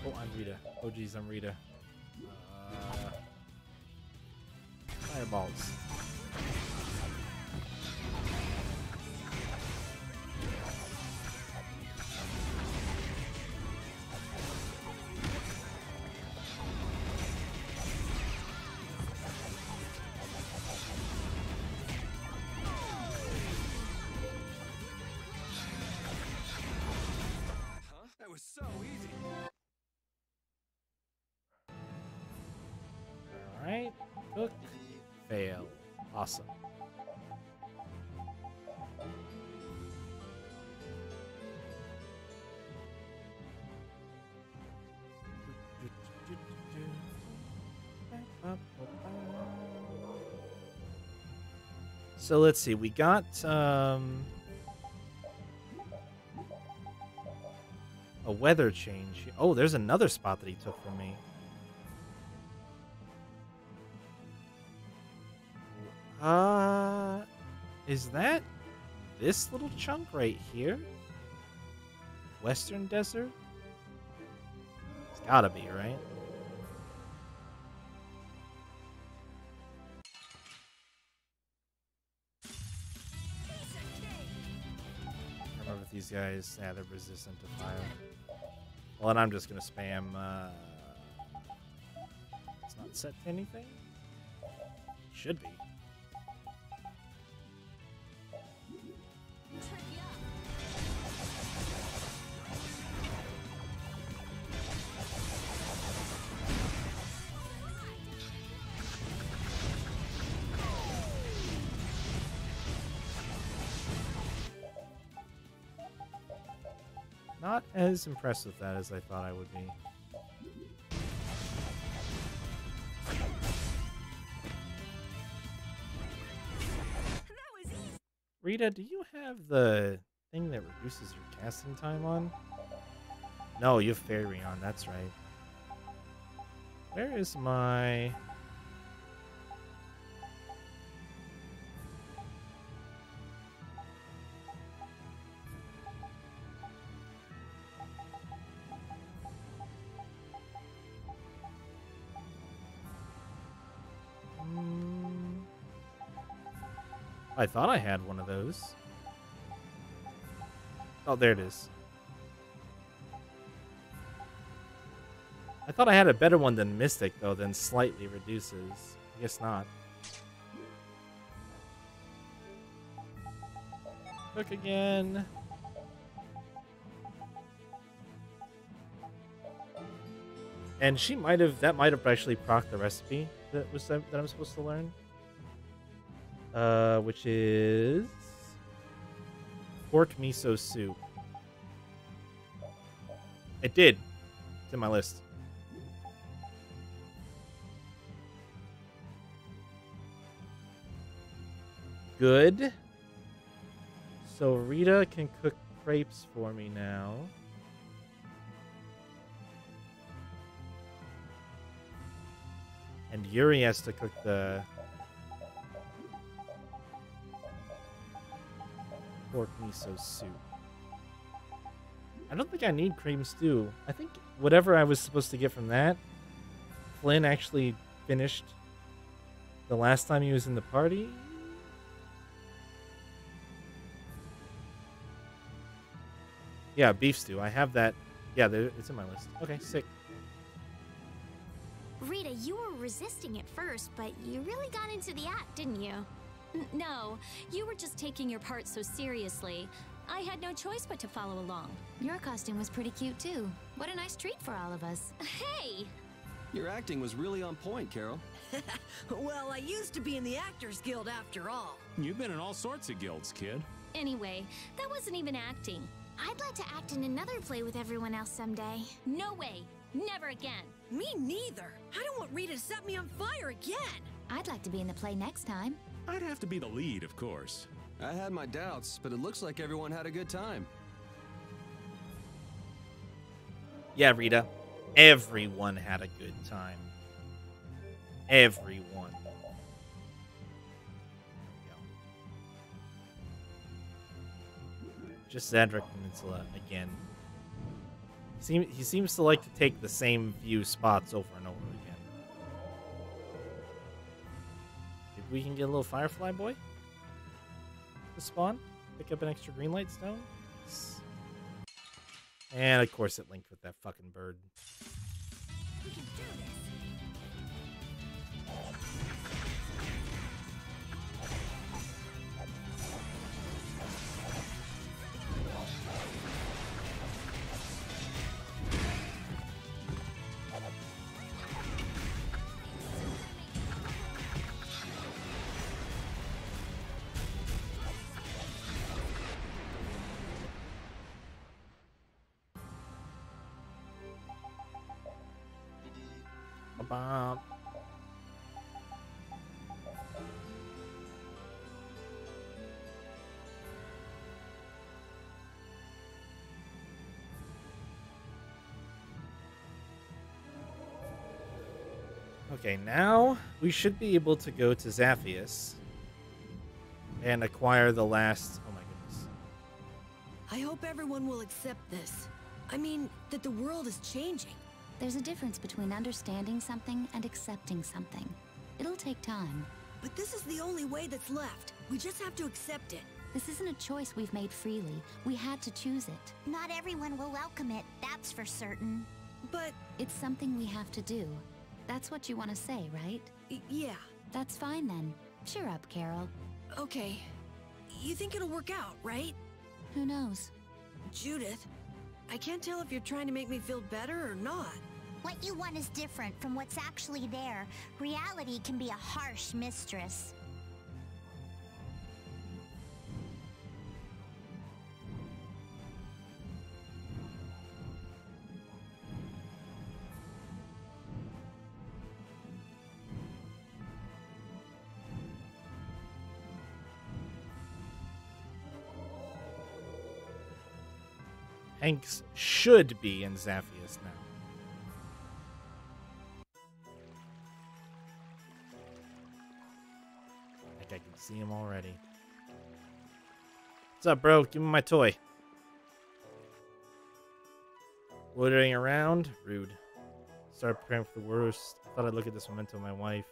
Oh, I'm Rita. Oh, geez, I'm Rita. Fireballs. That was so easy. Alright. Cook. Fail. Awesome. So let's see. We got a weather change. Oh, there's another spot that he took from me. Is that this little chunk right here? Western Desert? It's gotta be, right? I don't know if these guys, yeah, they're resistant to fire. Well, and I'm just gonna spam, it's not set to anything? Should be. Not as impressed with that as I thought I would be. Rita, do you have the thing that reduces your casting time on? No, you have Fairy on, that's right. Where is my... I thought I had one of those. Oh, there it is. I thought I had a better one than Mystic, though, than slightly reduces. I guess not. Cook again. And she might have, that might have actually procced the recipe that I'm supposed to learn. Which is pork miso soup. It did. It's in my list. Good. So Rita can cook crepes for me now. And Yuri has to cook the pork miso soup. I don't think I need cream stew. I think whatever I was supposed to get from that, Flynn actually finished the last time he was in the party. Yeah, beef stew. I have that. Yeah, it's in my list. Okay, sick. Rita, you were resisting at first, but you really got into the act, didn't you? No, you were just taking your part so seriously. I had no choice but to follow along. Your costume was pretty cute, too. What a nice treat for all of us. Hey! Your acting was really on point, Carol. Well, I used to be in the Actors Guild after all. You've been in all sorts of guilds, kid. Anyway, that wasn't even acting. I'd like to act in another play with everyone else someday. No way. Never again. Me neither. I don't want Rita to set me on fire again. I'd like to be in the play next time. I'd have to be the lead, of course. I had my doubts, but it looks like everyone had a good time. Yeah, Rita. Everyone had a good time. Everyone. Just Zadrak Peninsula again. He seems to like to take the same few spots over and over again. Maybe we can get a little Firefly Boy to spawn. Pick up an extra green light stone. And of course it linked with that fucking bird. We can do this. Bop. Okay, now we should be able to go to Zaphius and acquire the last... Oh my goodness. I hope everyone will accept this. I mean, that the world is changing. There's a difference between understanding something and accepting something. It'll take time. But this is the only way that's left. We just have to accept it. This isn't a choice we've made freely. We had to choose it. Not everyone will welcome it, that's for certain. But it's something we have to do. That's what you want to say, right? Yeah. That's fine then. Cheer up, Carol. Okay. You think it'll work out, right? Who knows? Judith, I can't tell if you're trying to make me feel better or not. What you want is different from what's actually there. Reality can be a harsh mistress. Hanks should be in Zaphius now. Like I can see him already. What's up, bro? Give me my toy. Loitering around? Rude. Start preparing for the worst. I thought I'd look at this memento of my wife.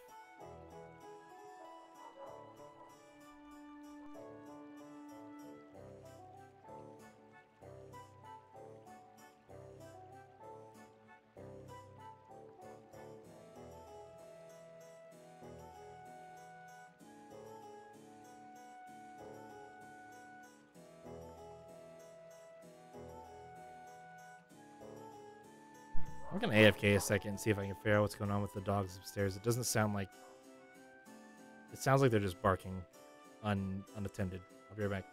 I'm gonna AFK a second and see if I can figure out what's going on with the dogs upstairs. It doesn't sound like... It sounds like they're just barking unattended. I'll be right back.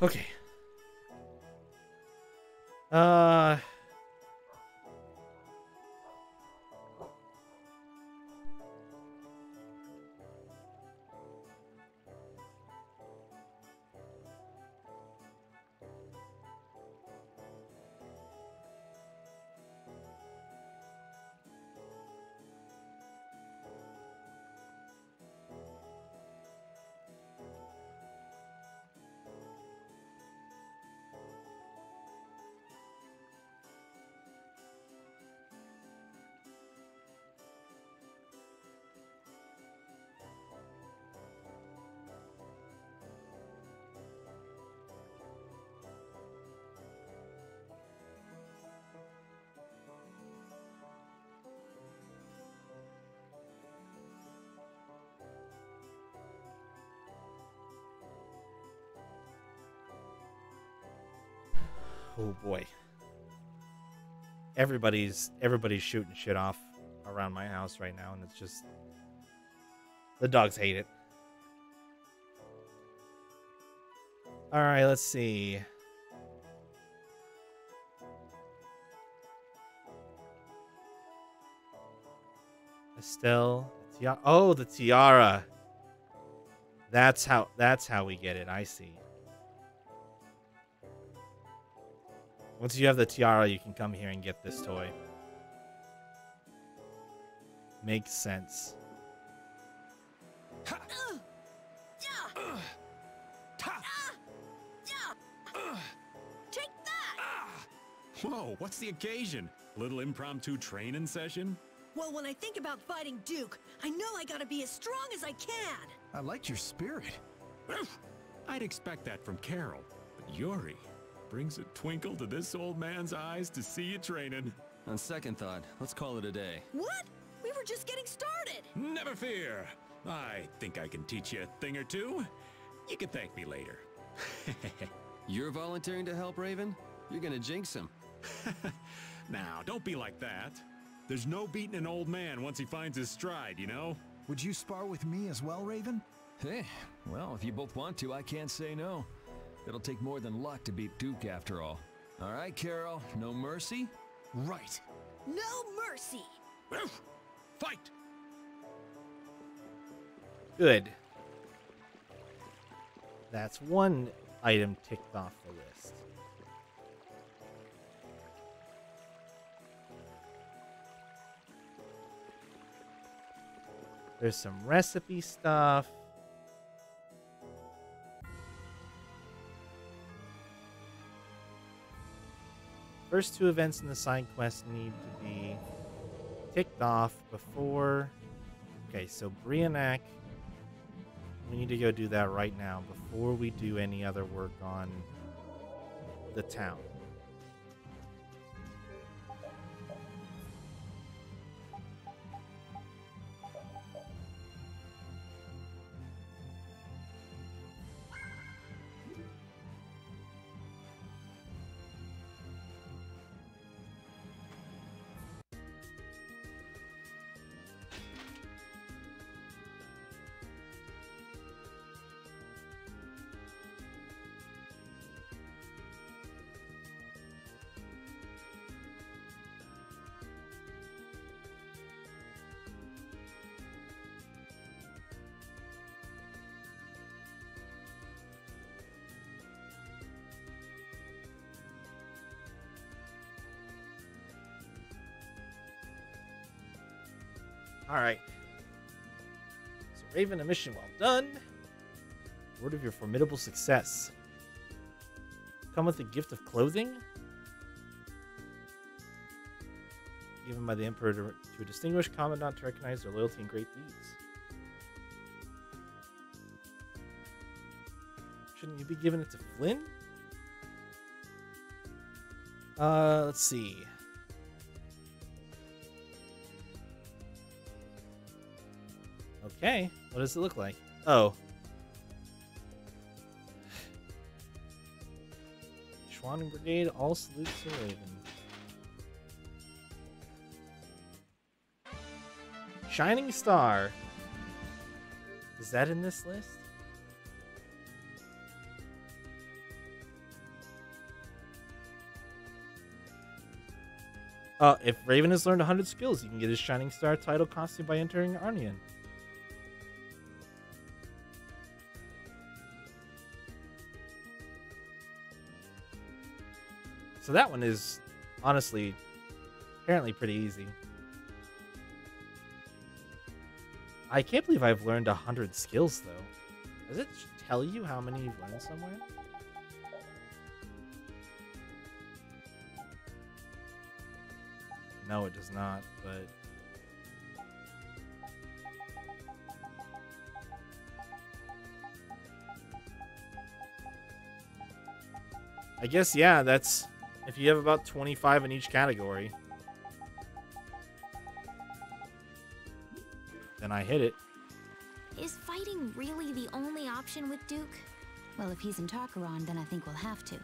Okay. Uh... Oh boy. Everybody's shooting shit off around my house right now, and it's just the dogs hate it. All right, let's see. Estelle, oh, the tiara. That's how we get it. I see. Once you have the tiara, you can come here and get this toy. Makes sense. Take that! Whoa, what's the occasion? Little impromptu training session? Well, when I think about fighting Duke, I know I gotta be as strong as I can. I liked your spirit. I'd expect that from Carol, but Yuri brings a twinkle to this old man's eyes to see you training. On second thought, let's call it a day. What? We were just getting started. Never fear. I think I can teach you a thing or two. You can thank me later. You're volunteering to help, Raven? You're gonna jinx him. Now, don't be like that. There's no beating an old man once he finds his stride, you know? Would you spar with me as well, Raven? Hey, well, if you both want to, I can't say no. It'll take more than luck to beat Duke after all. All right, Carol, no mercy? Right. No mercy. Fight! Good. That's one item ticked off the list. There's some recipe stuff. First two events in the side quest need to be ticked off before... Okay, so Brianak, we need to go do that right now before we do any other work on the town. Alright. So Raven, a mission well done. Word of your formidable success. Come with a gift of clothing. Given by the Emperor to a distinguished commandant to recognize their loyalty and great deeds. Shouldn't you be giving it to Flynn? Let's see. Okay, what does it look like? Oh. Schwanning Brigade, all salutes to Raven. Shining Star. Is that in this list? If Raven has learned 100 skills, you can get his Shining Star title costume by entering Arnian. So that one is, honestly, apparently pretty easy. I can't believe I've learned 100 skills, though. Does it tell you how many you've learned somewhere? No, it does not, but... I guess, yeah, that's... If you have about 25 in each category, then I hit it. Is fighting really the only option with Duke? Well, if he's in Tarkaron, then I think we'll have to.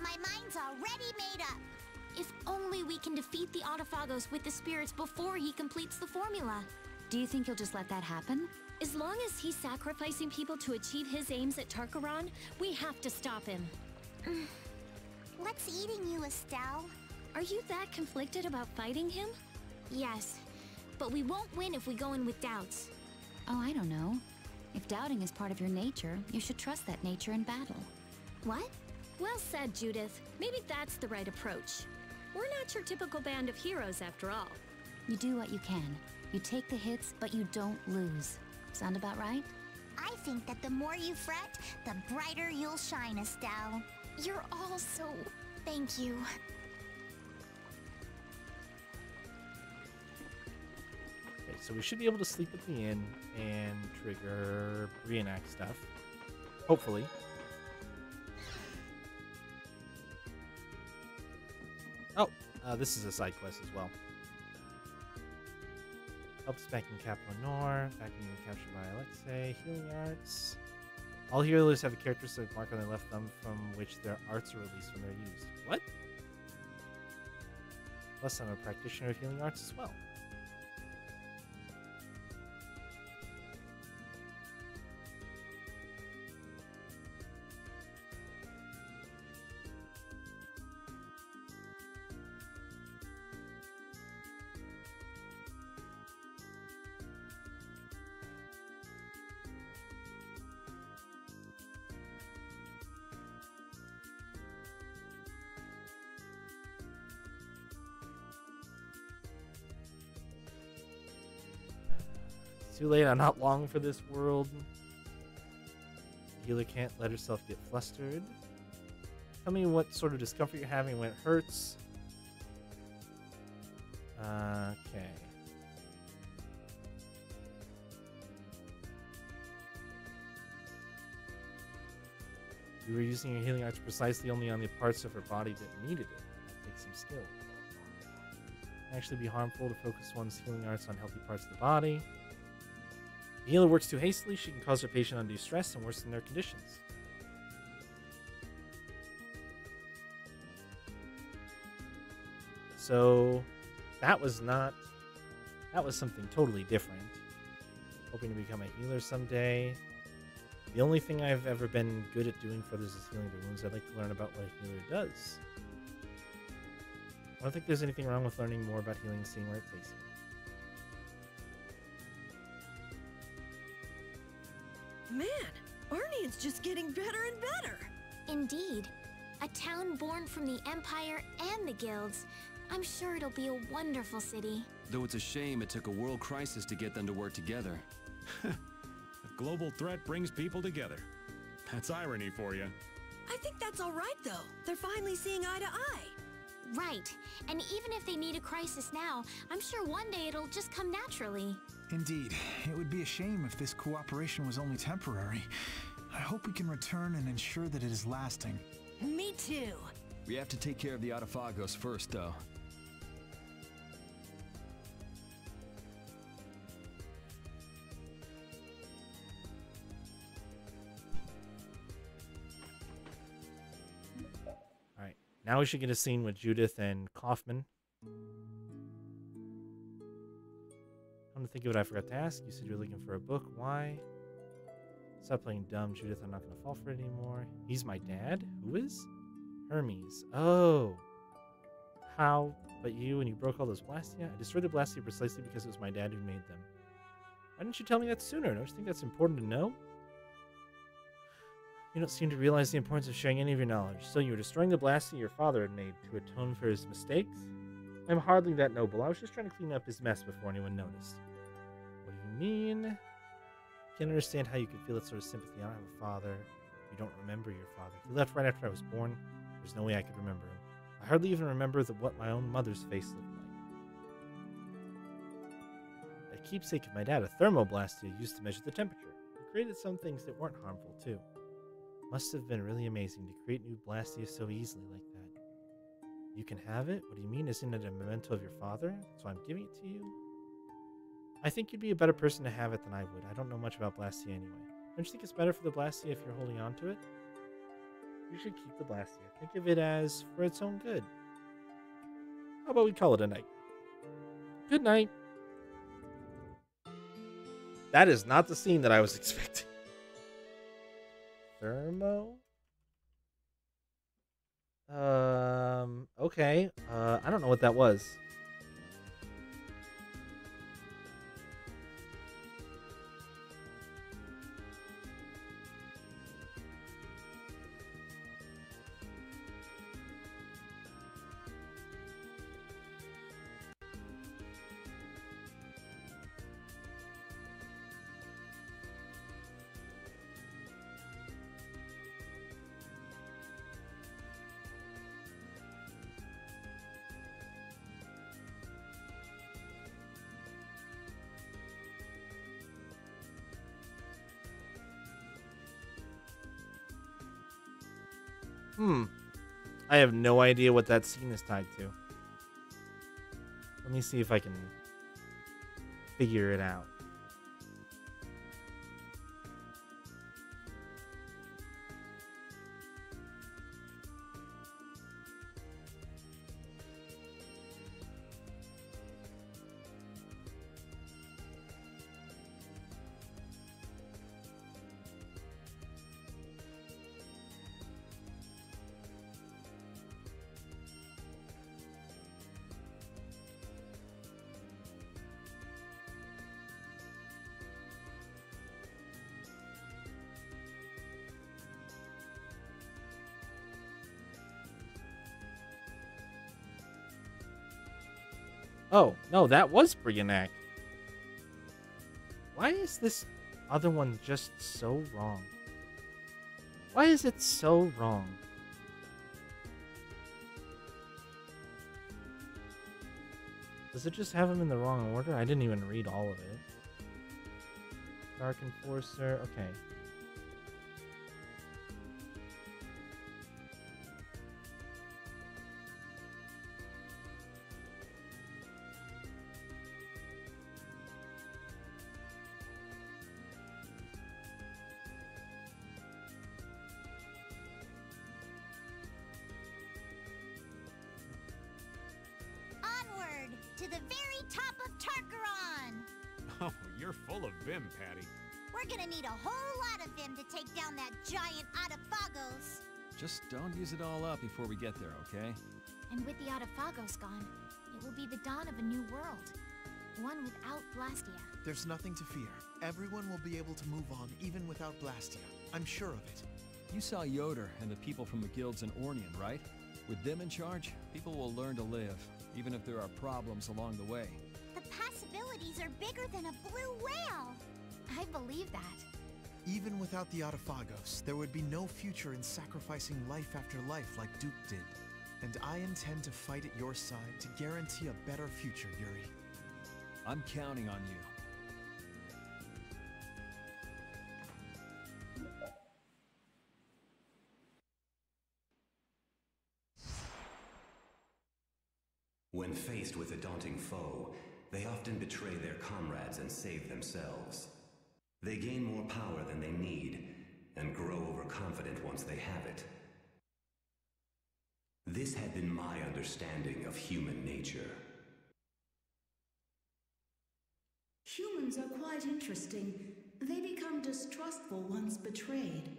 My mind's already made up. If only we can defeat the Autophagos with the spirits before he completes the formula. Do you think he'll just let that happen? As long as he's sacrificing people to achieve his aims at Tarkaron, we have to stop him. What's eating you, Estelle? Are you that conflicted about fighting him? Yes, but we won't win if we go in with doubts. Oh, I don't know. If doubting is part of your nature, you should trust that nature in battle. What? Well said, Judith. Maybe that's the right approach. We're not your typical band of heroes, after all. You do what you can. You take the hits, but you don't lose. Sound about right? I think that the more you fret, the brighter you'll shine, Estelle. You're all so... Thank you. Okay, so we should be able to sleep at the inn and trigger reenact stuff. Hopefully. Oh, this is a side quest as well. Helps back in Cap Lenore, back in captured by Alexei, healing arts. All healers have a characteristic mark on their left thumb from which their arts are released when they're used. What? Plus, I'm a practitioner of healing arts as well. Too late, I'm not long for this world. The healer can't let herself get flustered. Tell me what sort of discomfort you're having when it hurts. Okay. You were using your healing arts precisely only on the parts of her body that needed it. That takes some skill. It can actually be harmful to focus one's healing arts on healthy parts of the body. If the healer works too hastily, she can cause her patient undue stress and worsen their conditions. So, that was something totally different. Hoping to become a healer someday. The only thing I've ever been good at doing for others is healing their wounds. I'd like to learn about what a healer does. I don't think there's anything wrong with learning more about healing, seeing where it takes you. Man, Arnian's just getting better and better. Indeed. A town born from the Empire and the Guilds. I'm sure it'll be a wonderful city. Though it's a shame it took a world crisis to get them to work together. A global threat brings people together. That's irony for you. I think that's all right, though. They're finally seeing eye to eye. Right. And even if they need a crisis now, I'm sure one day it'll just come naturally. Indeed. It would be a shame if this cooperation was only temporary. I hope we can return and ensure that it is lasting. Me too. We have to take care of the Autophagos first, though. Alright, now we should get a scene with Judith and Kaufman. Come to think of it, I forgot to ask. You said you were looking for a book. Why? Stop playing dumb, Judith. I'm not going to fall for it anymore. He's my dad? Who is? Hermes. Oh. How? But you, and you broke all those Blastia? I destroyed the Blastia precisely because it was my dad who made them. Why didn't you tell me that sooner? Don't you think that's important to know? You don't seem to realize the importance of sharing any of your knowledge. So you were destroying the Blastia your father had made to atone for his mistakes? I'm hardly that noble. I was just trying to clean up his mess before anyone noticed. What do you mean? I can't understand how you could feel that sort of sympathy. I don't have a father. You don't remember your father. He left right after I was born. There's no way I could remember him. I hardly even remember what my own mother's face looked like. A keepsake of my dad, a thermoblastia used to measure the temperature. He created some things that weren't harmful, too. Must have been really amazing to create new blastia so easily like that. You can have it? What do you mean? Isn't it a memento of your father? So I'm giving it to you? I think you'd be a better person to have it than I would. I don't know much about Blastia anyway. Don't you think it's better for the Blastia if you're holding on to it? You should keep the Blastia. Think of it as for its own good. How about we call it a night? Good night. That is not the scene that I was expecting. Thermo? Okay. I don't know what that was. I have no idea what that scene is tied to. Let me see if I can figure it out. Oh, no, that was Brionac. Why is this other one just so wrong? Why is it so wrong? Does it just have them in the wrong order? I didn't even read all of it. Dark Enforcer, okay. To the very top of Tarkaron! Oh, you're full of vim, Patty. We're gonna need a whole lot of vim to take down that giant Autophagos. Just don't use it all up before we get there, okay? And with the Autophagos gone, it will be the dawn of a new world. One without Blastia. There's nothing to fear. Everyone will be able to move on even without Blastia. I'm sure of it. You saw Yoder and the people from the guilds in Ornian, right? With them in charge, people will learn to live, even if there are problems along the way. The possibilities are bigger than a blue whale. I believe that. Even without the Autophagos, there would be no future in sacrificing life after life like Duke did. And I intend to fight at your side to guarantee a better future, Yuri. I'm counting on you. When faced with a daunting foe, they often betray their comrades and save themselves. They gain more power than they need, and grow overconfident once they have it. This had been my understanding of human nature. Humans are quite interesting. They become distrustful once betrayed.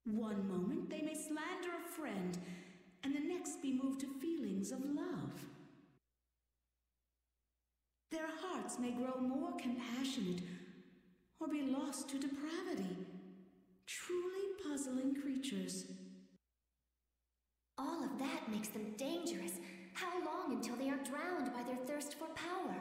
One moment they may slander a friend, and the next be moved to feelings of love. Their hearts may grow more compassionate or be lost to depravity. Truly puzzling creatures. All of that makes them dangerous. How long until they are drowned by their thirst for power?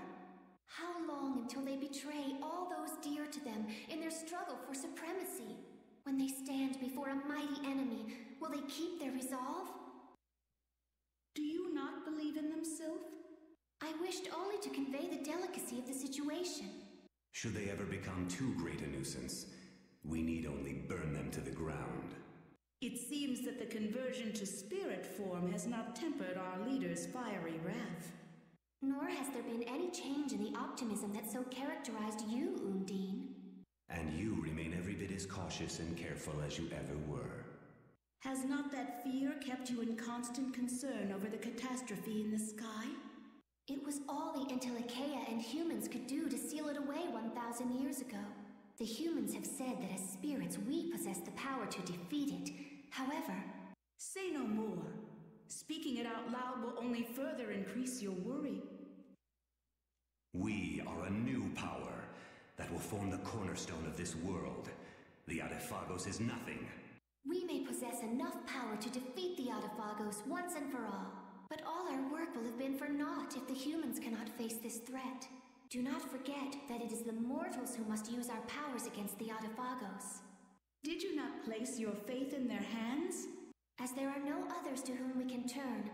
How long until they betray all those dear to them in their struggle for supremacy? When they stand before a mighty enemy, will they keep their resolve? Do you not believe in them, Sylph? I wished only to convey the delicacy of the situation. Should they ever become too great a nuisance, we need only burn them to the ground. It seems that the conversion to spirit form has not tempered our leader's fiery wrath. Nor has there been any change in the optimism that so characterized you, Undine. And you remain every bit as cautious and careful as you ever were. Has not that fear kept you in constant concern over the catastrophe in the sky? It was all the Entelecheia and humans could do to seal it away 1,000 years ago. The humans have said that as spirits we possess the power to defeat it. However... Say no more. Speaking it out loud will only further increase your worry. We are a new power that will form the cornerstone of this world. The Adephagos is nothing. We may possess enough power to defeat the Adephagos once and for all. But all our work will have been for naught if the humans cannot face this threat. Do not forget that it is the mortals who must use our powers against the Adephagos. Did you not place your faith in their hands? As there are no others to whom we can turn,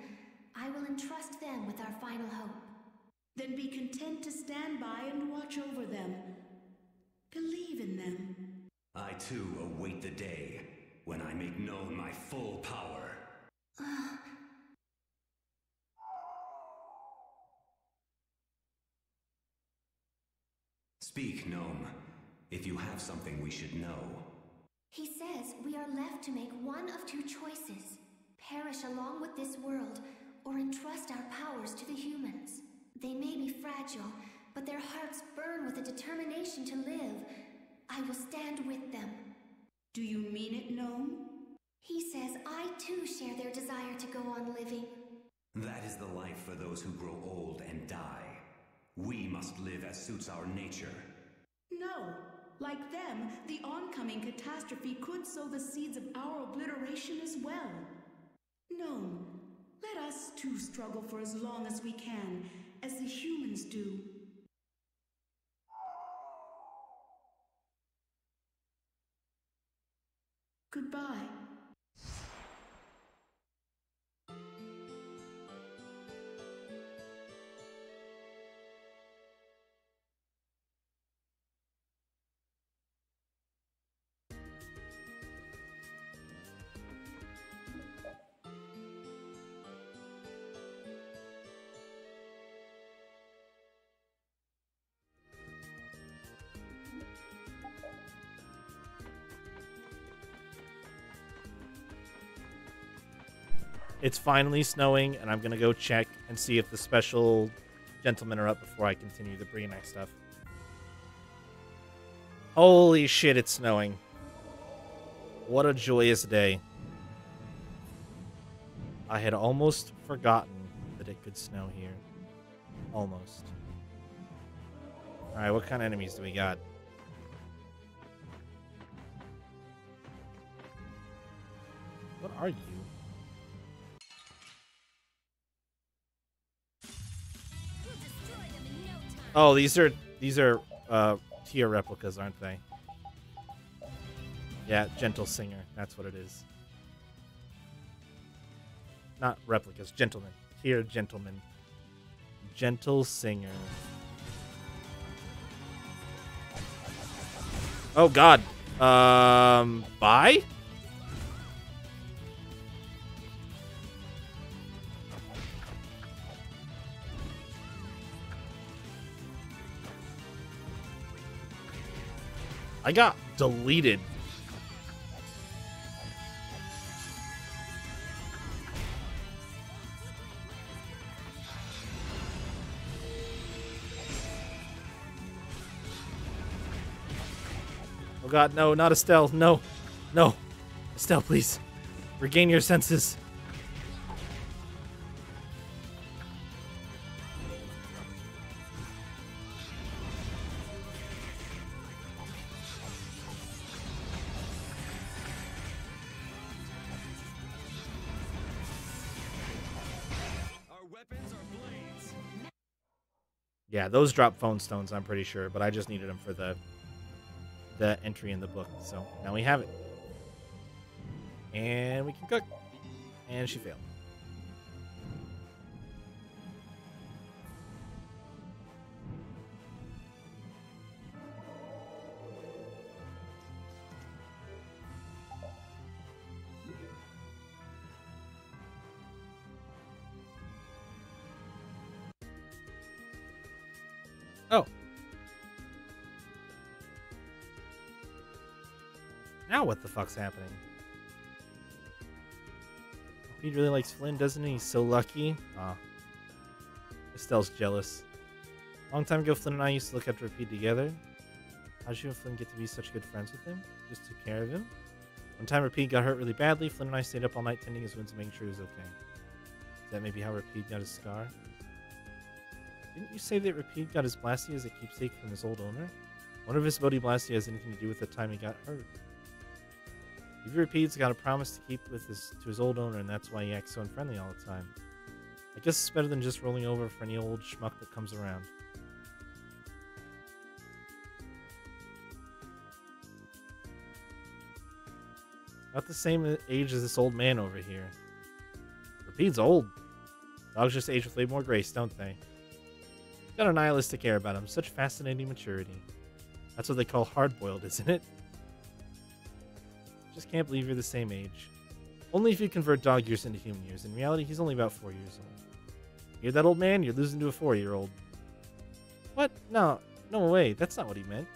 I will entrust them with our final hope. Then be content to stand by and watch over them. Believe in them. I too await the day when I make known my full power. Speak, Gnome, if you have something we should know. He says we are left to make one of two choices. Perish along with this world, or entrust our powers to the humans. They may be fragile, but their hearts burn with a determination to live. I will stand with them. Do you mean it, Gnome? He says I too share their desire to go on living. That is the life for those who grow old and die. We must live as suits our nature. No. Like them, the oncoming catastrophe could sow the seeds of our obliteration as well. Gnome, let us too struggle for as long as we can, as the humans do. Goodbye. It's finally snowing, and I'm going to go check and see if the special gentlemen are up before I continue the Breenite stuff. Holy shit, it's snowing. What a joyous day. I had almost forgotten that it could snow here. Almost. Alright, what kind of enemies do we got? What are you? Oh, these are tier replicas, aren't they? Yeah, Gentle Singer. That's what it is. Not replicas, gentlemen. Tier gentlemen. Gentle Singer. Oh god. Bye? I got deleted. Oh god, no, not Estelle. No. No. Estelle, please. Regain your senses. Yeah, those drop phone stones, I'm pretty sure, but I just needed them for the entry in the book. So now we have it. And we can cook. And she failed. Oh. Now what the fuck's happening? He really likes Flynn, doesn't he? He's so lucky. Ah. Estelle's jealous. Long time ago, Flynn and I used to look after Rapide together. How did you and Flynn get to be such good friends with him? Just took care of him? One time Rapide got hurt really badly, Flynn and I stayed up all night tending his wounds and making sure he was okay. Is that maybe how Rapide got his scar? Didn't you say that Rapide got his Blastia as a keepsake from his old owner? I wonder if his Bodhi Blastia has anything to do with the time he got hurt. Maybe Rapide's got a promise to keep with to his old owner, and that's why he acts so unfriendly all the time. I guess it's better than just rolling over for any old schmuck that comes around. About the same age as this old man over here. Rapide's old. Dogs just age with way more grace, don't they? Got a nihilistic air about him. Such fascinating maturity. That's what they call hard-boiled, isn't it? Just can't believe you're the same age. Only if you convert dog years into human years. In reality, he's only about 4 years old. Hear that, old man? You're losing to a 4-year-old. What? No way. That's not what he meant.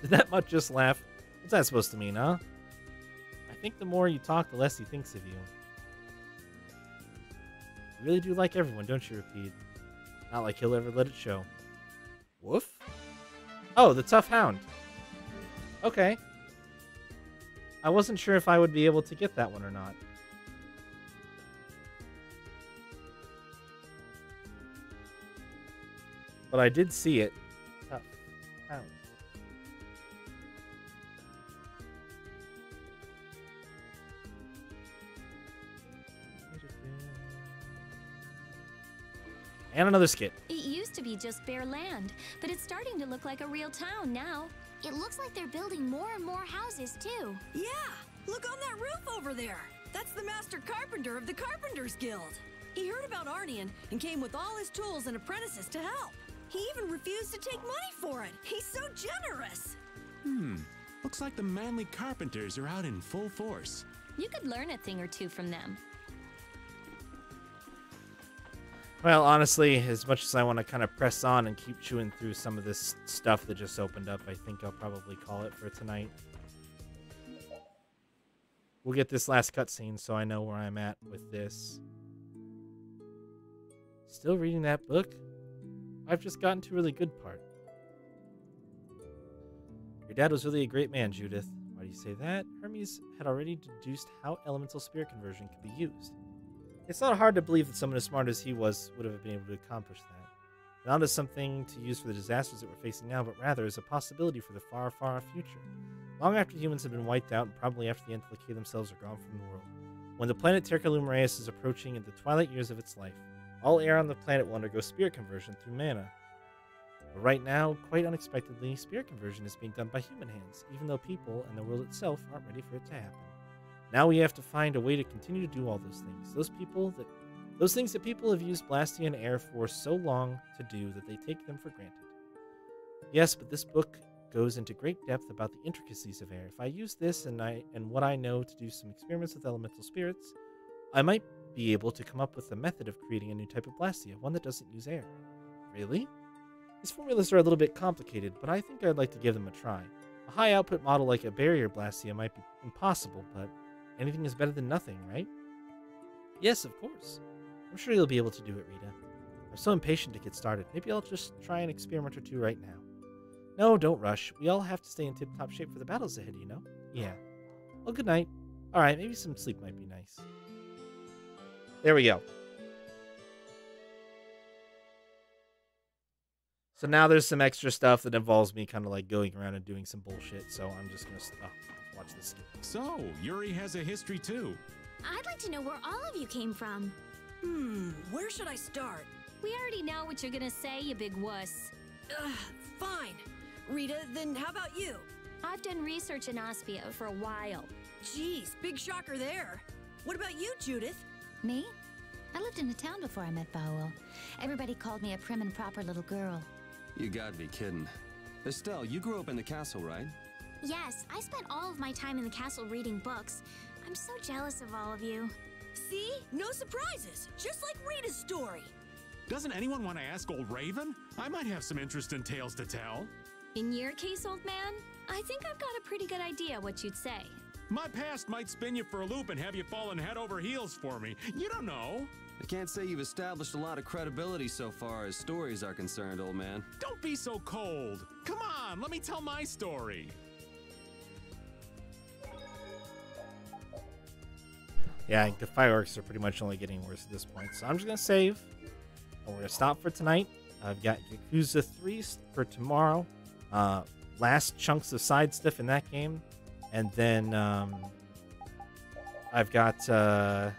Did that mutt just laugh? What's that supposed to mean, huh? I think the more you talk, the less he thinks of you. You really do like everyone, don't you, Rapide? Not like he'll ever let it show. Woof? Oh, the tough hound. Okay. I wasn't sure if I would be able to get that one or not. But I did see it. Tough hound. And another skit. It used to be just bare land, but it's starting to look like a real town now. It looks like they're building more and more houses, too. Yeah! Look on that roof over there! That's the master carpenter of the Carpenters Guild! He heard about Arnian and came with all his tools and apprentices to help. He even refused to take money for it! He's so generous! Looks like the manly carpenters are out in full force. You could learn a thing or two from them. Well, honestly, as much as I want to kind of press on and keep chewing through some of this stuff that just opened up, I think I'll probably call it for tonight. We'll get this last cutscene so I know where I'm at with this. Still reading that book? I've just gotten to a really good part. Your dad was really a great man, Judith. Why do you say that? Hermes had already deduced how elemental spirit conversion could be used. It's not hard to believe that someone as smart as he was would have been able to accomplish that. Not as something to use for the disasters that we're facing now, but rather as a possibility for the far, far future. Long after humans have been wiped out, and probably after the Enthalaki themselves are gone from the world. When the planet Tercalumareus is approaching in the twilight years of its life, all air on the planet will undergo spirit conversion through mana. But right now, quite unexpectedly, spirit conversion is being done by human hands, even though people and the world itself aren't ready for it to happen. Now we have to find a way to continue to do all those things. Those things that people have used Blastia and air for so long to do that they take them for granted. Yes, but this book goes into great depth about the intricacies of air. If I use this and what I know to do some experiments with elemental spirits, I might be able to come up with a method of creating a new type of Blastia, one that doesn't use air. Really? These formulas are a little bit complicated, but I think I'd like to give them a try. A high output model like a barrier Blastia might be impossible, but anything is better than nothing, right? Yes, of course. I'm sure you'll be able to do it, Rita. I'm so impatient to get started. Maybe I'll just try an experiment or two right now. No, don't rush. We all have to stay in tip-top shape for the battles ahead, you know? Yeah. Well, good night. Alright, maybe some sleep might be nice. There we go. So now there's some extra stuff that involves me kind of like going around and doing some bullshit, so I'm just going to watch this skip. So, Yuri has a history too. I'd like to know where all of you came from. Where should I start? We already know what you're gonna say, you big wuss. Fine. Rita, then how about you? I've done research in Aspia for a while. Jeez, big shocker there. What about you, Judith? Me? I lived in a town before I met Bowel. Everybody called me a prim and proper little girl. You gotta be kidding. Estelle, you grew up in the castle, right? Yes, I spent all of my time in the castle reading books. I'm so jealous of all of you. See? No surprises. Just like Rita's story. Doesn't anyone want to ask old Raven? I might have some interesting tales to tell. In your case, old man, I think I've got a pretty good idea what you'd say. My past might spin you for a loop and have you falling head over heels for me. You don't know. I can't say you've established a lot of credibility so far as stories are concerned, old man. Don't be so cold. Come on, let me tell my story. Yeah, I think the fireworks are pretty much only getting worse at this point. So I'm just going to save. And we're going to stop for tonight. I've got Yakuza 3 for tomorrow. Last chunks of side stuff in that game. And then I've got the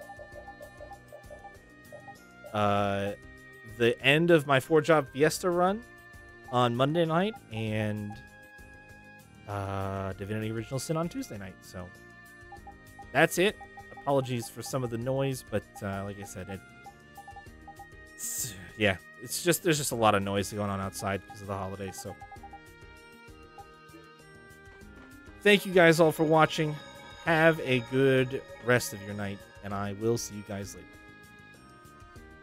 end of my 4-job Fiesta run on Monday night. And Divinity Original Sin on Tuesday night. So that's it. Apologies for some of the noise, but like I said, there's just a lot of noise going on outside because of the holidays. So thank you guys all for watching. Have a good rest of your night, and I will see you guys later.